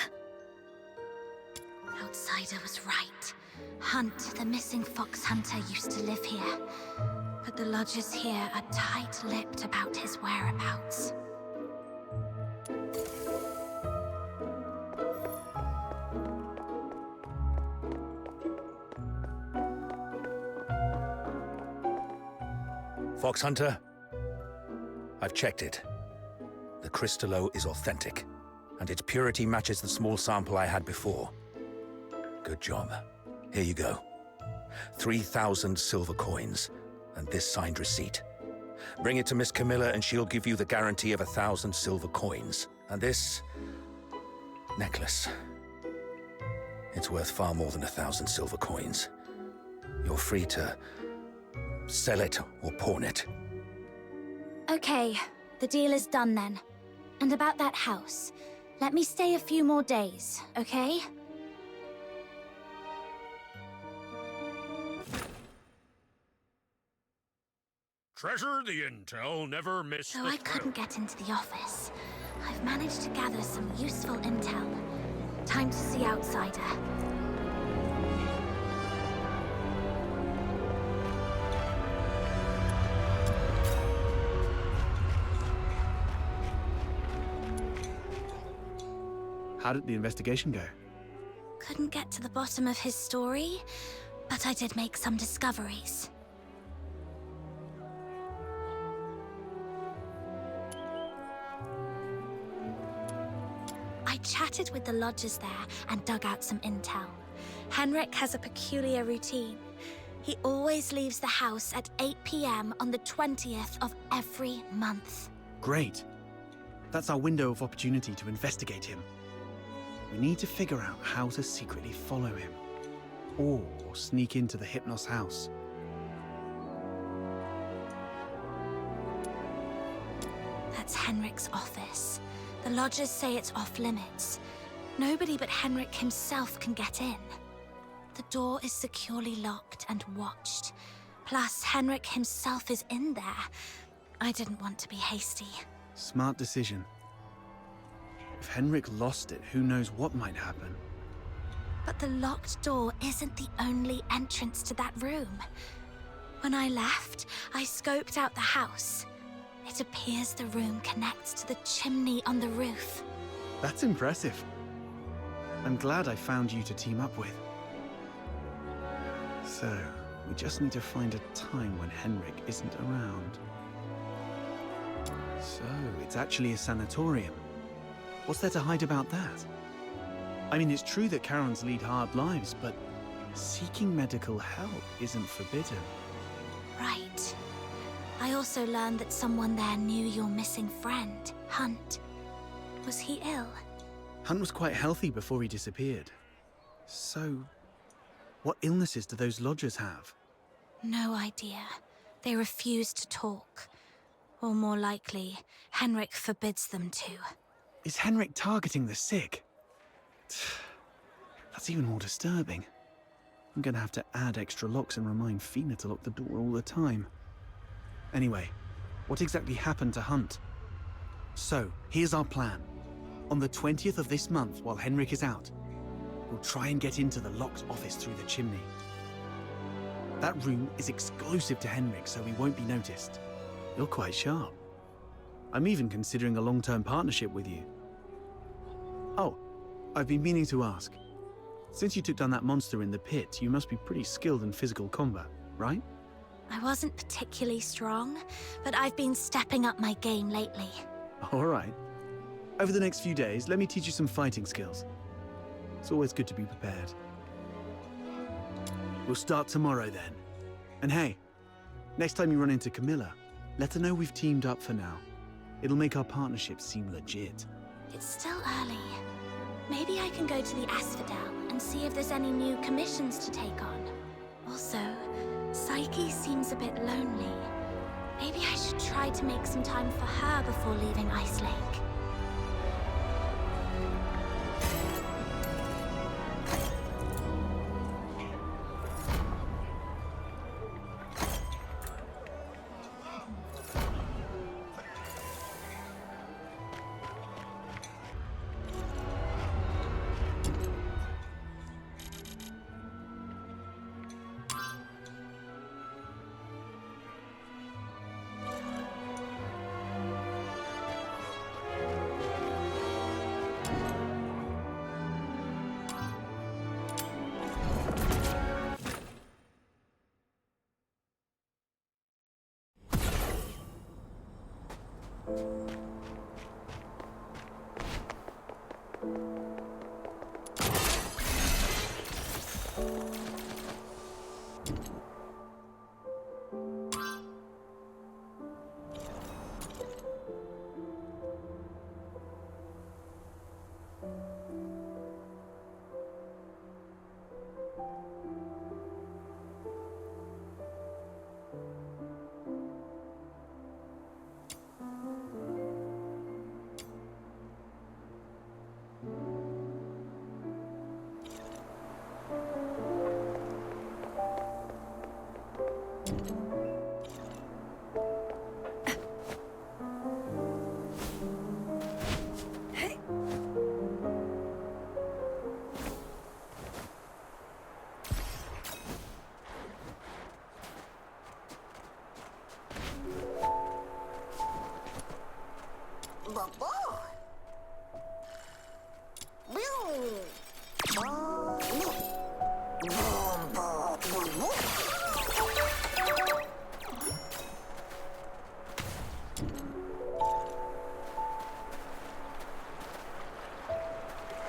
Outsider was right. Hunt, the missing fox hunter, used to live here. But the lodgers here are tight-lipped about his whereabouts. Fox Hunter, I've checked it. The Crytallo is authentic, and its purity matches the small sample I had before. Good job. Here you go. 3,000 silver coins, and this signed receipt. Bring it to Miss Camilla and she'll give you the guarantee of 1,000 silver coins. And this necklace, it's worth far more than 1,000 silver coins. You're free to sell it or pawn it. Okay, the deal is done then. And about that house, let me stay a few more days, okay? Treasure the intel, never miss So the I thrill. couldn't get into the office. I've managed to gather some useful intel. Time to see Outsider. How did the investigation go? Couldn't get to the bottom of his story, but I did make some discoveries. I chatted with the lodgers there and dug out some intel. Henrik has a peculiar routine. He always leaves the house at 8 p.m. on the 20th of every month. Great. That's our window of opportunity to investigate him. We need to figure out how to secretly follow him. Or sneak into the Hypnos house. That's Henrik's office. The lodgers say it's off limits. Nobody but Henrik himself can get in. The door is securely locked and watched. Plus, Henrik himself is in there. I didn't want to be hasty. Smart decision. If Henrik lost it, who knows what might happen. But the locked door isn't the only entrance to that room. When I left, I scoped out the house. It appears the room connects to the chimney on the roof. That's impressive. I'm glad I found you to team up with. So, we just need to find a time when Henrik isn't around. So, it's actually a sanatorium. What's there to hide about that? I mean, it's true that Karens lead hard lives, but seeking medical help isn't forbidden. Right. I also learned that someone there knew your missing friend, Hunt. Was he ill? Hunt was quite healthy before he disappeared. So, what illnesses do those lodgers have? No idea. They refuse to talk. Or more likely, Henrik forbids them to. Is Henrik targeting the sick? That's even more disturbing. I'm gonna have to add extra locks and remind Fina to lock the door all the time. Anyway, what exactly happened to Hunt? So, here's our plan. On the 20th of this month, while Henrik is out, we'll try and get into the locked office through the chimney. That room is exclusive to Henrik, so we won't be noticed. You're quite sharp. I'm even considering a long-term partnership with you. Oh, I've been meaning to ask. Since you took down that monster in the pit, you must be pretty skilled in physical combat, right? I wasn't particularly strong, but I've been stepping up my game lately. All right. Over the next few days, let me teach you some fighting skills. It's always good to be prepared. We'll start tomorrow then. And hey, next time you run into Camilla, let her know we've teamed up for now. It'll make our partnership seem legit. It's still early. Maybe I can go to the Asphodel and see if there's any new commissions to take on. Also, Psyche seems a bit lonely. Maybe I should try to make some time for her before leaving Ice Lake.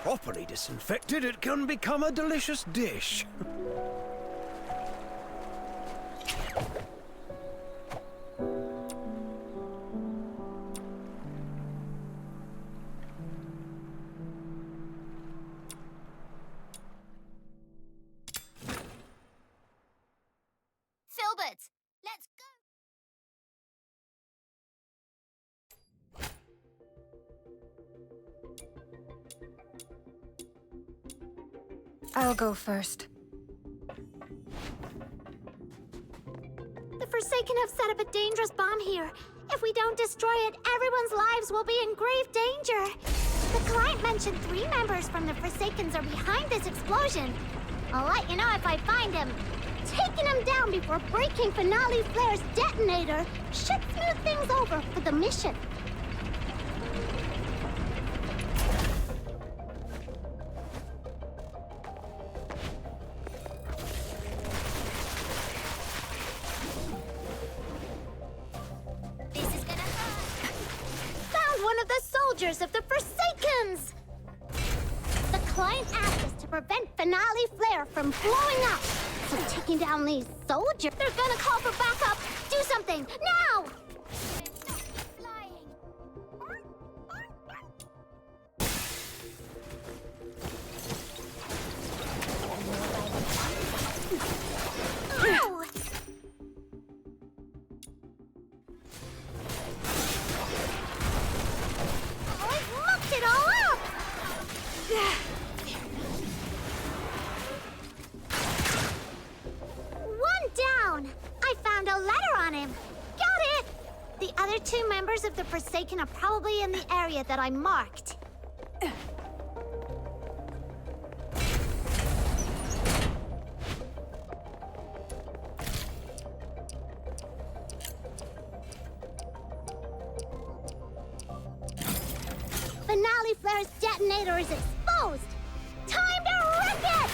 Properly disinfected, it can become a delicious dish. Filbert, let's go! I'll go first. The Forsaken have set up a dangerous bomb here. If we don't destroy it, everyone's lives will be in grave danger. The client mentioned 3 members from the Forsakens are behind this explosion. I'll let you know if I find him. Taking him down before breaking Finale Flare's detonator should smooth things over for the mission. Found one of the soldiers of the Forsakens! The client asked us to prevent Finale Flare from blowing up. So taking down these soldiers, they're gonna call for backup! Do something, now! Ow! Oh, it mucked it all up! One down! I found a letter on him. Got it! The other 2 members of the Forsaken are probably in the area that I marked. Finale Flare's detonator is exposed! Time to wreck it!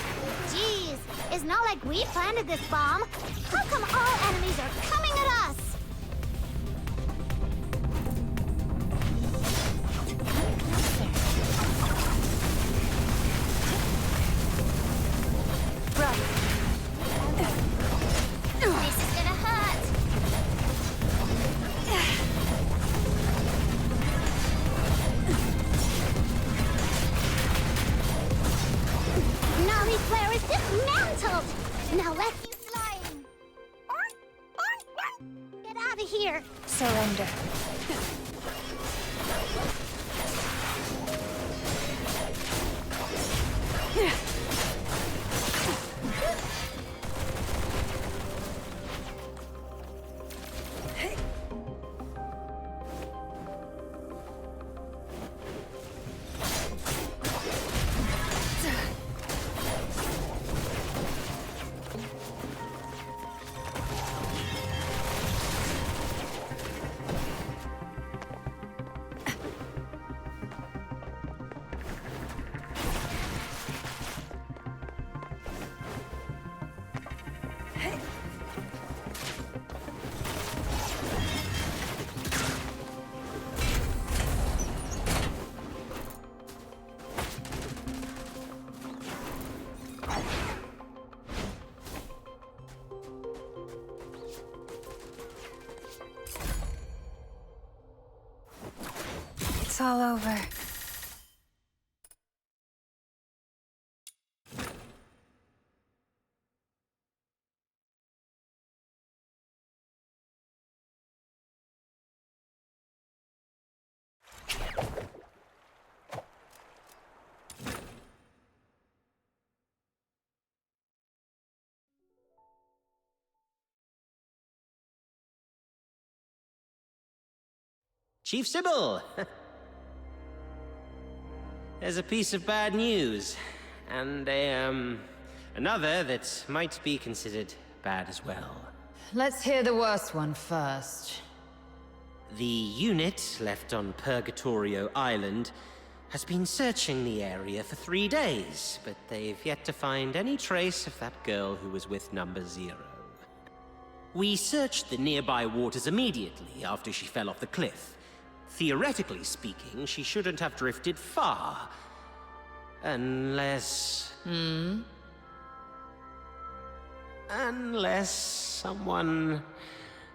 Jeez, it's not like we planted this bomb. How come all enemies are coming at us? This is gonna hurt. Finale Flare is dismantled! Now let's you flying! Get out of here! Surrender. It's all over. Chief Sybil! There's a piece of bad news, and another that might be considered bad as well. Let's hear the worst one first. The unit left on Purgatorio Island has been searching the area for 3 days, but they've yet to find any trace of that girl who was with Number 0. We searched the nearby waters immediately after she fell off the cliff. Theoretically speaking, she shouldn't have drifted far. Unless... Unless someone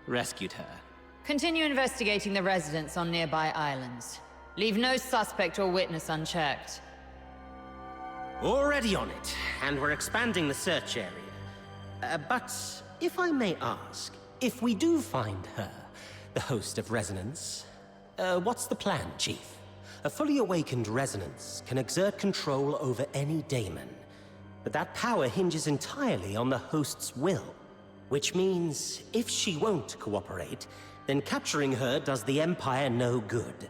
rescued her. Continue investigating the residents on nearby islands. Leave no suspect or witness unchecked. Already on it, and we're expanding the search area. But if I may ask, if we do find her, the host of Resonance, what's the plan, Chief? A fully awakened Resonance can exert control over any daemon, but that power hinges entirely on the host's will. Which means, if she won't cooperate, then capturing her does the Empire no good.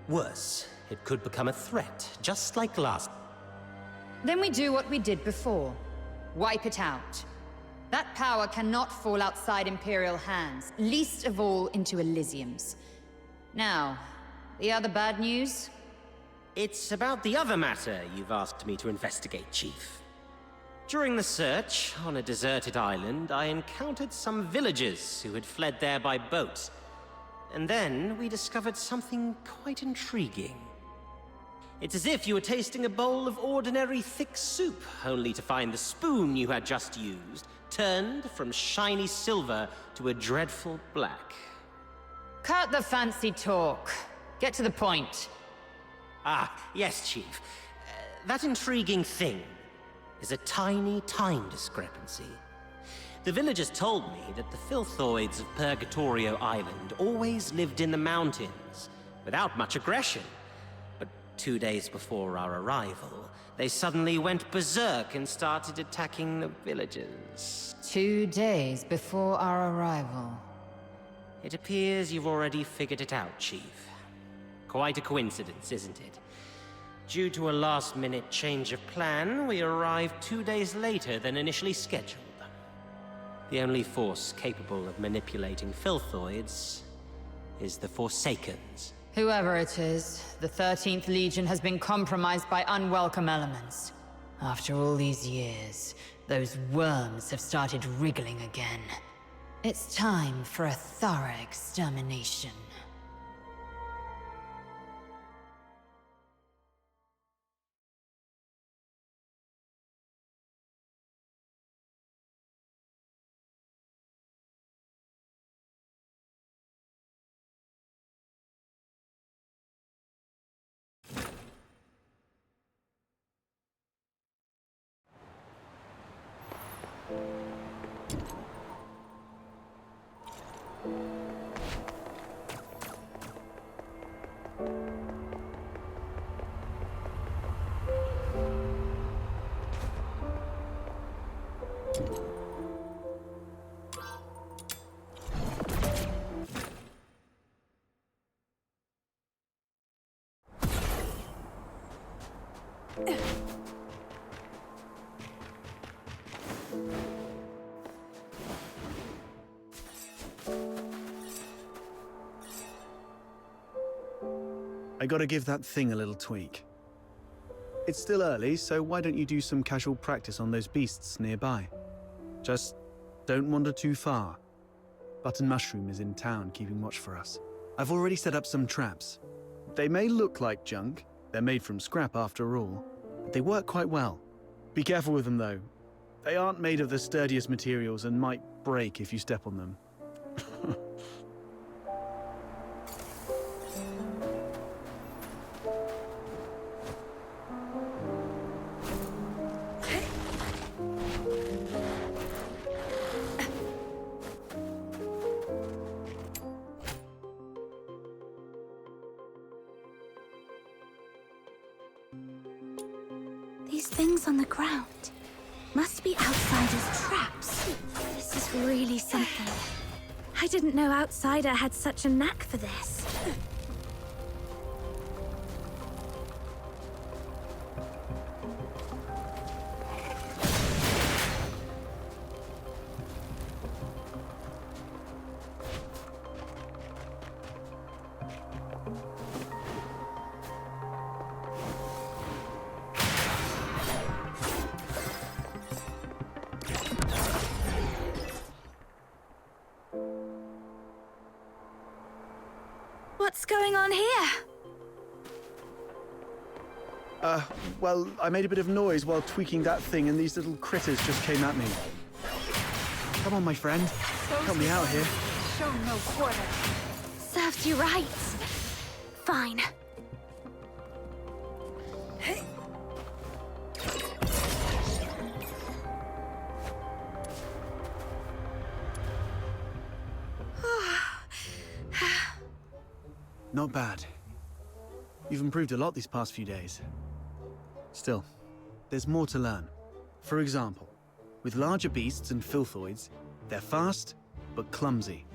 Worse, it could become a threat, just like last. Then we do what we did before. Wipe it out. That power cannot fall outside Imperial hands, least of all into Elysium's. Now, the other bad news? It's about the other matter you've asked me to investigate, Chief. During the search, on a deserted island, I encountered some villagers who had fled there by boat. And then we discovered something quite intriguing. It's as if you were tasting a bowl of ordinary thick soup, only to find the spoon you had just used turned from shiny silver to a dreadful black. Cut the fancy talk. Get to the point. Ah, yes, Chief. That intriguing thing is a tiny time discrepancy. The villagers told me that the filthoids of Purgatorio Island always lived in the mountains, without much aggression. But 2 days before our arrival, they suddenly went berserk and started attacking the villagers. 2 days before our arrival. It appears you've already figured it out, Chief. Quite a coincidence, isn't it? Due to a last-minute change of plan, we arrived 2 days later than initially scheduled. The only force capable of manipulating filthoids is the Forsakens. Whoever it is, the 13th Legion has been compromised by unwelcome elements. After all these years, those worms have started wriggling again. It's time for a thorough extermination. I gotta give that thing a little tweak. It's still early, so why don't you do some casual practice on those beasts nearby? Just don't wander too far. Button Mushroom is in town keeping watch for us. I've already set up some traps. They may look like junk, they're made from scrap after all, but they work quite well. Be careful with them though. They aren't made of the sturdiest materials and might break if you step on them. These things on the ground must be outsiders' traps. This is really something. I didn't know Outsider had such a knack for this. What's going on here? Well, I made a bit of noise while tweaking that thing and these little critters just came at me. Come on, my friend. Help me out here. Show no quarter. Serves you right. Fine. Not bad. You've improved a lot these past few days. Still, there's more to learn. For example, with larger beasts and filthoids, they're fast, but clumsy.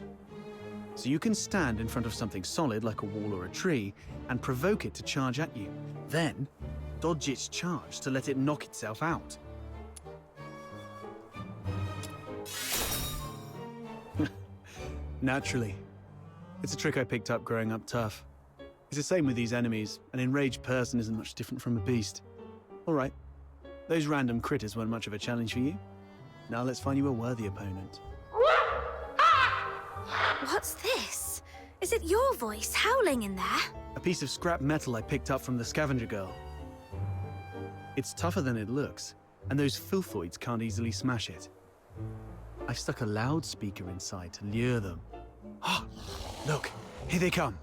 So you can stand in front of something solid like a wall or a tree and provoke it to charge at you. Then, dodge its charge to let it knock itself out. Naturally. It's a trick I picked up growing up tough. It's the same with these enemies. An enraged person isn't much different from a beast. All right. Those random critters weren't much of a challenge for you. Now let's find you a worthy opponent. What's this? Is it your voice howling in there? A piece of scrap metal I picked up from the scavenger girl. It's tougher than it looks, and those filthoids can't easily smash it. I've stuck a loudspeaker inside to lure them. Ah, look, here they come.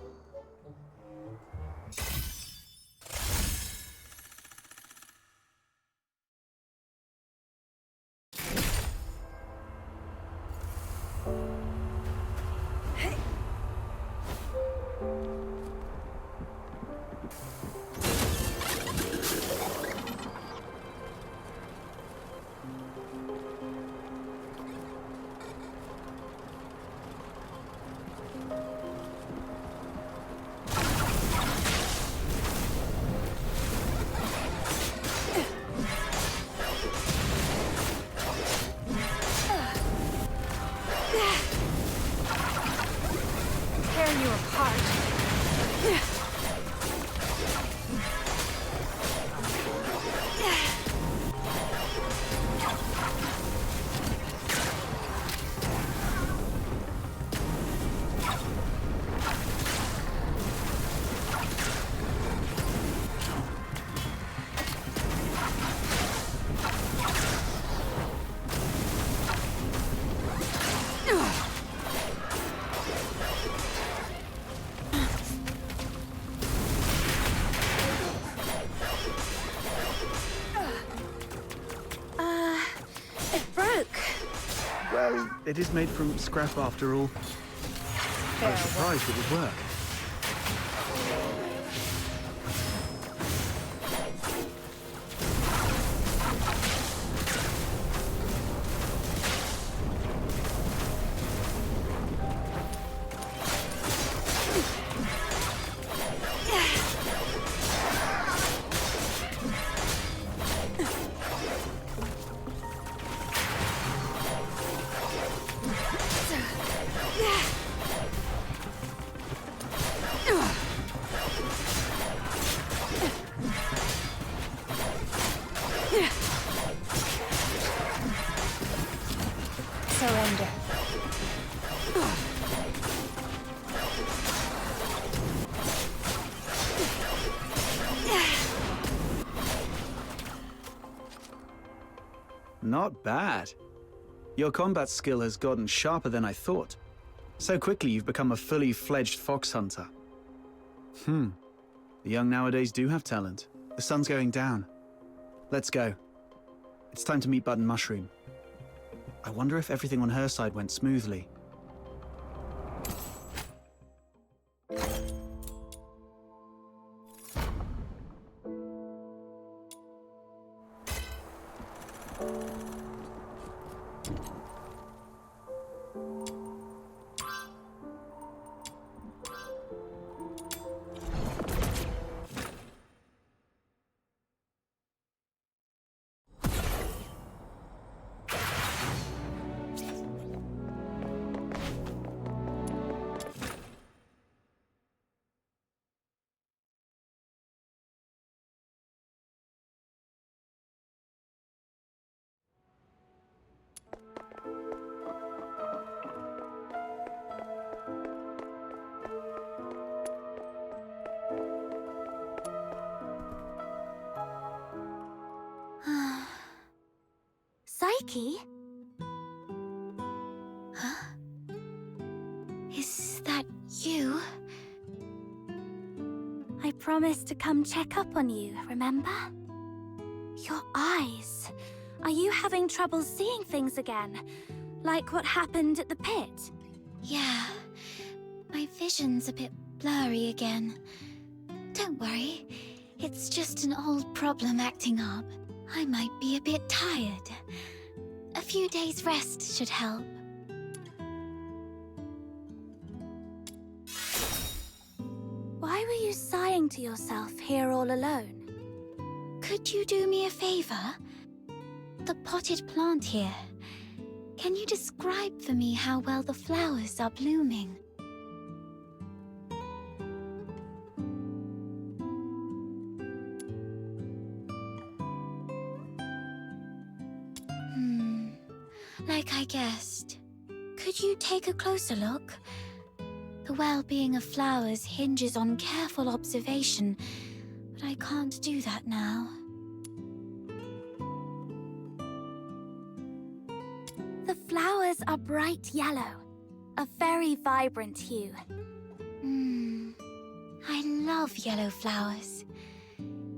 Tear you apart. It broke. Well, it is made from scrap after all. I was surprised it would work. Surrender. Not bad. Your combat skill has gotten sharper than I thought. So quickly you've become a fully fledged fox hunter. The young nowadays do have talent. The sun's going down. Let's go. It's time to meet Button Mushroom. I wonder if everything on her side went smoothly. key. Huh? Is that you? I promised to come check up on you, remember? Your eyes. Are you having trouble seeing things again? Like what happened at the pit? Yeah. My vision's a bit blurry again. Don't worry. It's just an old problem acting up. I might be a bit tired. A few days rest should help. Why were you sighing to yourself here all alone? Could you do me a favor? The potted plant here. Can you describe for me how well the flowers are blooming? Like I guessed. Could you take a closer look? The well-being of flowers hinges on careful observation, but I can't do that now. The flowers are bright yellow, a very vibrant hue. I love yellow flowers.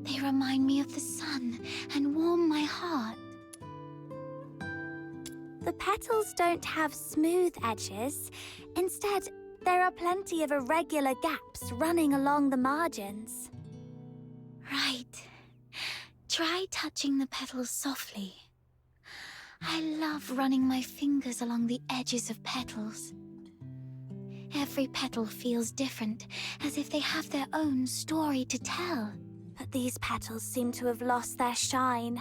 They remind me of the sun and warm my heart. The petals don't have smooth edges. Instead, there are plenty of irregular gaps running along the margins. Right. Try touching the petals softly. I love running my fingers along the edges of petals. Every petal feels different, as if they have their own story to tell. But these petals seem to have lost their shine.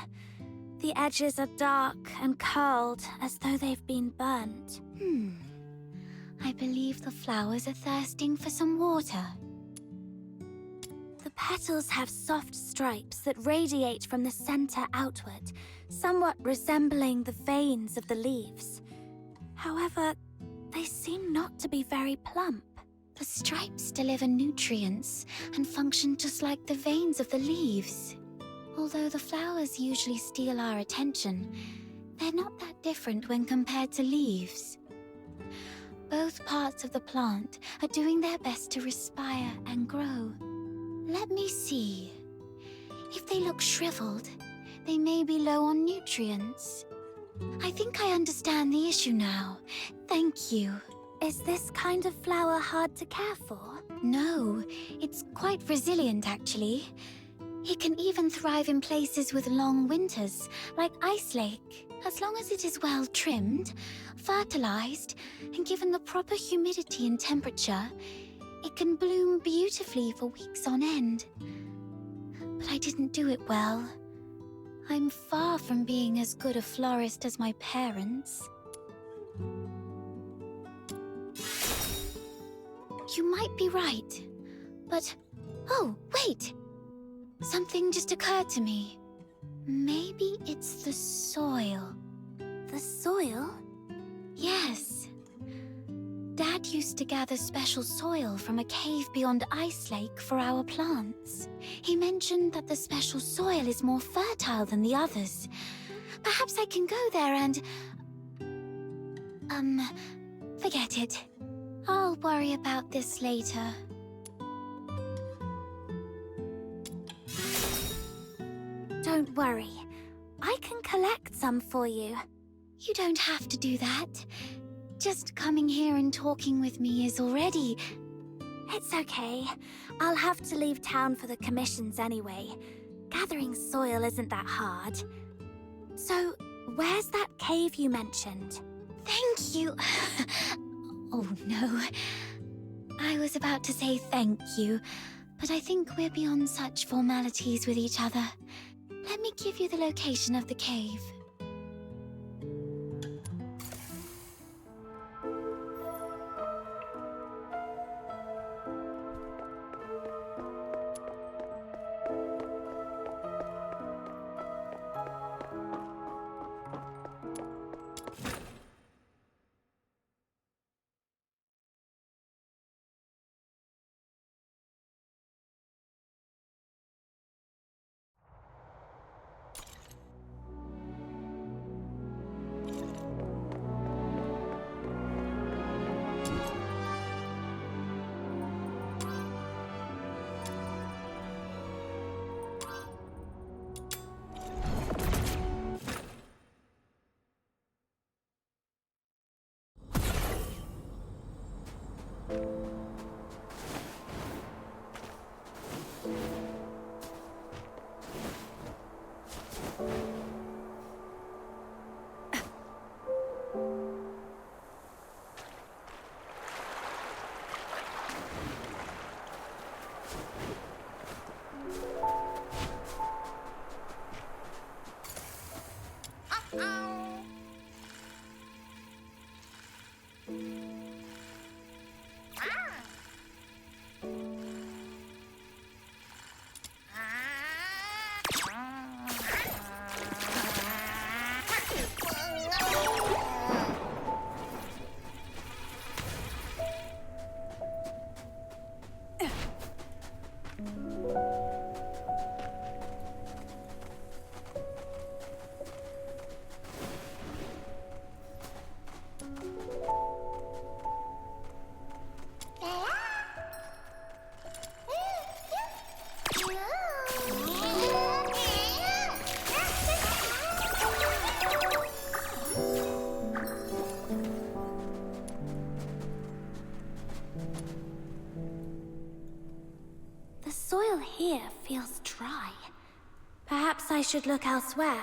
The edges are dark and curled, as though they've been burnt. I believe the flowers are thirsting for some water. The petals have soft stripes that radiate from the center outward, somewhat resembling the veins of the leaves. However, they seem not to be very plump. The stripes deliver nutrients and function just like the veins of the leaves. Although the flowers usually steal our attention, they're not that different when compared to leaves. Both parts of the plant are doing their best to respire and grow. Let me see. If they look shriveled, they may be low on nutrients. I think I understand the issue now. Thank you. Is this kind of flower hard to care for? No, it's quite resilient actually. It can even thrive in places with long winters, like Ice Lake. As long as it is well trimmed, fertilized, and given the proper humidity and temperature, it can bloom beautifully for weeks on end. But I didn't do it well. I'm far from being as good a florist as my parents. You might be right, but... Oh, wait! Something just occurred to me. Maybe it's the soil. The soil? Yes. Dad used to gather special soil from a cave beyond Ice Lake for our plants. He mentioned that the special soil is more fertile than the others. Perhaps I can go there and... forget it. I'll worry about this later. Don't worry. I can collect some for you. You don't have to do that. Just coming here and talking with me is already... It's okay. I'll have to leave town for the commissions anyway. Gathering soil isn't that hard. So, where's that cave you mentioned? Thank you. Oh no. I was about to say thank you, but I think we're beyond such formalities with each other. Let me give you the location of the cave. The soil here feels dry. Perhaps I should look elsewhere.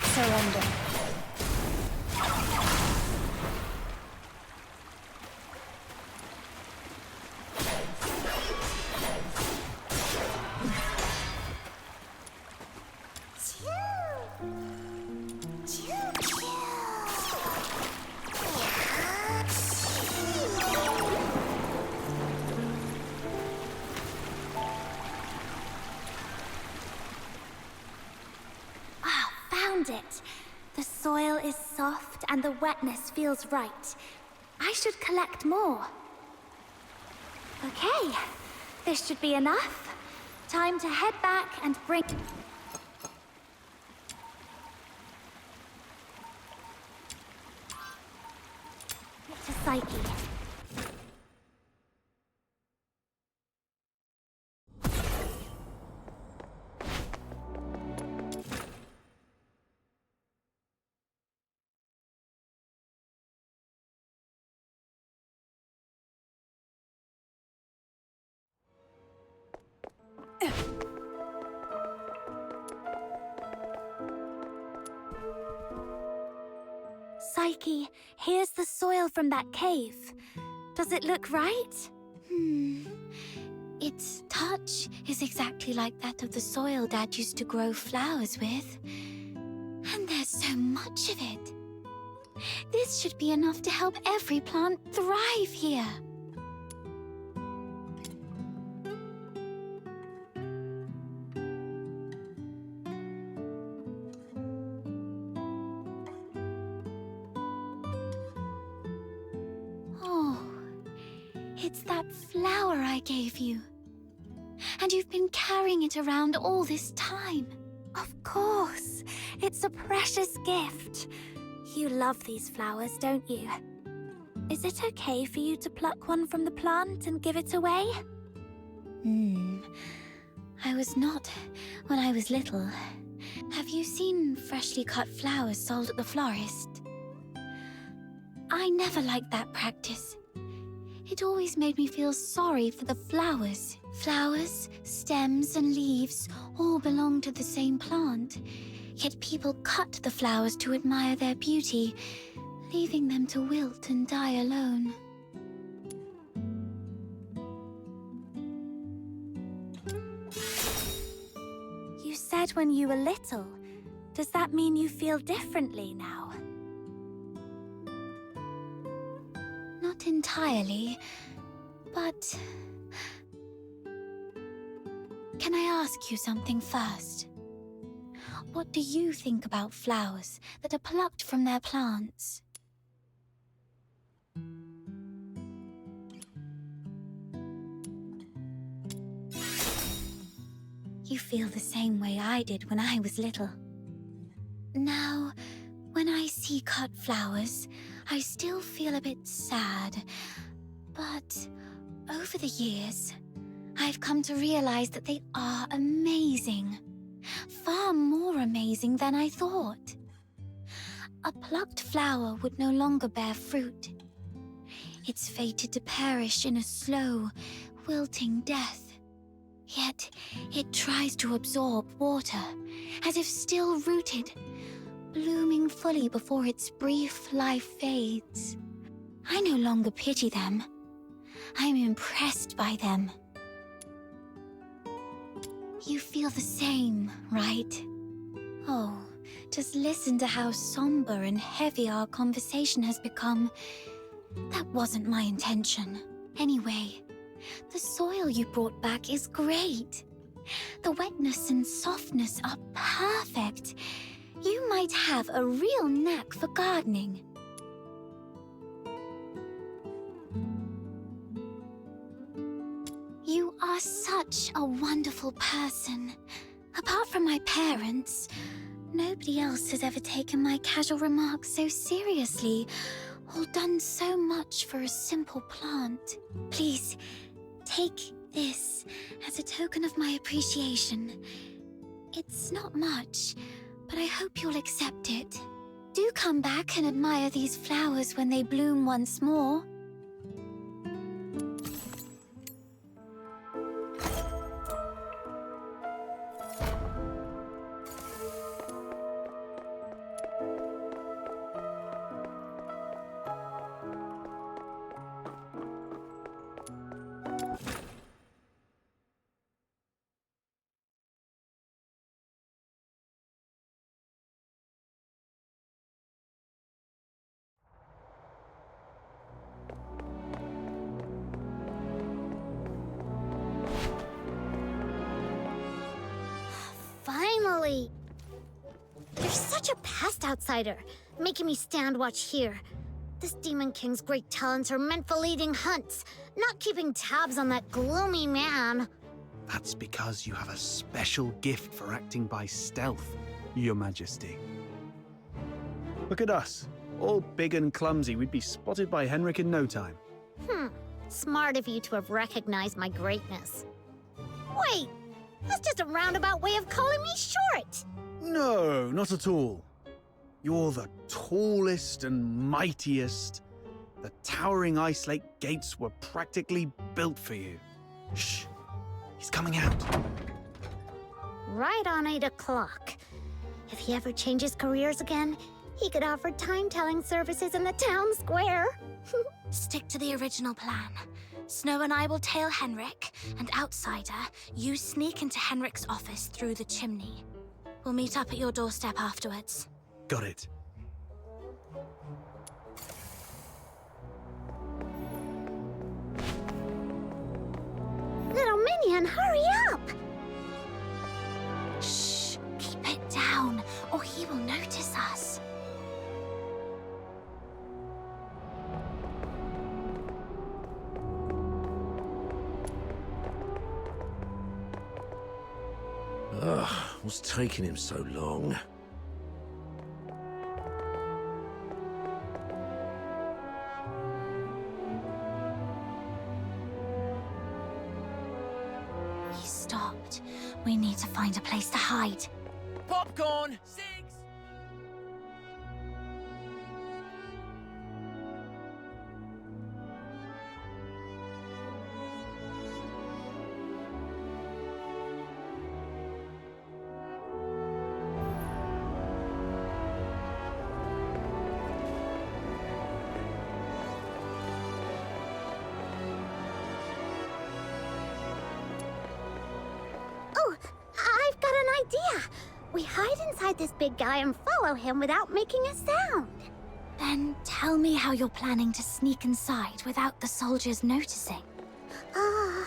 Surrender. It. The soil is soft and the wetness feels right. I should collect more. Okay, this should be enough. Time to head back and bring... to Psyche. Psyche, here's the soil from that cave. Does it look right? Its touch is exactly like that of the soil Dad used to grow flowers with. And there's so much of it. This should be enough to help every plant thrive here. It's that flower I gave you. And you've been carrying it around all this time. Of course. It's a precious gift. You love these flowers, don't you? Is it okay for you to pluck one from the plant and give it away? I was not when I was little. Have you seen freshly cut flowers sold at the florist? I never liked that practice. It always made me feel sorry for the flowers. Flowers, stems, and leaves all belong to the same plant. Yet people cut the flowers to admire their beauty, leaving them to wilt and die alone. You said when you were little. Does that mean you feel differently now? Not entirely, but... Can I ask you something first? What do you think about flowers that are plucked from their plants? You feel the same way I did when I was little. Now, When I see cut flowers, I still feel a bit sad. But over the years, I've come to realize that they are amazing. Far more amazing than I thought. A plucked flower would no longer bear fruit. It's fated to perish in a slow, wilting death. Yet, it tries to absorb water, as if still rooted, blooming fully before its brief life fades. I no longer pity them. I'm impressed by them. You feel the same, right? Oh, just listen to how somber and heavy our conversation has become. That wasn't my intention. Anyway, the soil you brought back is great. The wetness and softness are perfect. You might have a real knack for gardening. You are such a wonderful person. Apart from my parents, nobody else has ever taken my casual remarks so seriously, or done so much for a simple plant. Please, take this as a token of my appreciation. It's not much, but I hope you'll accept it. Do come back and admire these flowers when they bloom once more. Finally! You're such a pest outsider, making me stand watch here. This Demon King's great talents are meant for leading hunts, not keeping tabs on that gloomy man. That's because you have a special gift for acting by stealth, Your Majesty. Look at us. All big and clumsy, we'd be spotted by Henrik in no time. Smart of you to have recognized my greatness. Wait! That's just a roundabout way of calling me short! No, not at all. You're the tallest and mightiest. The towering Ice Lake gates were practically built for you. Shh! He's coming out. Right on 8 o'clock. If he ever changes careers again, he could offer time-telling services in the town square. Stick to the original plan. Snow and I will tail Henrik, and outsider, you sneak into Henrik's office through the chimney. We'll meet up at your doorstep afterwards. Got it. Little minion, hurry up! Shh! Keep it down, or he will notice us. Ugh, what's taking him so long? He stopped. We need to find a place to hide. Popcorn! Six! Oh, I've got an idea! We hide inside this big guy and follow him without making a sound. Then tell me how you're planning to sneak inside without the soldiers noticing. Oh,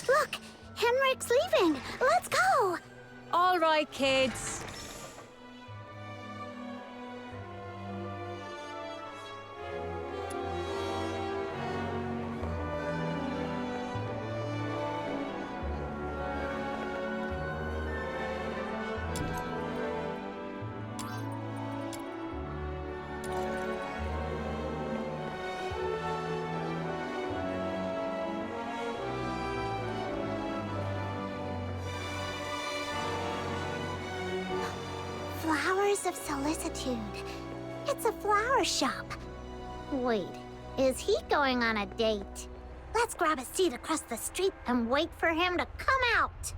look! Henrik's leaving! Let's go! All right, kids. Flowers of Solicitude. It's a flower shop. Wait, is he going on a date? Let's grab a seat across the street and wait for him to come out.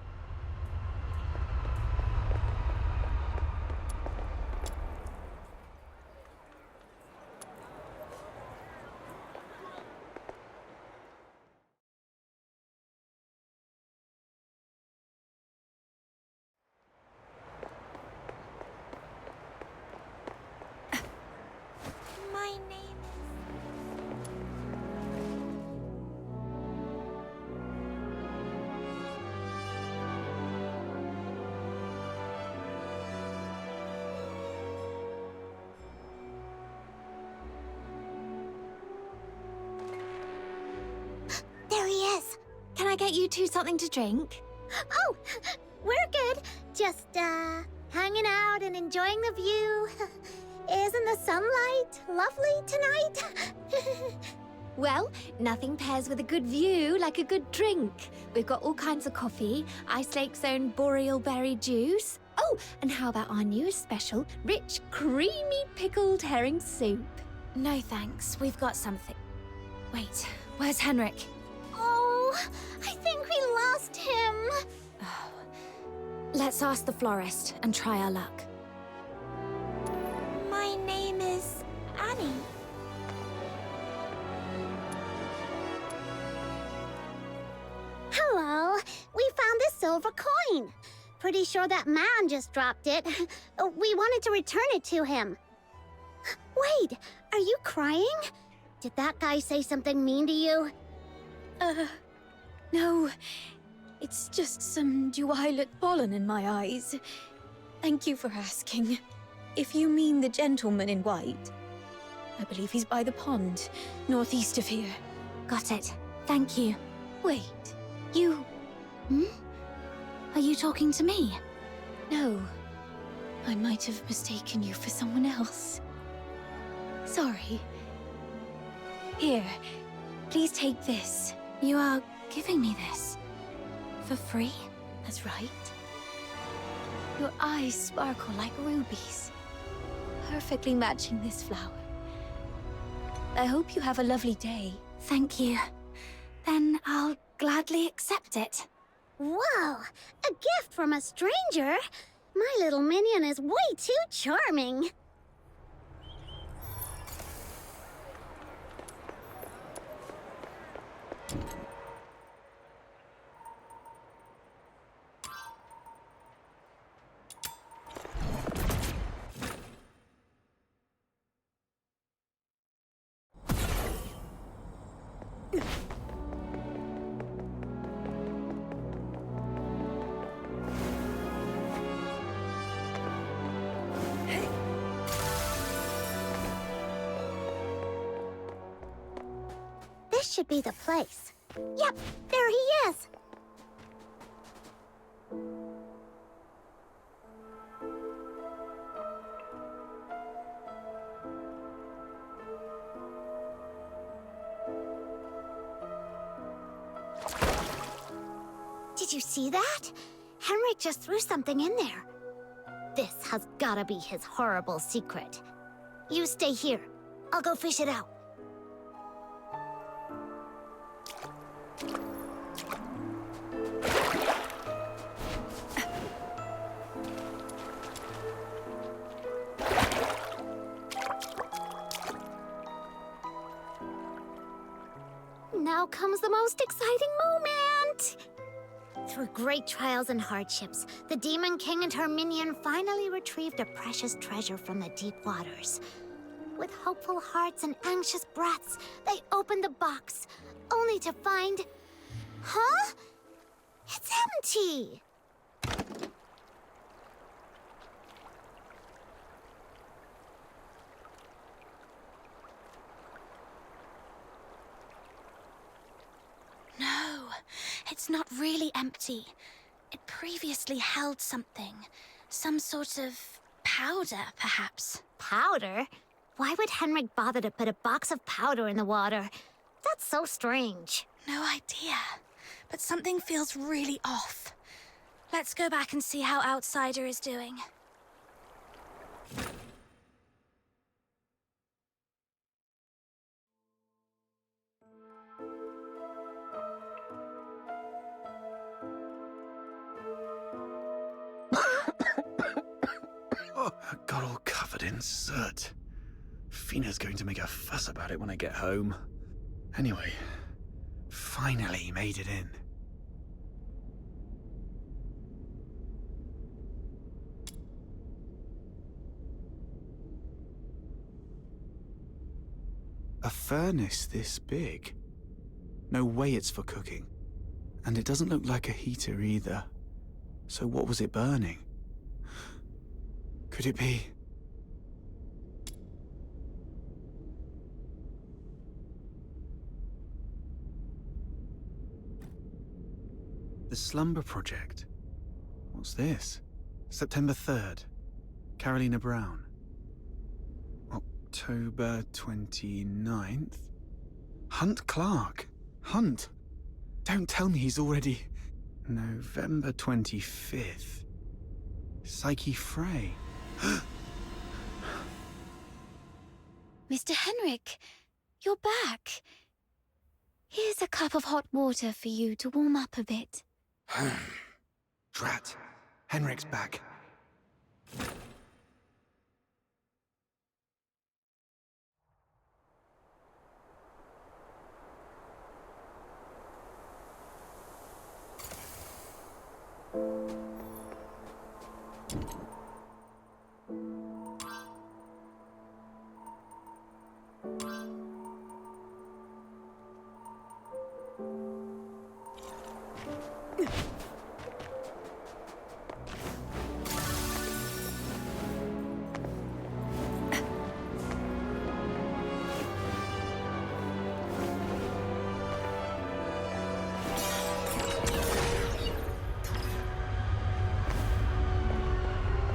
My name There he is. Can I get you two something to drink? Oh, we're good. Just, hanging out and enjoying the view. Isn't the sunlight lovely tonight? Well, nothing pairs with a good view like a good drink. We've got all kinds of coffee, Ice Lake's own boreal berry juice. Oh, and how about our newest special, rich, creamy pickled herring soup? No thanks, we've got something. Wait, where's Henrik? Oh, I think we lost him. Let's ask the florist and try our luck. My name is Annie. Hello. We found this silver coin. Pretty sure that man just dropped it. We wanted to return it to him. Wait, are you crying? Did that guy say something mean to you? No. It's just some duelet pollen in my eyes. Thank you for asking. If you mean the gentleman in white, I believe he's by the pond, northeast of here. Got it. Thank you. Wait, You... Are you talking to me? no. I might have mistaken you for someone else. Sorry. Here, please take this. You are giving me this? For free? That's right. Your eyes sparkle like rubies, perfectly matching this flower. I hope you have a lovely day. Thank you. Then I'll gladly accept it. Whoa, a gift from a stranger? My little minion is way too charming. This should be the place. Yep, there he is. Did you see that? Henrik just threw something in there. This has gotta be his horrible secret. You stay here. I'll go fish it out. Now comes the most exciting moment! Through great trials and hardships, the Demon King and her minion finally retrieved a precious treasure from the deep waters. With hopeful hearts and anxious breaths, they opened the box, only to find... Huh? It's empty! No, it's not really empty. It previously held something. Some sort of powder, perhaps. Powder? Why would Henrik bother to put a box of powder in the water? That's so strange. No idea. But something feels really off. Let's go back and see how Outsider is doing. Oh, I got all covered in soot. Fina's going to make a fuss about it when I get home. Anyway, finally made it in. A furnace this big? No way it's for cooking. And it doesn't look like a heater either. So what was it burning? Could it be... The Slumber Project. What's this? September 3rd. Carolina Brown. October 29th. Hunt Clark. Hunt. Don't tell me he's already... November 25th. Psyche Frey. Mr. Henrik, you're back. Here's a cup of hot water for you to warm up a bit. Drat. Henrik's back.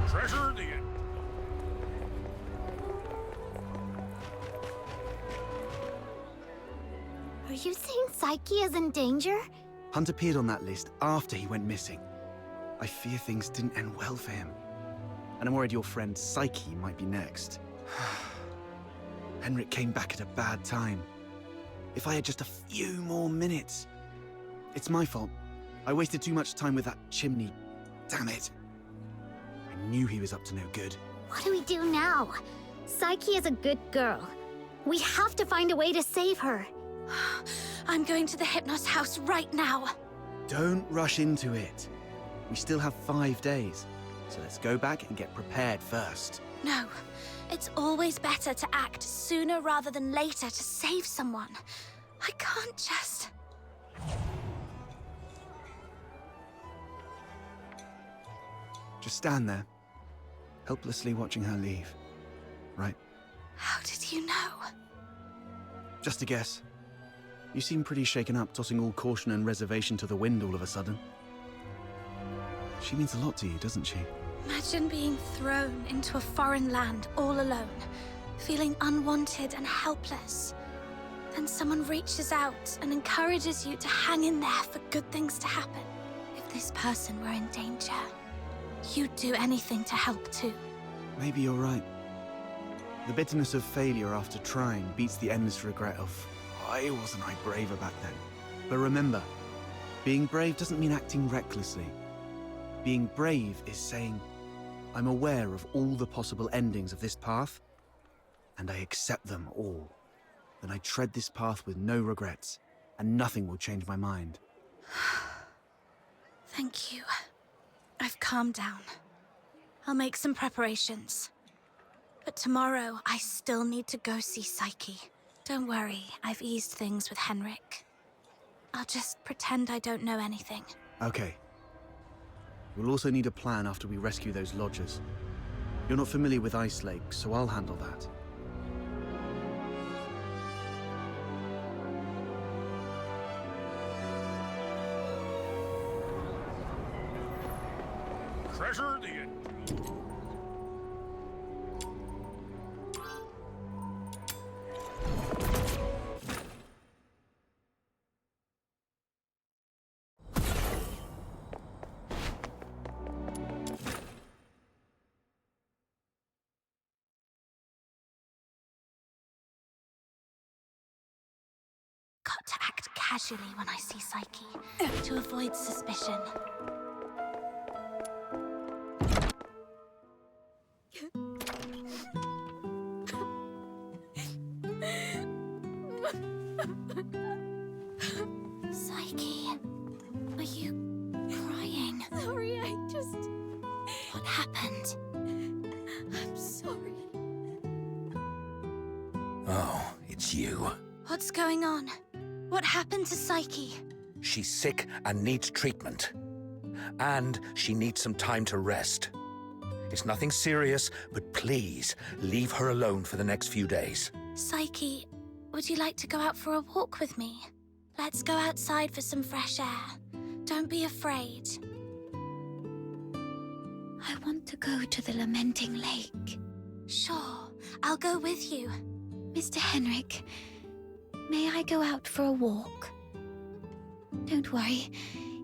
Treasure the end. Are you saying Psyche is in danger? Hunt appeared on that list after he went missing. I fear things didn't end well for him. And I'm worried your friend Psyche might be next. Henrik came back at a bad time. If I had just a few more minutes. It's my fault. I wasted too much time with that chimney. Damn it. I knew he was up to no good. What do we do now? Psyche is a good girl. We have to find a way to save her. I'm going to the Hypnos house right now. Don't rush into it. We still have 5 days. So let's go back and get prepared first. No, it's always better to act sooner rather than later to save someone. I can't just... Just stand there, helplessly watching her leave. Right? How did you know? Just a guess. You seem pretty shaken up, tossing all caution and reservation to the wind all of a sudden. She means a lot to you, doesn't she? Imagine being thrown into a foreign land all alone, feeling unwanted and helpless. Then someone reaches out and encourages you to hang in there for good things to happen. If this person were in danger, you'd do anything to help too. Maybe you're right. The bitterness of failure after trying beats the endless regret of, why wasn't I braver back then? But remember, being brave doesn't mean acting recklessly. Being brave is saying, I'm aware of all the possible endings of this path, and I accept them all. Then I tread this path with no regrets, and nothing will change my mind. Thank you. I've calmed down. I'll make some preparations. But tomorrow, I still need to go see Psyche. Don't worry, I've eased things with Henrik. I'll just pretend I don't know anything. Okay. We'll also need a plan after we rescue those lodgers. You're not familiar with Ice Lake, so I'll handle that. Treasure the end. to act casually when I see Psyche, to avoid suspicion. Psyche, are you crying? Sorry, What happened? I'm sorry. Oh, it's you. What's going on? What happened to Psyche? She's sick and needs treatment. And she needs some time to rest. It's nothing serious, but please, leave her alone for the next few days. Psyche, would you like to go out for a walk with me? Let's go outside for some fresh air. Don't be afraid. I want to go to the Lamenting Lake. Sure, I'll go with you. Mr. Henrik, may I go out for a walk? Don't worry,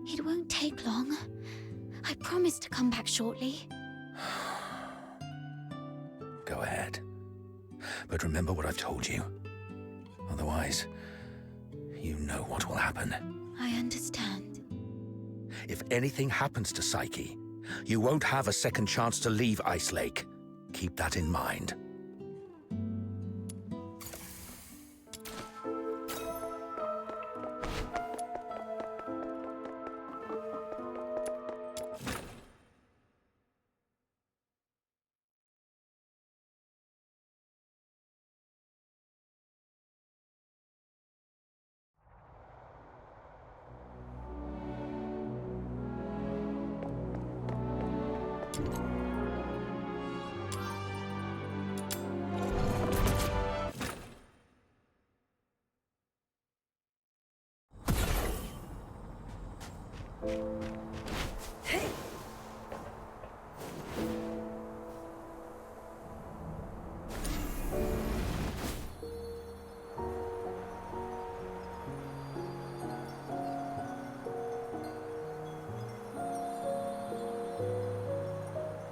it won't take long. I promise to come back shortly. Go ahead. But remember what I've told you. Otherwise, you know what will happen. I understand. If anything happens to Psyche, you won't have a second chance to leave Ice Lake. Keep that in mind.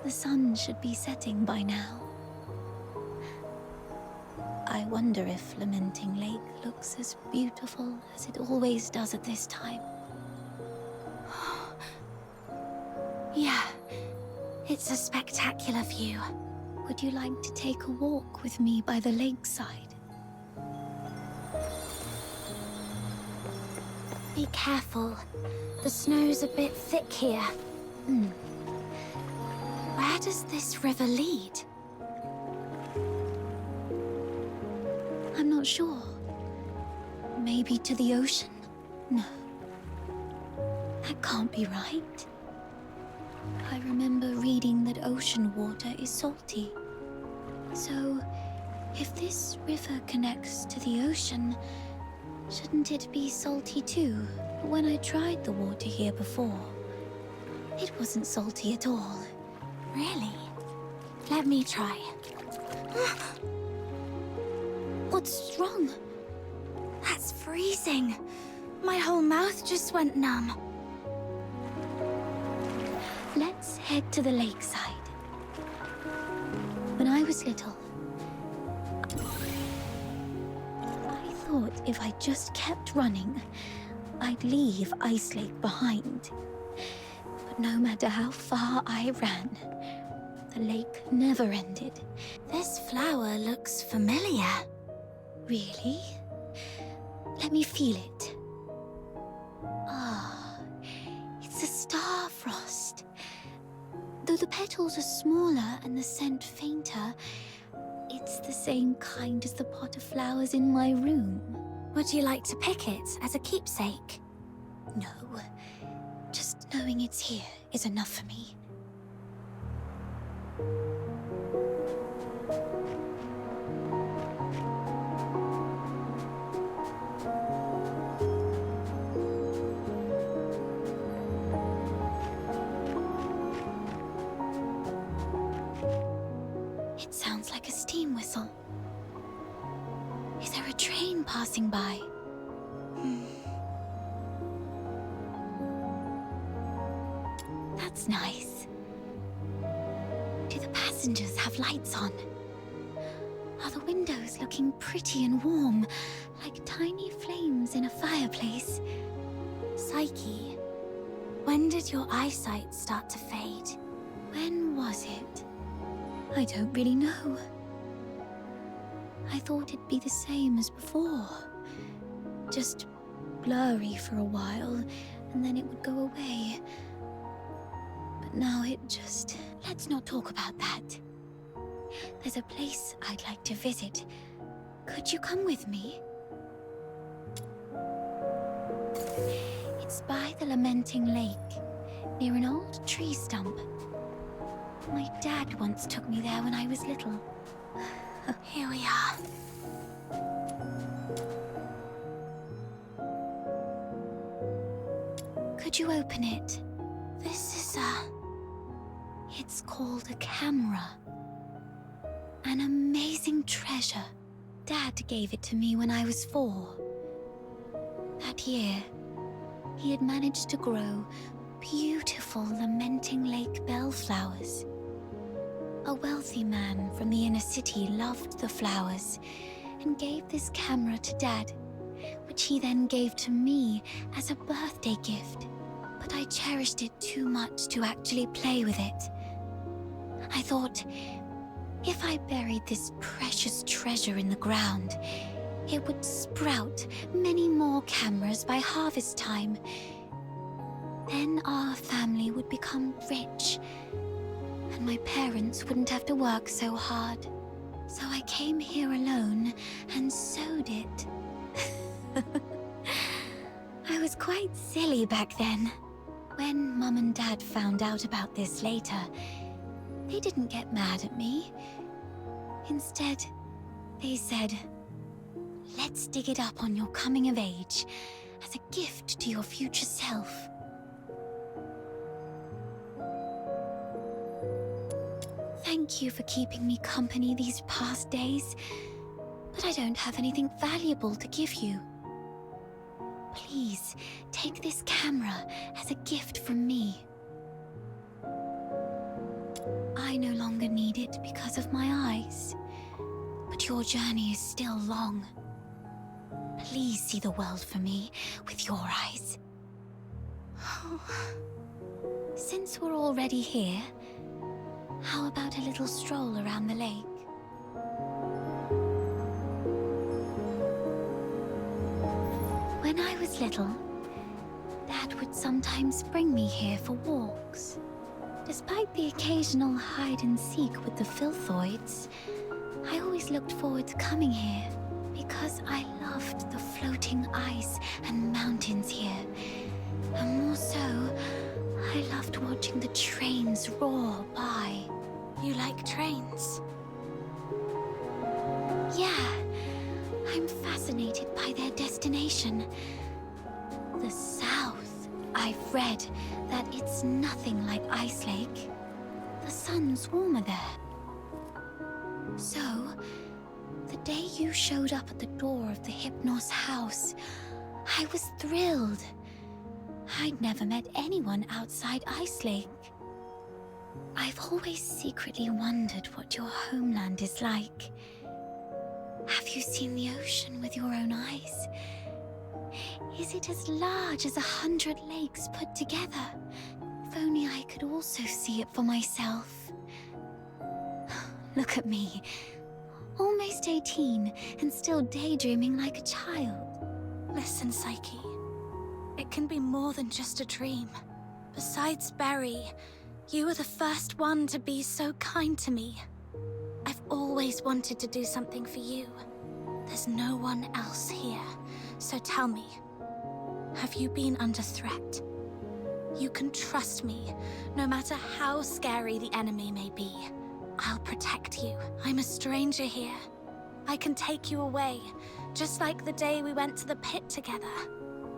The sun should be setting by now. I wonder if Lamenting Lake looks as beautiful as it always does at this time. Yeah, it's a spectacular view. Would you like to take a walk with me by the lakeside? Be careful. The snow's a bit thick here. Where does this river lead? I'm not sure. Maybe to the ocean? No. That can't be right. I remember reading that ocean water is salty. So, if this river connects to the ocean, shouldn't it be salty too? When I tried the water here before, it wasn't salty at all. Really? Let me try. What's wrong? That's freezing. My whole mouth just went numb. Let's head to the lakeside. When I was little, I thought if I just kept running, I'd leave Ice Lake behind. But no matter how far I ran, the lake never ended. This flower looks familiar. Really? Let me feel it. Ah, it's a star frost. Though the petals are smaller and the scent fainter, it's the same kind as the pot of flowers in my room. Would you like to pick it as a keepsake? No. Just knowing it's here is enough for me. It sounds like a steam whistle. Is there a train passing by? That's nice. Do the passengers have lights on? Are the windows looking pretty and warm, like tiny flames in a fireplace. Psyche, when did your eyesight start to fade? When was it? I don't really know. I thought it'd be the same as before. Just blurry for a while, and then it would go away. But now it just... Let's not talk about that. There's a place I'd like to visit. Could you come with me? It's by the Lamenting Lake, near an old tree stump. My dad once took me there when I was little. Here we are. Could you open it? This is It's called a camera. An amazing treasure. Dad gave it to me when I was 4. That year, he had managed to grow beautiful Lamenting Lake bellflowers. A wealthy man from the inner city loved the flowers and gave this camera to Dad, which he then gave to me as a birthday gift. But I cherished it too much to actually play with it. I thought, if I buried this precious treasure in the ground, it would sprout many more cameras by harvest time. Then our family would become rich, and my parents wouldn't have to work so hard. So I came here alone and sewed it. I was quite silly back then. When Mum and Dad found out about this later, they didn't get mad at me. Instead, they said, let's dig it up on your coming of age as a gift to your future self. Thank you for keeping me company these past days, but I don't have anything valuable to give you. Please, take this camera as a gift from me. I no longer need it because of my eyes, but your journey is still long. Please see the world for me with your eyes. Since we're already here, how about a little stroll around the lake? When I was little, Dad would sometimes bring me here for walks. Despite the occasional hide and seek with the filthoids, I always looked forward to coming here because I loved the floating ice and mountains here. And more so, I loved watching the trains roar by. You like trains? Yeah, I'm fascinated by their destination. The South. I've read that it's nothing like Ice Lake. The sun's warmer there. So, the day you showed up at the door of the Hypnos house, I was thrilled. I'd never met anyone outside Ice Lake. I've always secretly wondered what your homeland is like. Have you seen the ocean with your own eyes? Is it as large as 100 lakes put together? If only I could also see it for myself. Look at me. Almost 18 and still daydreaming like a child. Listen, Psyche. It can be more than just a dream. Besides Barry, you were the first one to be so kind to me. I've always wanted to do something for you. There's no one else here. So tell me, have you been under threat? You can trust me, no matter how scary the enemy may be. I'll protect you. I'm a stranger here. I can take you away, just like the day we went to the pit together.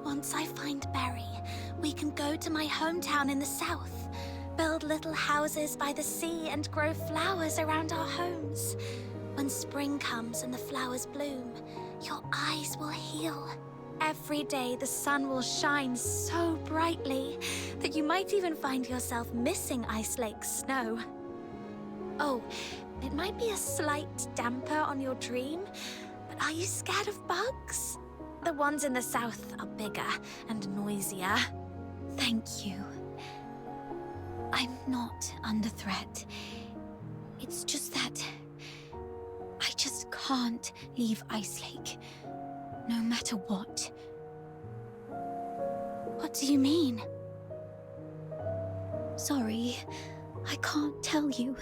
Once I find Barry, we can go to my hometown in the south, build little houses by the sea and grow flowers around our homes. When spring comes and the flowers bloom, your eyes will heal. Every day the sun will shine so brightly that you might even find yourself missing Ice Lake's snow. Oh, It might be a slight damper on your dream, but are you scared of bugs? The ones in the south are bigger and noisier. Thank you. I'm not under threat. It's just that I just can't leave Ice Lake, no matter what. What do you mean? Sorry, I can't tell you.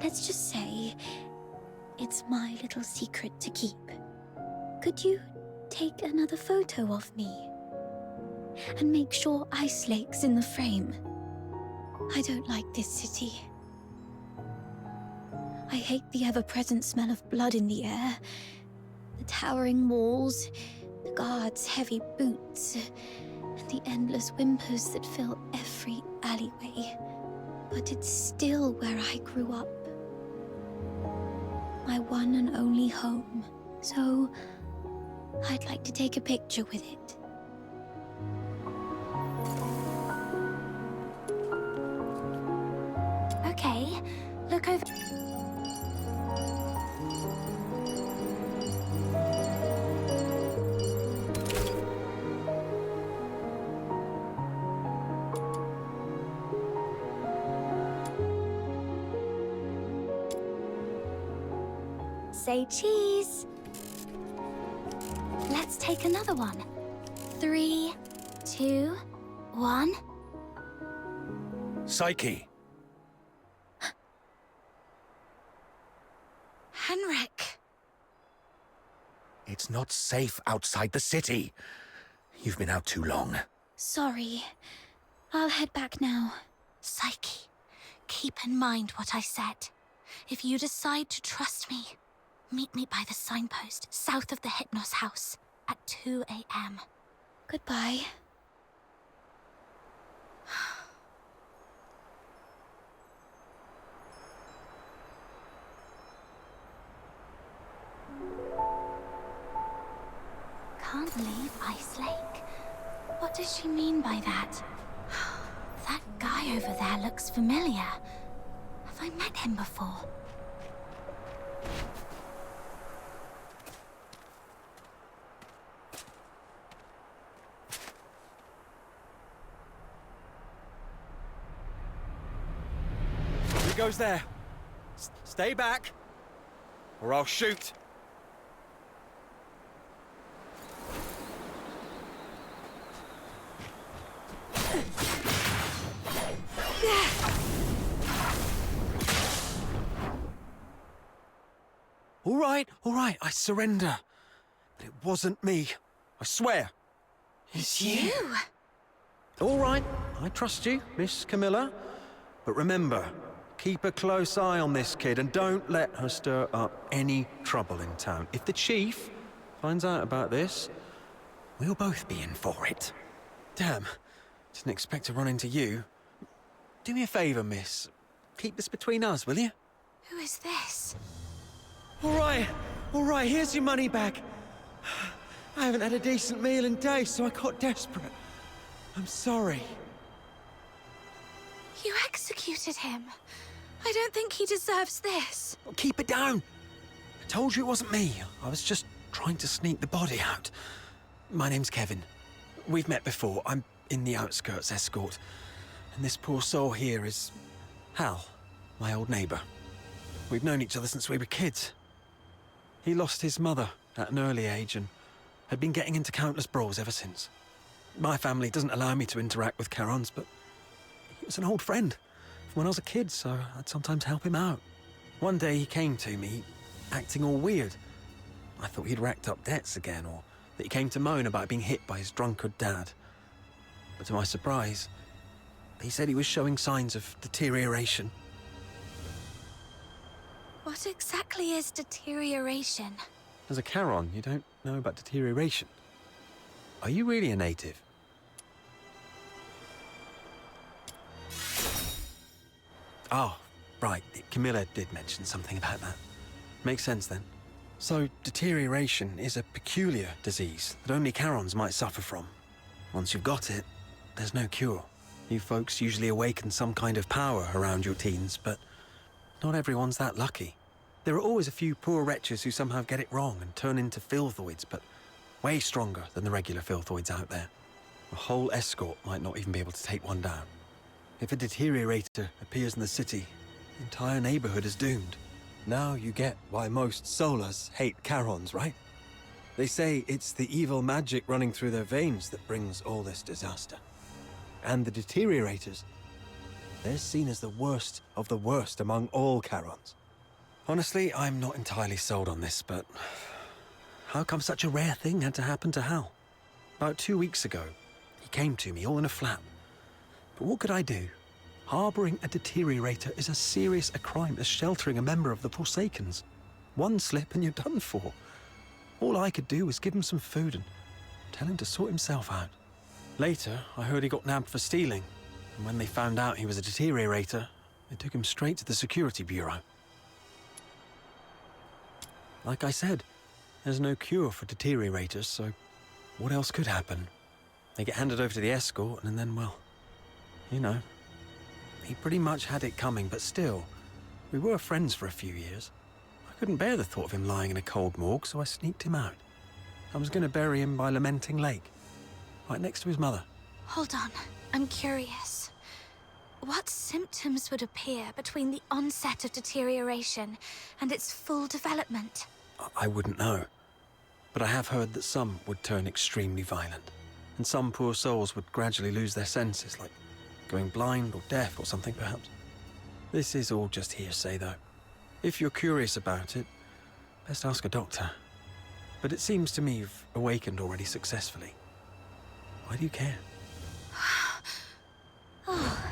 Let's just say it's my little secret to keep. Could you take another photo of me? And make sure Ice Lake's in the frame. I don't like this city. I hate the ever-present smell of blood in the air, the towering walls, the guards' heavy boots, and the endless whimpers that fill every alleyway. But it's still where I grew up. My one and only home. So I'd like to take a picture with it. Okay, look over. Say cheese. Let's take another one. 3, 2, 1. Psyche! Henrik! It's not safe outside the city. You've been out too long. Sorry. I'll head back now. Psyche, keep in mind what I said. If you decide to trust me, meet me by the signpost south of the Hypnos house at 2 a.m. Goodbye. Can't leave Ice Lake? What does she mean by that? That guy over there looks familiar. Have I met him before? He goes there. Stay back, or I'll shoot. All right, I surrender. But it wasn't me. I swear. It's you? All right, I trust you, Miss Camilla. But remember, keep a close eye on this kid and don't let her stir up any trouble in town. If the chief finds out about this, we'll both be in for it. Damn, didn't expect to run into you. Do me a favor, miss. Keep this between us, will you? Who is this? All right, here's your money back. I haven't had a decent meal in days, so I got desperate. I'm sorry. You executed him. I don't think he deserves this. Well, keep it down. I told you it wasn't me. I was just trying to sneak the body out. My name's Kevin. We've met before. I'm in the outskirts escort. And this poor soul here is Hal, my old neighbor. We've known each other since we were kids. He lost his mother at an early age and had been getting into countless brawls ever since. My family doesn't allow me to interact with Charons, but he was an old friend from when I was a kid, so I'd sometimes help him out. One day he came to me, acting all weird. I thought he'd racked up debts again, or that he came to moan about being hit by his drunkard dad. But to my surprise, he said he was showing signs of deterioration. What exactly is deterioration? As a Charon, you don't know about deterioration. Are you really a native? Oh, right. Camilla did mention something about that. Makes sense then. So, deterioration is a peculiar disease that only Charons might suffer from. Once you've got it, there's no cure. You folks usually awaken some kind of power around your teens, but not everyone's that lucky. There are always a few poor wretches who somehow get it wrong and turn into filthoids, but way stronger than the regular filthoids out there. A whole escort might not even be able to take one down. If a deteriorator appears in the city, the entire neighborhood is doomed. Now you get why most Solas hate Charons, right? They say it's the evil magic running through their veins that brings all this disaster. And the deteriorators, they're seen as the worst of the worst among all Charons. Honestly, I'm not entirely sold on this, but how come such a rare thing had to happen to Hal? About 2 weeks ago, he came to me all in a flap. But what could I do? Harboring a deteriorator is as serious a crime as sheltering a member of the Forsakens. One slip and you're done for. All I could do was give him some food and tell him to sort himself out. Later, I heard he got nabbed for stealing, and when they found out he was a deteriorator, they took him straight to the security bureau. Like I said, there's no cure for deteriorators, so what else could happen? They get handed over to the escort, and then, well, you know, he pretty much had it coming, but still, we were friends for a few years. I couldn't bear the thought of him lying in a cold morgue, so I sneaked him out. I was going to bury him by Lamenting Lake, right next to his mother. Hold on, I'm curious. What symptoms would appear between the onset of deterioration and its full development? I wouldn't know, but I have heard that some would turn extremely violent, and some poor souls would gradually lose their senses, like going blind or deaf or something, perhaps. This is all just hearsay, though. If you're curious about it, best ask a doctor. But it seems to me you've awakened already successfully. Why do you care? Oh,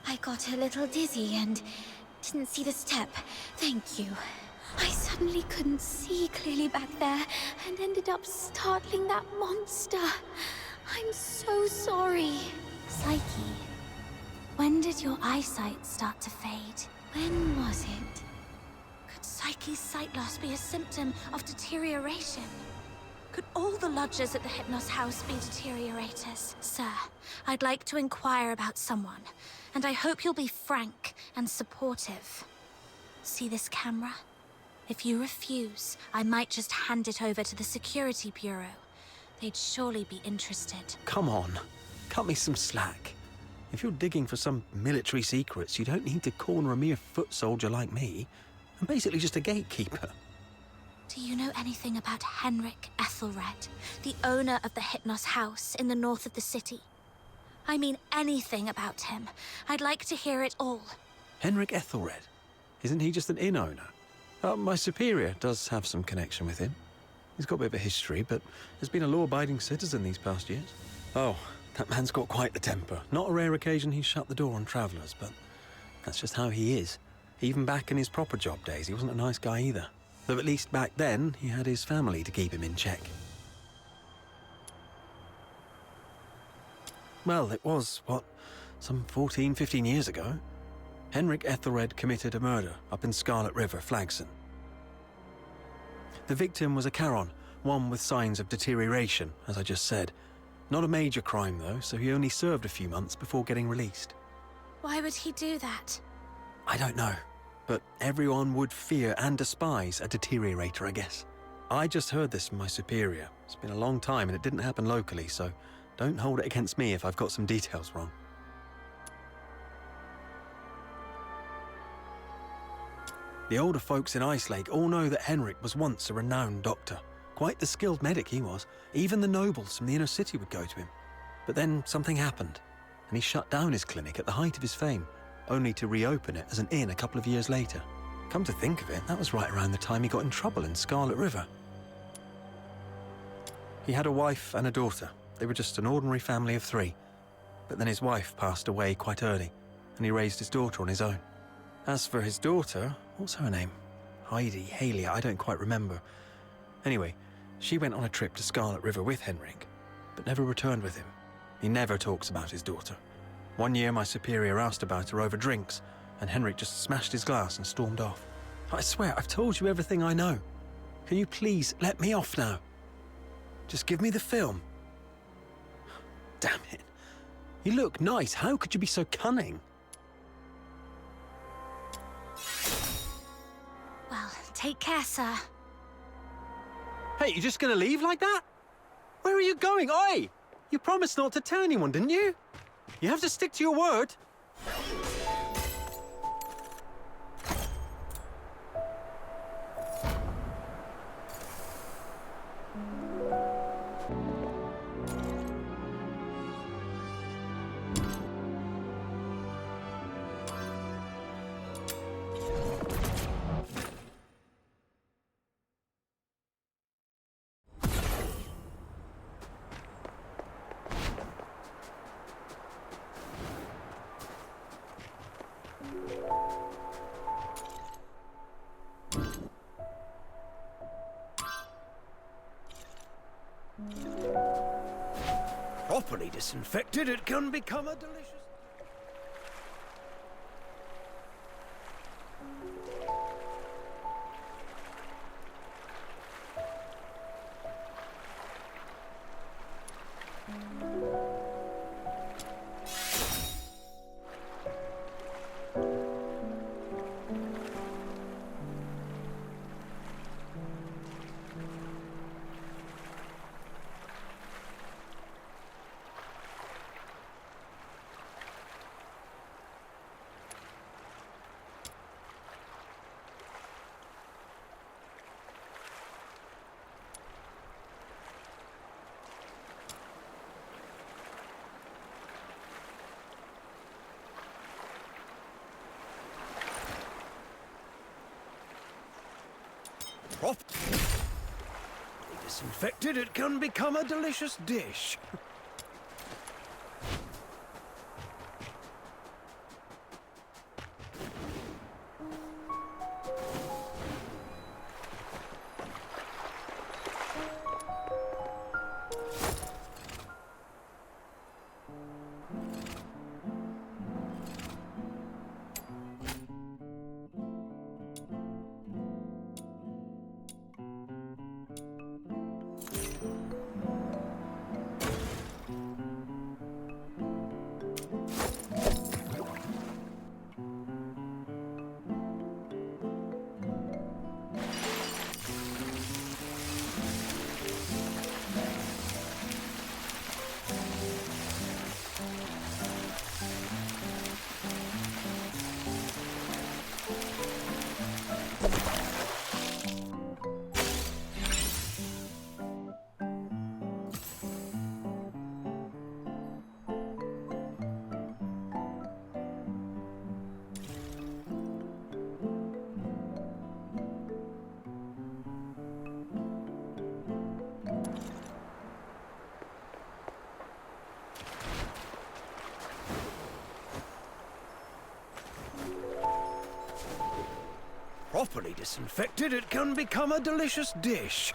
I got a little dizzy and didn't see the step. Thank you. I suddenly couldn't see clearly back there and ended up startling that monster. I'm so sorry. Psyche, when did your eyesight start to fade? When was it? Could Psyche's sight loss be a symptom of deterioration? Could all the lodgers at the Hypnos house be deteriorators? Sir, I'd like to inquire about someone, and I hope you'll be frank and supportive. See this camera? If you refuse, I might just hand it over to the security bureau. They'd surely be interested. Come on, cut me some slack. If you're digging for some military secrets, you don't need to corner a mere foot soldier like me. I'm basically just a gatekeeper. Do you know anything about Henrik Ethelred, the owner of the Hypnos house in the north of the city? I mean anything about him. I'd like to hear it all. Henrik Ethelred? Isn't he just an inn owner? My superior does have some connection with him. He's got a bit of a history, but has been a law-abiding citizen these past years. Oh, that man's got quite the temper. Not a rare occasion he's shut the door on travellers, but that's just how he is. Even back in his proper job days, he wasn't a nice guy either. Though at least back then, he had his family to keep him in check. Well, it was, some 14, 15 years ago. Henrik Ethelred committed a murder up in Scarlet River, Flagson. The victim was a Charon, one with signs of deterioration, as I just said. Not a major crime, though, so he only served a few months before getting released. Why would he do that? I don't know, but everyone would fear and despise a deteriorator, I guess. I just heard this from my superior. It's been a long time and it didn't happen locally, so don't hold it against me if I've got some details wrong. The older folks in Ichelake all know that Henrik was once a renowned doctor. Quite the skilled medic he was. Even the nobles from the inner city would go to him. But then something happened, and he shut down his clinic at the height of his fame, only to reopen it as an inn a couple of years later. Come to think of it, that was right around the time he got in trouble in Scarlet River. He had a wife and a daughter. They were just an ordinary family of 3. But then his wife passed away quite early, and he raised his daughter on his own. As for his daughter, what's her name? Heidi, Haley, I don't quite remember. Anyway, she went on a trip to Scarlet River with Henrik, but never returned with him. He never talks about his daughter. One year my superior asked about her over drinks, and Henrik just smashed his glass and stormed off. I swear, I've told you everything I know. Can you please let me off now? Just give me the film. Damn it. You look nice. How could you be so cunning? take care, sir. Hey, you just gonna leave like that? Where are you going? Oi! You promised not to tell anyone, didn't you? You have to stick to your word. Properly disinfected, it can become a delicious... Properly disinfected, it can become a delicious dish. Properly disinfected, it can become a delicious dish.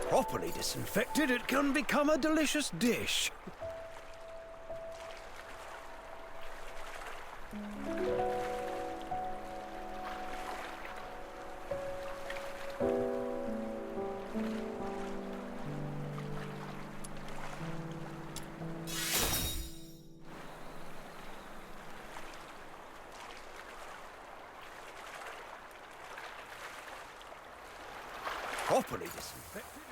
Properly disinfected, it can become a delicious dish. Properly disinfected.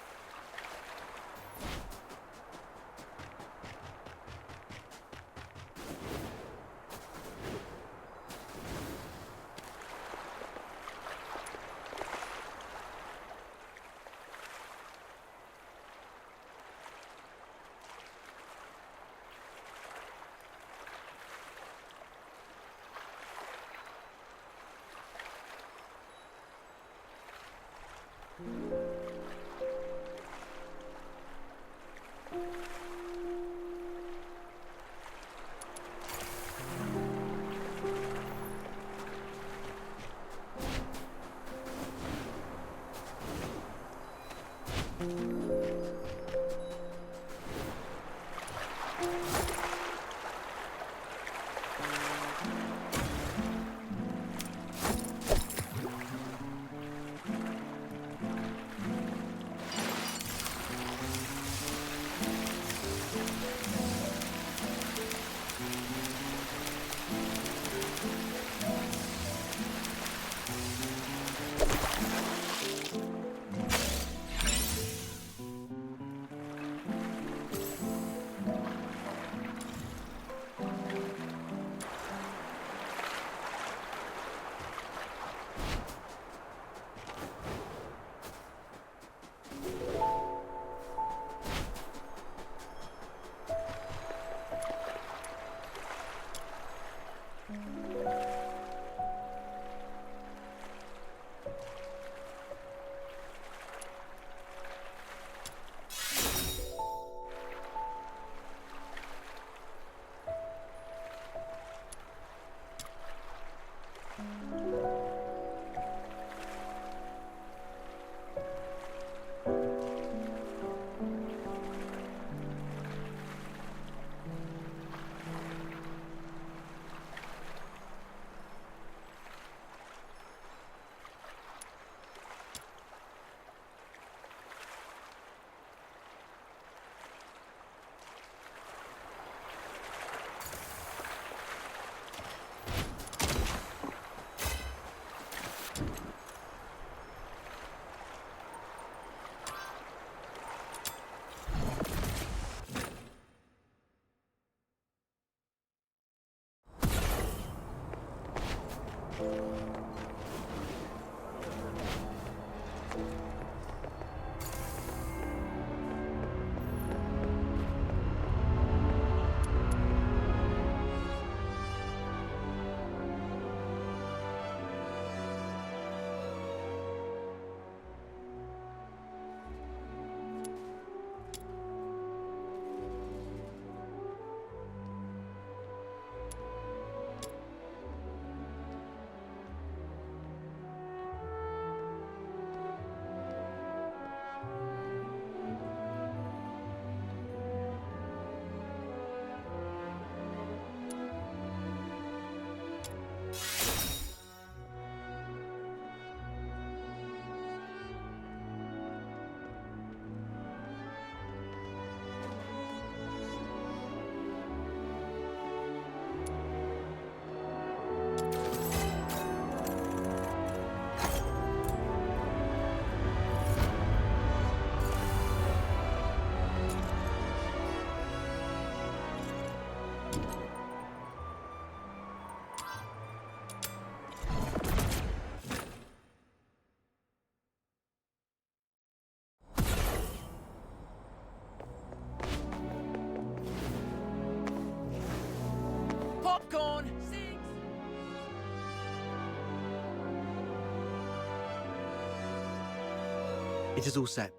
It is all set.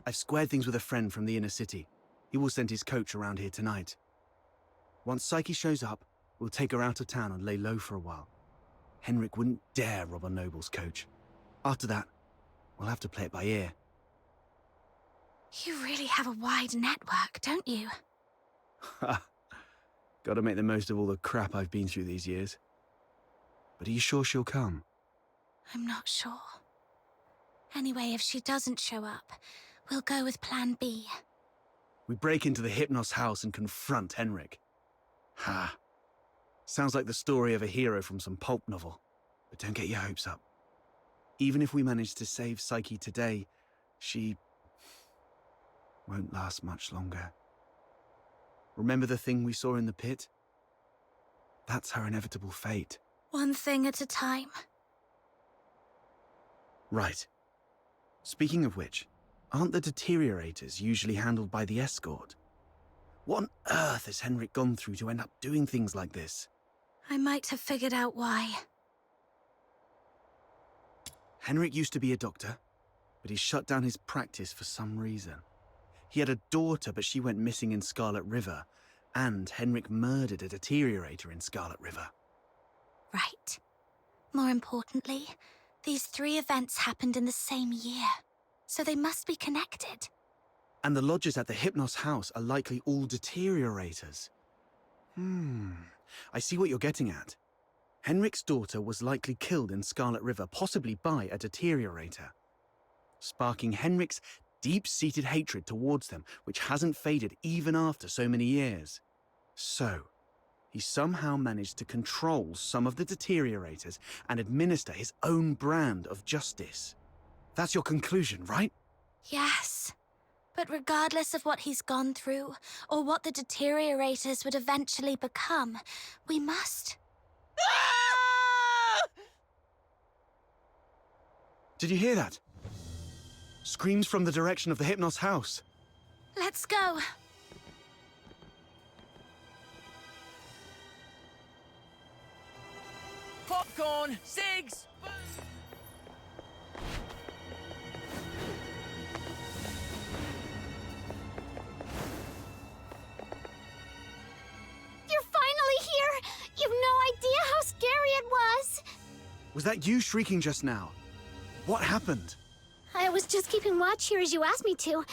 I've squared things with a friend from the inner city. He will send his coach around here tonight. Once Psyche shows up, we'll take her out of town and lay low for a while. Henrik wouldn't dare rob a noble's coach. After that, we'll have to play it by ear. You really have a wide network, don't you? Ha! Gotta make the most of all the crap I've been through these years. But are you sure she'll come? I'm not sure. Anyway, if she doesn't show up, we'll go with Plan B. We break into the Hypnos house and confront Henrik. Ha! Sounds like the story of a hero from some pulp novel. But don't get your hopes up. Even if we manage to save Psyche today, she won't last much longer. Remember the thing we saw in the pit? That's her inevitable fate. One thing at a time. Right. Speaking of which, aren't the deteriorators usually handled by the escort? What on earth has Henrik gone through to end up doing things like this? I might have figured out why. Henrik used to be a doctor, but he shut down his practice for some reason. He had a daughter, but she went missing in Scarlet River, and Henrik murdered a deteriorator in Scarlet River. Right. More importantly, these 3 events happened in the same year, so they must be connected. And the lodgers at the Hypnos house are likely all deteriorators. I see what you're getting at. Henrik's daughter was likely killed in Scarlet River, possibly by a deteriorator, sparking Henrik's deep-seated hatred towards them, which hasn't faded even after so many years. So, he somehow managed to control some of the deteriorators and administer his own brand of justice. That's your conclusion, right? Yes. But regardless of what he's gone through, or what the deteriorators would eventually become, we must... Did you hear that? Screams from the direction of the Hypnos house. Let's go. Popcorn! Cigs! You're finally here! You've no idea how scary it was! Was that you shrieking just now? What happened? I was just keeping watch here as you asked me to,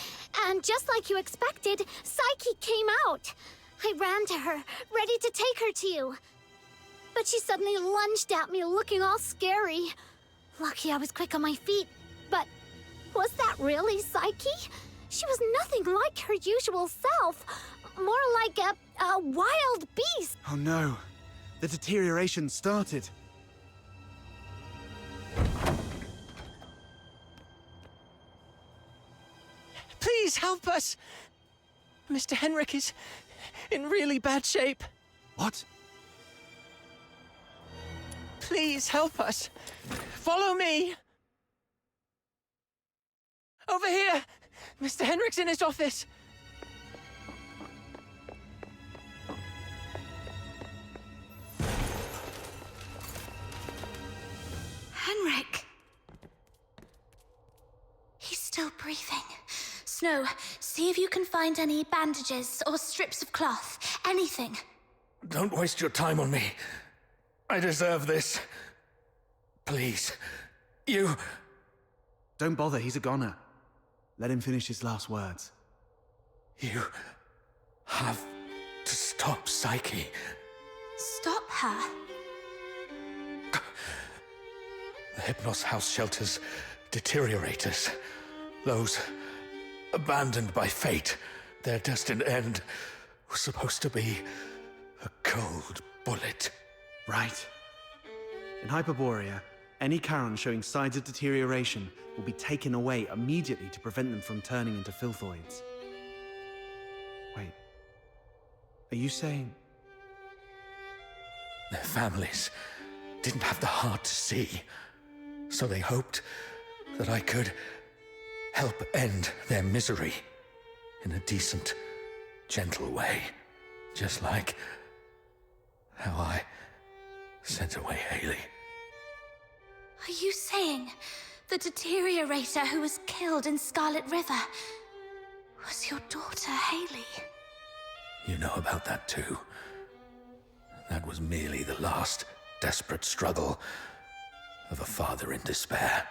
and just like you expected, Psyche came out. I ran to her, ready to take her to you. But she suddenly lunged at me, looking all scary. Lucky I was quick on my feet, but was that really Psyche? She was nothing like her usual self, more like a wild beast. Oh no, the deterioration started. Please help us! Mr. Henrik is in really bad shape. What? Please help us. Follow me. Over here! Mr. Henrik's in his office. Henrik. He's still breathing. Snow, see if you can find any bandages or strips of cloth. Anything. Don't waste your time on me. I deserve this. Please. You... Don't bother, he's a goner. Let him finish his last words. You... have to stop Psyche. Stop her? The Hypnos house shelters deteriorators. Those abandoned by fate. Their destined end was supposed to be a cold bullet. Right. In Hyperborea, any Charon showing signs of deterioration will be taken away immediately to prevent them from turning into filthoids. Wait. Are you saying... Their families didn't have the heart to see, so they hoped that I could help end their misery in a decent, gentle way, just like how I sent away Haley. Are you saying The deteriorator who was killed in Scarlet River was your daughter, Haley. You know about that too. That was merely the last desperate struggle of a father in despair.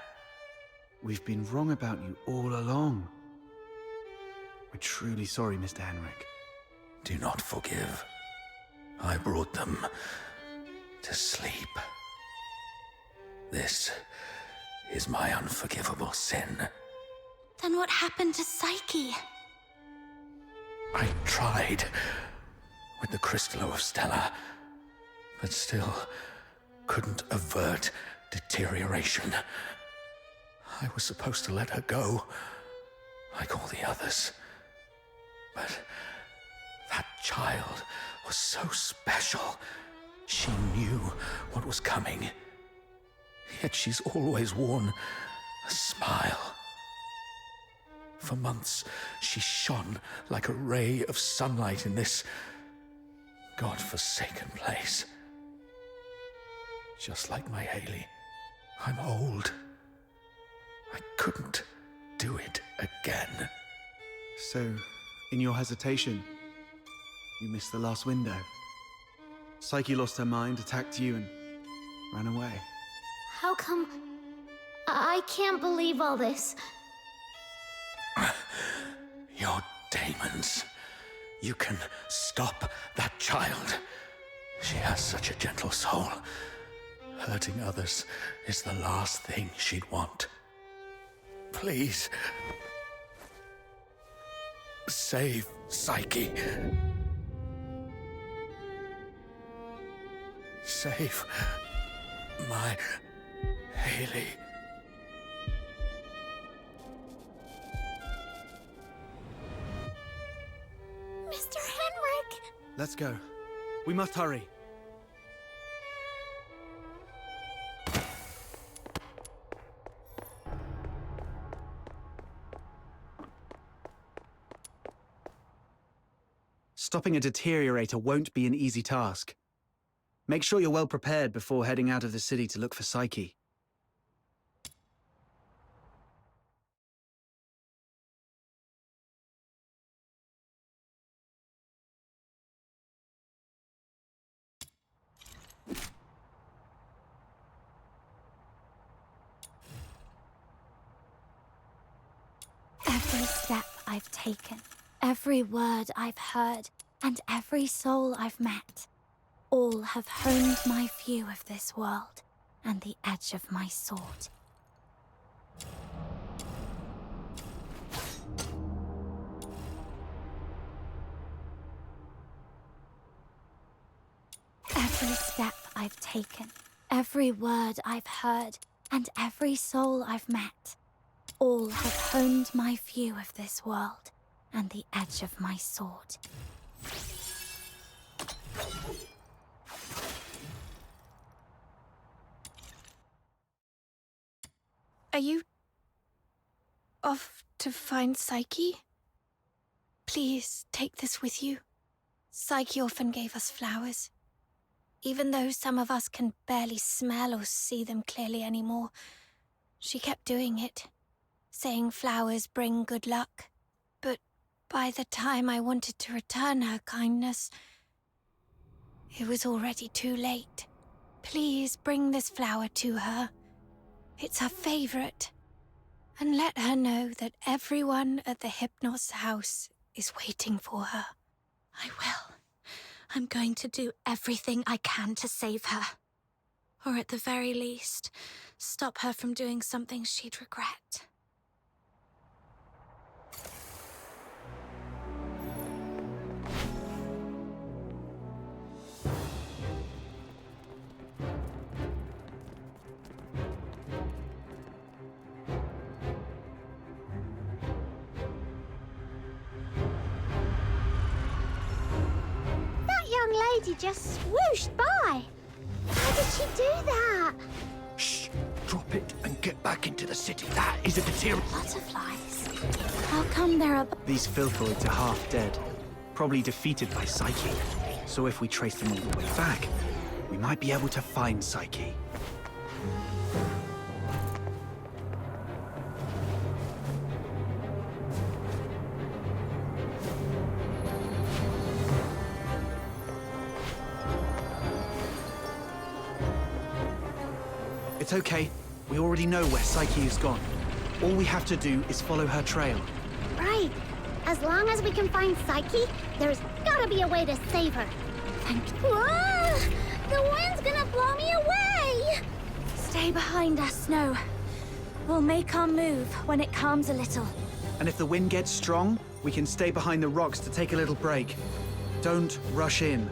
We've been wrong about you all along. We're truly sorry, Mr. Henrik. Do not forgive. I brought them to sleep. This is my unforgivable sin. Then what happened to Psyche? I tried with the Crytallo of Stella, but still couldn't avert deterioration. I was supposed to let her go, like all the others. But that child was so special. She knew what was coming. Yet she's always worn a smile. For months, she shone like a ray of sunlight in this God-forsaken place. Just like my Haley, I'm old. I couldn't do it again. So, in your hesitation, you missed the last window. Psyche lost her mind, attacked you, and ran away. How come... I can't believe all this. Your demons. You can stop that child. She has such a gentle soul. Hurting others is the last thing she'd want. Please. Save Psyche. Save my Haley. Mr. Henrik! Let's go. We must hurry. Stopping a deteriorator won't be an easy task. Make sure you're well prepared before heading out of the city to look for Psyche. Every step I've taken, every word I've heard, and every soul I've met, all have honed my view of this world and the edge of my sword. Every step I've taken, every word I've heard, and every soul I've met, all have honed my view of this world and the edge of my sword. Are you off to find Psyche? Please take this with you. Psyche often gave us flowers. Even though some of us can barely smell or see them clearly anymore, she kept doing it, saying flowers bring good luck. But by the time I wanted to return her kindness, it was already too late. Please bring this flower to her. It's her favorite. And let her know that everyone at the Hypnos house is waiting for her. I will. I'm going to do everything I can to save her. Or at the very least, stop her from doing something she'd regret. That young lady just swooshed by. How did she do that? Shh! Drop it and get back into the city. That is a deteriorator. Butterflies. How come there are... These filthoids are half dead, probably defeated by Psyche. So if we trace them all the way back, we might be able to find Psyche. It's okay. We already know where Psyche has gone. All we have to do is follow her trail. Right. As long as we can find Psyche, there's gotta be a way to save her. Thank you. Whoa! The wind's gonna blow me away! Stay behind us, Snow. We'll make our move when it calms a little. And if the wind gets strong, we can stay behind the rocks to take a little break. Don't rush in.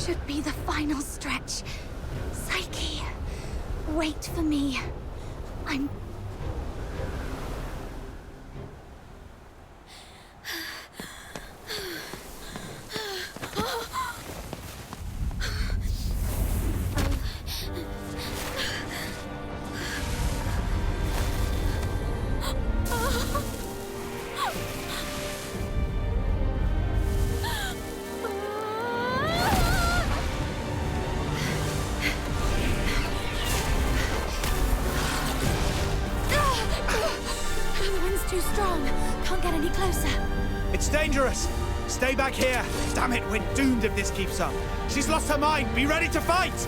Should be the final stretch. Psyche, wait for me. I'm... Too strong. Can't get any closer. It's dangerous! Stay back here! Damn it, we're doomed if this keeps up. She's lost her mind! Be ready to fight!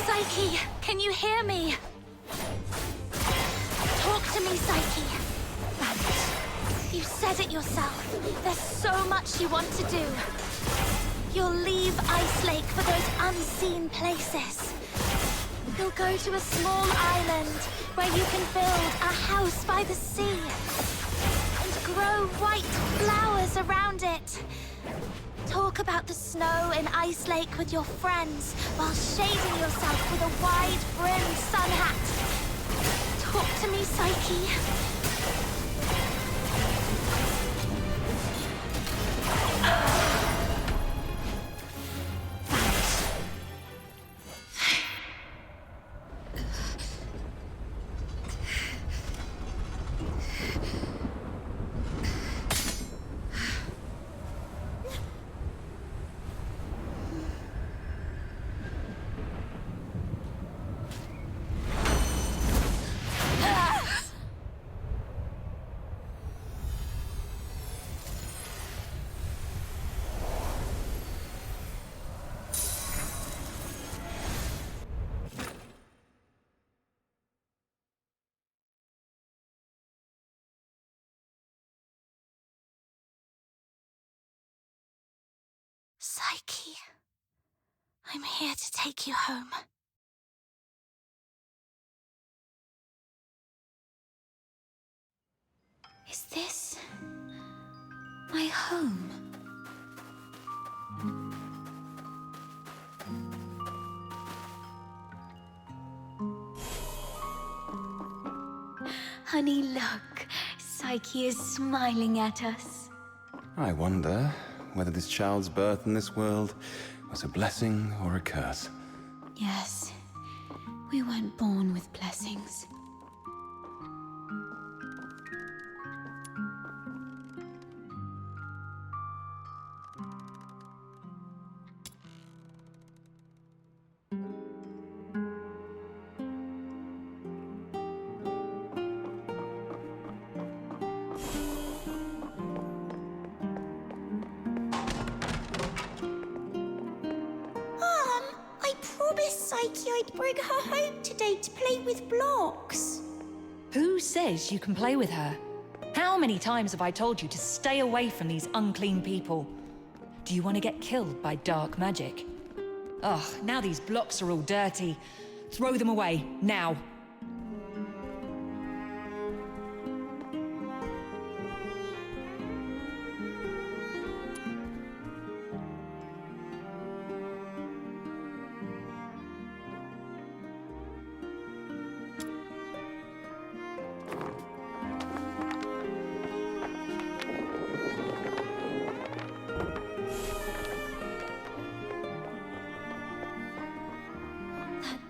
Psyche, can you hear me? Talk to me, Psyche. Bandit, you said it yourself. There's so much you want to do. You'll leave Ice Lake for those unseen places. You'll go to a small island where you can build a house by the sea and grow white flowers around it. Talk about the snow in Ice Lake with your friends while shading yourself with a wide-brimmed sun hat. Talk to me, Psyche. Psyche, I'm here to take you home. Is this my home? Honey, look. Psyche is smiling at us. I wonder whether this child's birth in this world was a blessing or a curse. Yes. We weren't born with blessings. I promised Psyche I'd bring her home today to play with blocks. Who says you can play with her? How many times have I told you to stay away from these unclean people? Do you want to get killed by dark magic? Ugh, now these blocks are all dirty. Throw them away, now.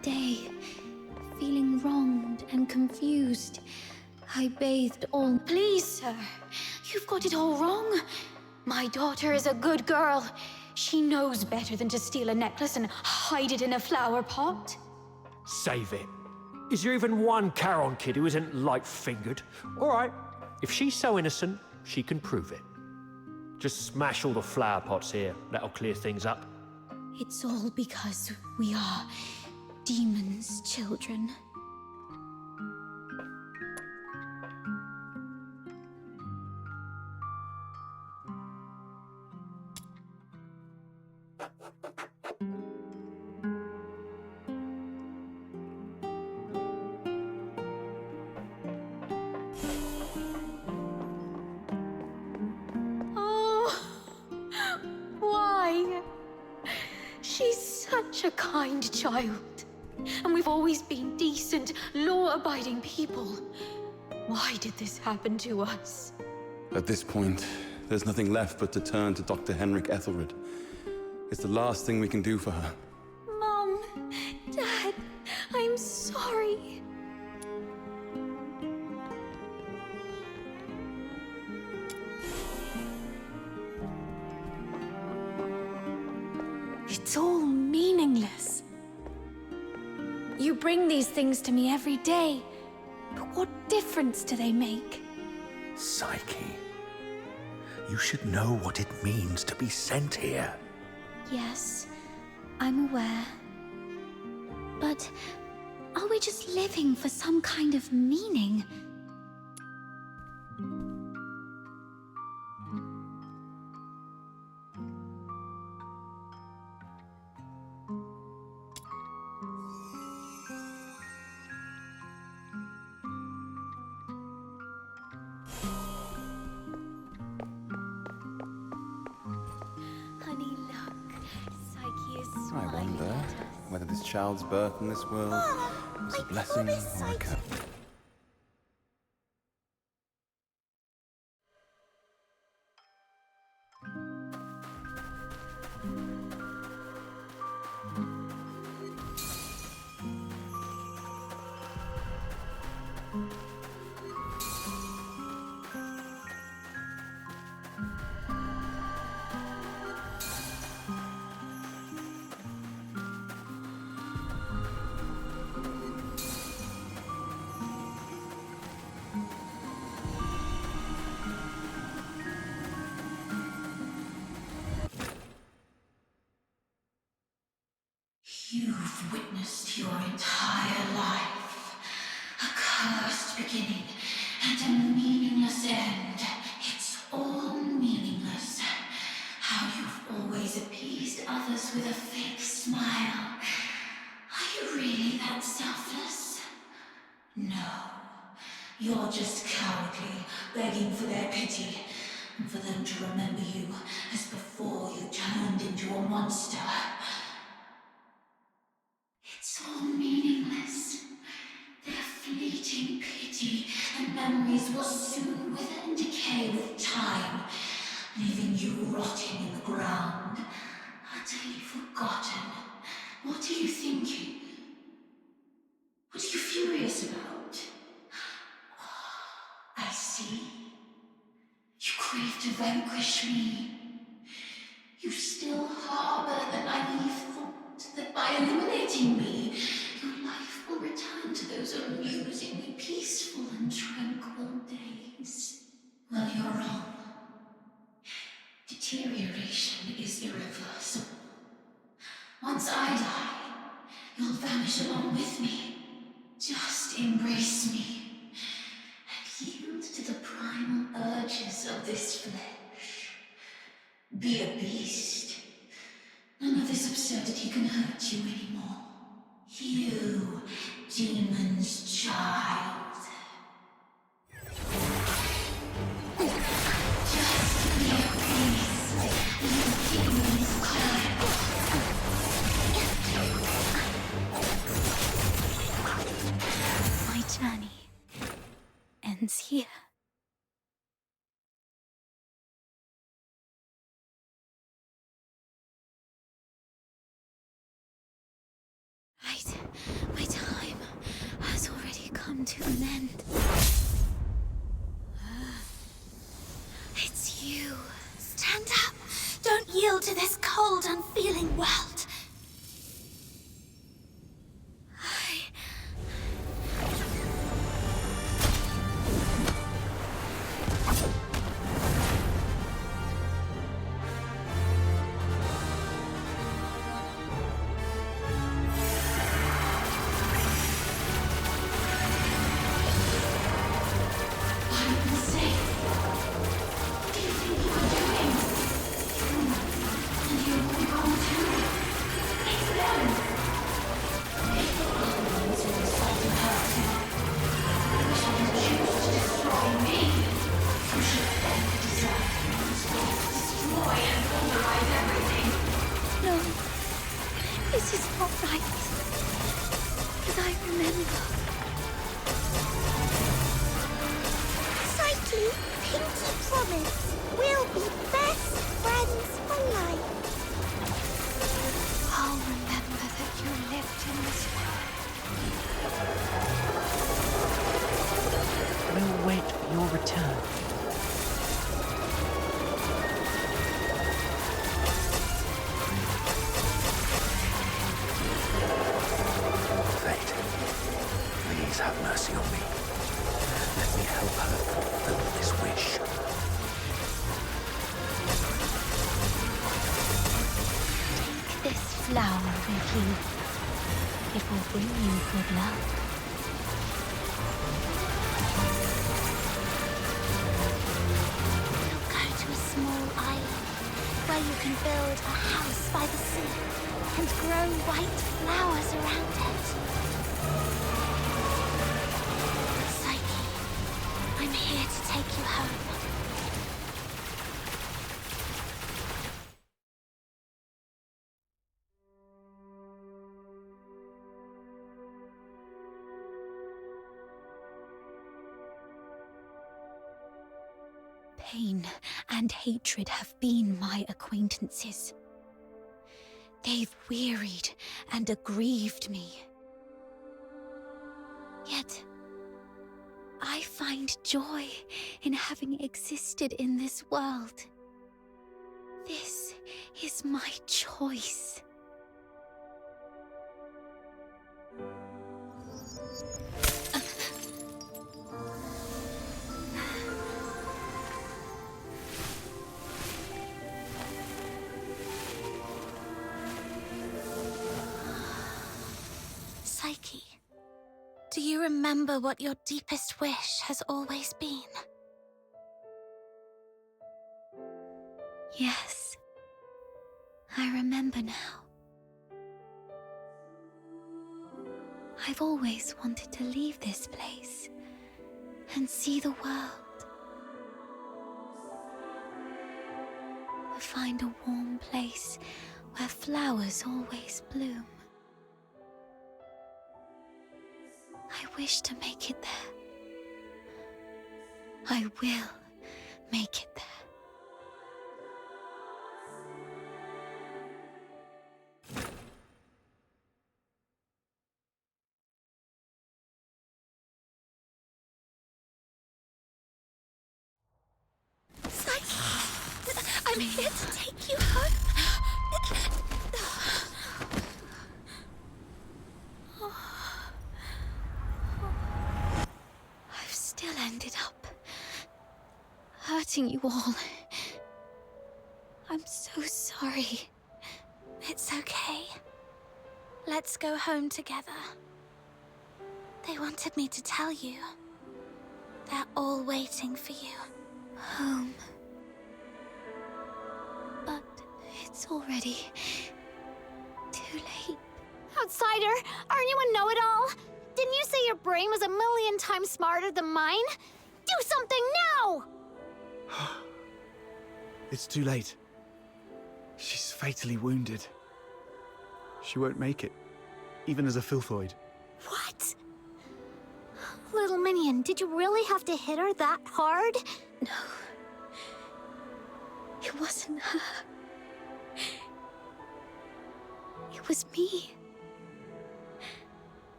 Day, feeling wronged and confused, I bathed all. Please, sir, you've got it all wrong. My daughter is a good girl. She knows better than to steal a necklace and hide it in a flower pot. Save it. Is there even one Charon kid who isn't light-fingered? All right, if she's so innocent, she can prove it. Just smash all the flower pots here. That'll clear things up. It's all because we are demons' children. Oh, why? She's such a kind child. And we've always been decent, law-abiding people. Why did this happen to us? At this point, there's nothing left but to turn to Dr. Henrik Ethelred. It's the last thing we can do for her. Mom, Dad, I'm sorry. It's all meaningless. You bring these things to me every day, but what difference do they make? Psyche, you should know what it means to be sent here. Yes, I'm aware. But are we just living for some kind of meaning? Honey, look. Psyche is I smiling wonder at us. whether this child's birth in this world was a blessing or a curse. You've witnessed your entire life. A cursed beginning and a meaningless end. It's all meaningless. How you've always appeased others with a fake smile. Are you really that selfless? No. You're just cowardly, begging for their pity, and for them to remember you as before you turned into a monster. It's all meaningless. Their fleeting pity and memories will soon wither and decay with time, leaving you rotting in the ground, utterly forgotten. What are you thinking? eliminating me, your life will return to those amusingly peaceful and tranquil days. Well, you're wrong. Deterioration is irreversible. Once I die, you'll vanish along with me. Just embrace me and yield to the primal urges of this flesh. Be a beast. None of this absurdity can hurt you anymore. You, demon's child. Just be a beast, you demon's child. My journey ends here. My time has already come to an end. It's you. Stand up! Don't yield to this cold, unfeeling world. No, this is not right. As I remember. Psyche, pinky promise. We'll be best friends for life. I'll remember that you lived in this world. We'll wait for your return. Fate, please have mercy on me. Let me help her fulfill this wish. Take this flower with you. It will bring you good luck. We'll go to a small island where you can build a house by the sea and grow white flowers around it. Psyche, I'm here to take you home. Pain and hatred have been my acquaintances. They've wearied and aggrieved me. Yet, I find joy in having existed in this world. This is my choice. Psyche, do you remember what your deepest wish has always been? Yes, I remember now. I've always wanted to leave this place and see the world. To find a warm place where flowers always bloom. I wish to make it there. I will make it there. I'm here to take you home. hurting you all. I'm so sorry. It's okay. Let's go home together. They wanted me to tell you. They're all waiting for you. Home. But it's already too late. Outsider, aren't you a know-it-all? Didn't you say your brain was 1,000,000 times smarter than mine? Do something now! It's too late. She's fatally wounded. She won't make it, even as a filthoid. What? Little minion, did you really have to hit her that hard? No. It wasn't her. It was me.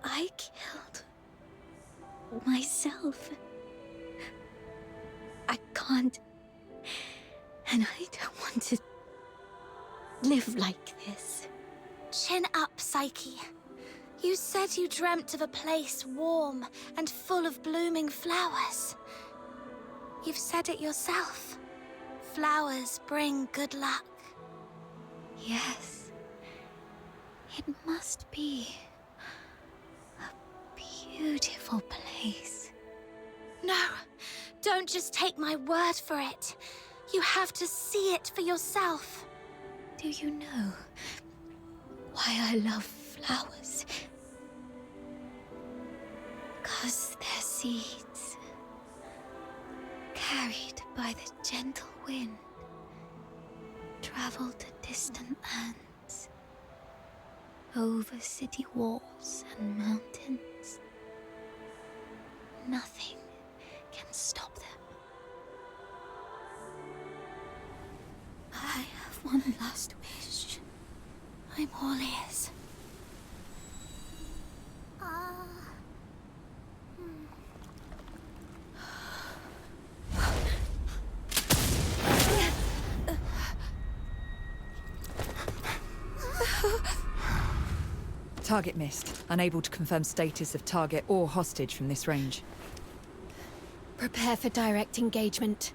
I killed myself. I can't. And I don't want to live like this. Chin up, Psyche. You said you dreamt of a place warm and full of blooming flowers. You've said it yourself. Flowers bring good luck. Yes. It must be a beautiful place. No, don't just take my word for it. You have to see it for yourself. Do you know why I love flowers? 'Cause they're seeds, carried by the gentle wind, travel to distant lands, over city walls and mountains. Nothing can stop them. I have one last wish. I'm all ears. Target missed. Unable to confirm status of target or hostage from this range. Prepare for direct engagement.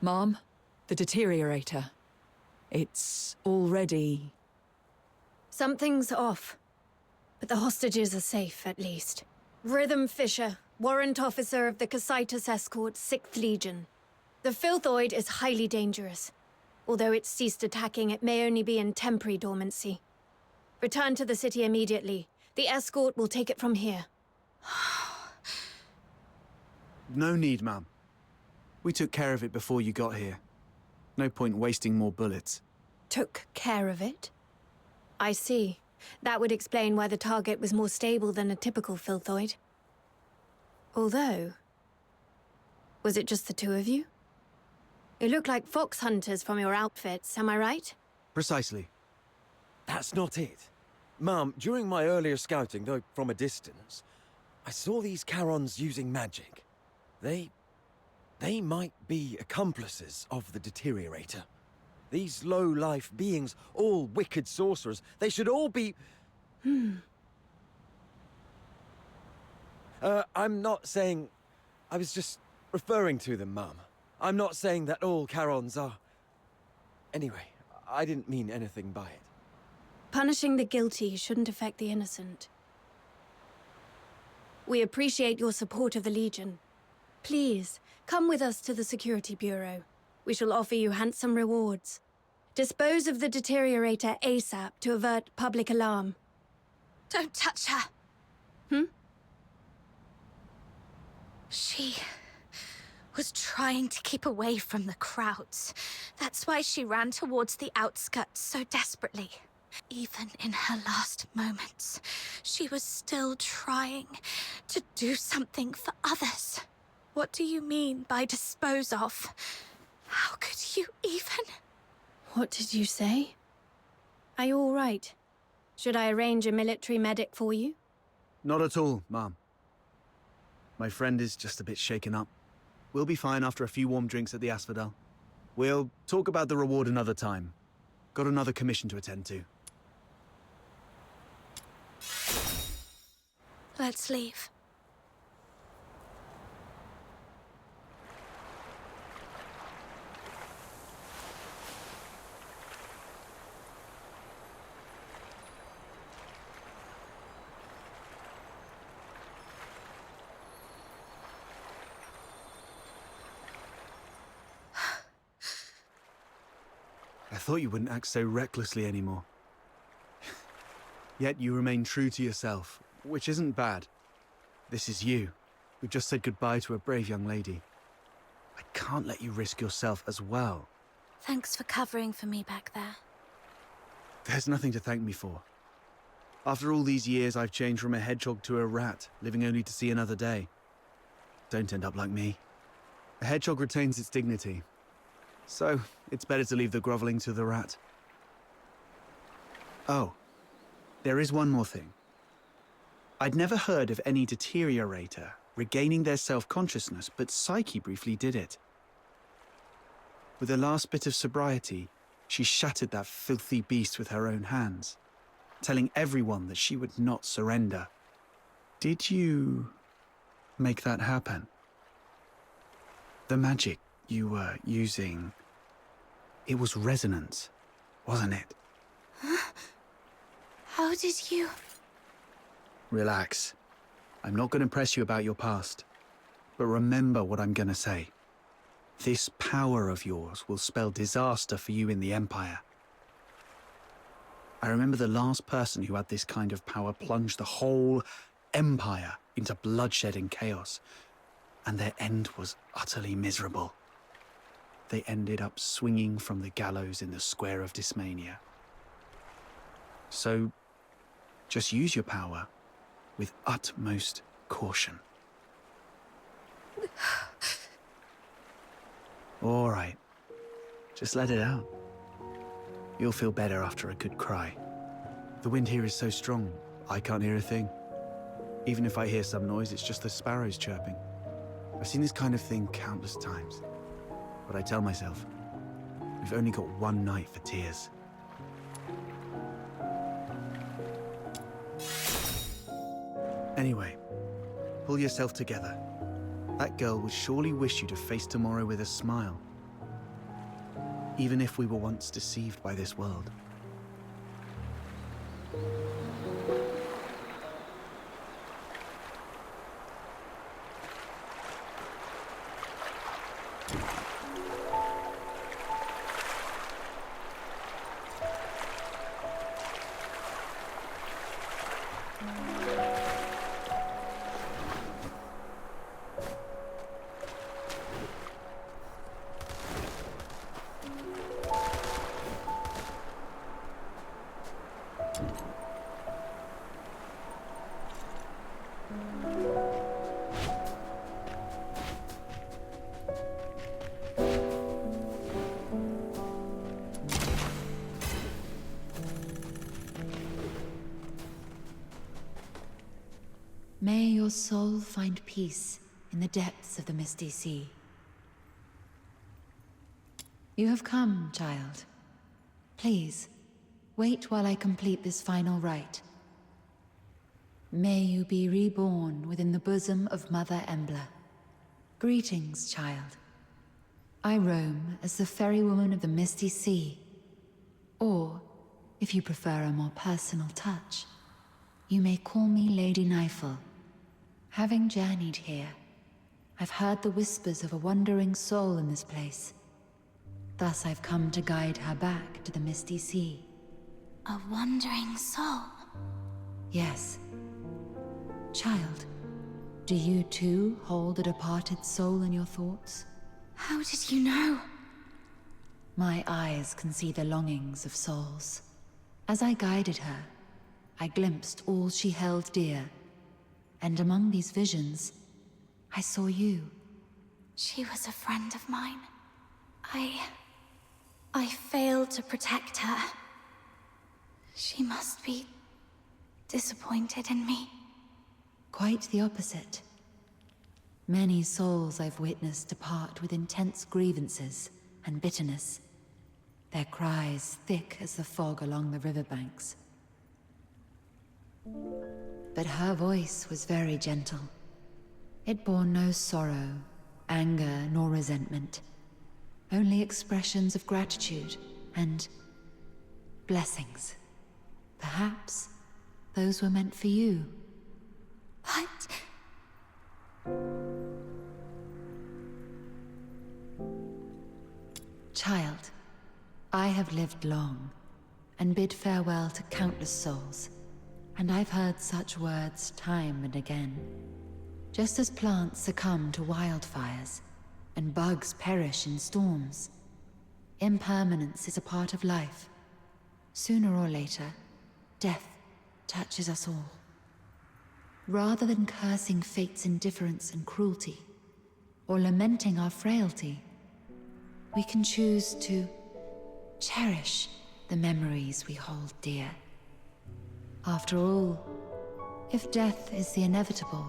Mom, the deteriorator. It's already... Something's off. But the hostages are safe, at least. Rhythm Fisher, warrant officer of the Crytallo Escort, 6th Legion. The Filthoid is highly dangerous. Although it's ceased attacking, it may only be in temporary dormancy. Return to the city immediately. The escort will take it from here. No need, ma'am. We took care of it before you got here. No point wasting more bullets. Took care of it? I see. That would explain why the target was more stable than a typical Filthoid. Although... was it just the two of you? You look like fox hunters from your outfits, am I right? Precisely. That's not it. Ma'am, during my earlier scouting, though from a distance, I saw these Charons using magic. They might be accomplices of the deteriorator. These low-life beings, all wicked sorcerers, they should all be... I'm not saying... I was just referring to them, Mum. I'm not saying that all Charons are... Anyway, I didn't mean anything by it. Punishing the guilty shouldn't affect the innocent. We appreciate your support of the Legion. Please, come with us to the Security Bureau. We shall offer you handsome rewards. Dispose of the deteriorator ASAP to avert public alarm. Don't touch her. She was trying to keep away from the crowds. That's why she ran towards the outskirts so desperately. Even in her last moments, she was still trying to do something for others. What do you mean by dispose of? How could you even? What did you say? Are you all right? Should I arrange a military medic for you? Not at all, ma'am. My friend is just a bit shaken up. We'll be fine after a few warm drinks at the Asphodel. We'll talk about the reward another time. Got another commission to attend to. Let's leave. I thought you wouldn't act so recklessly anymore. Yet you remain true to yourself, which isn't bad. This is you, who just said goodbye to a brave young lady. I can't let you risk yourself as well. Thanks for covering for me back there. There's nothing to thank me for. After all these years, I've changed from a hedgehog to a rat, living only to see another day. Don't end up like me. A hedgehog retains its dignity. So, it's better to leave the groveling to the rat. Oh, there is one more thing. I'd never heard of any deteriorator regaining their self-consciousness, but Psyche briefly did it. With the last bit of sobriety, she shattered that filthy beast with her own hands, telling everyone that she would not surrender. Did you make that happen? The magic you were using, it was resonance, wasn't it? Huh? How did you... Relax. I'm not going to press you about your past. But remember what I'm going to say. This power of yours will spell disaster for you in the Empire. I remember the last person who had this kind of power plunged the whole Empire into bloodshed and chaos, and their end was utterly miserable. They ended up swinging from the gallows in the Square of Dysmania. So, just use your power with utmost caution. All right, just let it out. You'll feel better after a good cry. The wind here is so strong, I can't hear a thing. Even if I hear some noise, it's just the sparrows chirping. I've seen this kind of thing countless times. But I tell myself, we've only got one night for tears. Anyway, pull yourself together. That girl would surely wish you to face tomorrow with a smile. Even if we were once deceived by this world. May your soul find peace in the depths of the misty sea. You have come, child. Please, wait while I complete this final rite. May you be reborn within the bosom of Mother Embla. Greetings, child. I roam as the ferrywoman of the misty sea. Or, if you prefer a more personal touch, you may call me Lady Nifel. Having journeyed here, I've heard the whispers of a wandering soul in this place. Thus I've come to guide her back to the misty sea. A wandering soul? Yes. Child, do you too hold a departed soul in your thoughts? How did you know? My eyes can see the longings of souls. As I guided her, I glimpsed all she held dear. And among these visions, I saw you. She was a friend of mine. I failed to protect her. She must be disappointed in me. Quite the opposite. Many souls I've witnessed depart with intense grievances and bitterness, their cries thick as the fog along the riverbanks. But her voice was very gentle. It bore no sorrow, anger, nor resentment. Only expressions of gratitude and blessings. Perhaps those were meant for you. What? Child, I have lived long, and bid farewell to countless souls, and I've heard such words time and again. Just as plants succumb to wildfires, and bugs perish in storms, impermanence is a part of life. Sooner or later, death touches us all. Rather than cursing fate's indifference and cruelty, or lamenting our frailty, we can choose to cherish the memories we hold dear. After all, if death is the inevitable,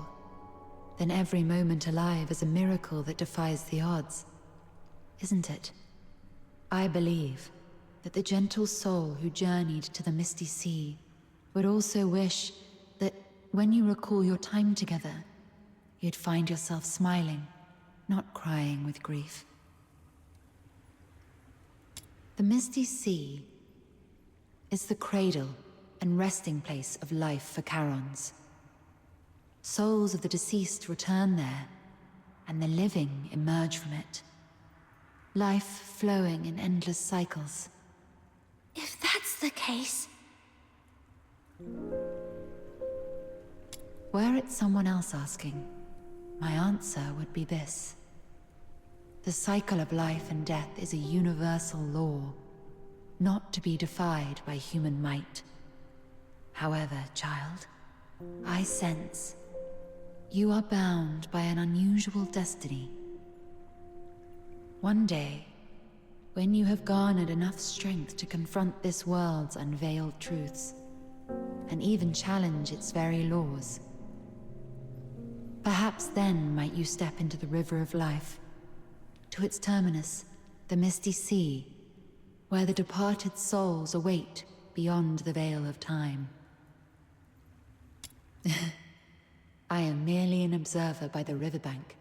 then every moment alive is a miracle that defies the odds, isn't it? I believe that the gentle soul who journeyed to the misty sea would also wish that when you recall your time together, you'd find yourself smiling, not crying with grief. The misty sea is the cradle and resting place of life for Charons. Souls of the deceased return there, and the living emerge from it. Life flowing in endless cycles. If that's the case... Were it someone else asking, my answer would be this. The cycle of life and death is a universal law, not to be defied by human might. However, child, I sense you are bound by an unusual destiny. One day, when you have garnered enough strength to confront this world's unveiled truths, and even challenge its very laws, perhaps then might you step into the river of life, to its terminus, the misty sea, where the departed souls await beyond the veil of time. I am merely an observer by the riverbank.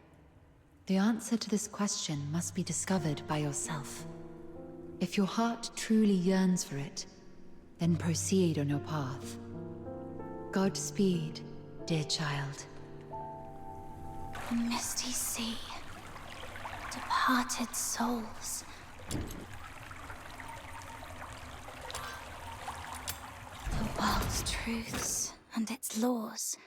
The answer to this question must be discovered by yourself. If your heart truly yearns for it, then proceed on your path. Godspeed, dear child. The misty sea. Departed souls. The world's truths and its laws.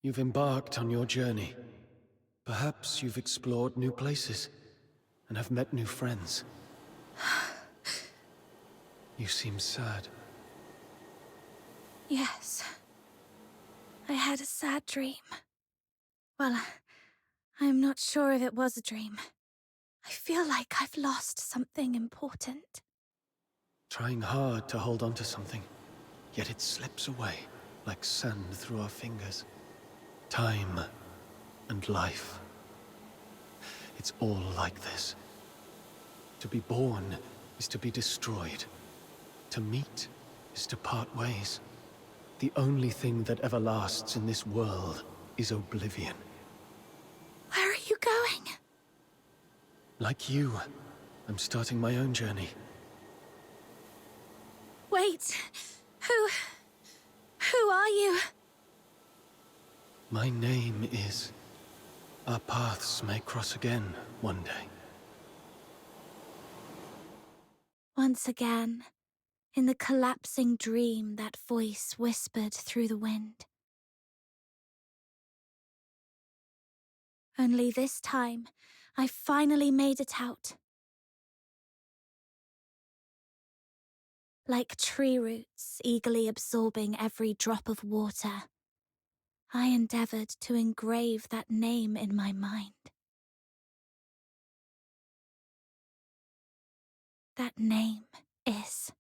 You've embarked on your journey. Perhaps you've explored new places and have met new friends. You seem sad. Yes. I had a sad dream. Well, I'm not sure if it was a dream. I feel like I've lost something important. Trying hard to hold on to something, yet it slips away like sand through our fingers. Time and life. It's all like this. To be born is to be destroyed. To meet is to part ways. The only thing that ever lasts in this world is oblivion. Where are you going? Like you, I'm starting my own journey. Wait. Who are you? My name is... Our paths may cross again one day. Once again, in the collapsing dream, that voice whispered through the wind. Only this time, I finally made it out. Like tree roots eagerly absorbing every drop of water, I endeavored to engrave that name in my mind. That name is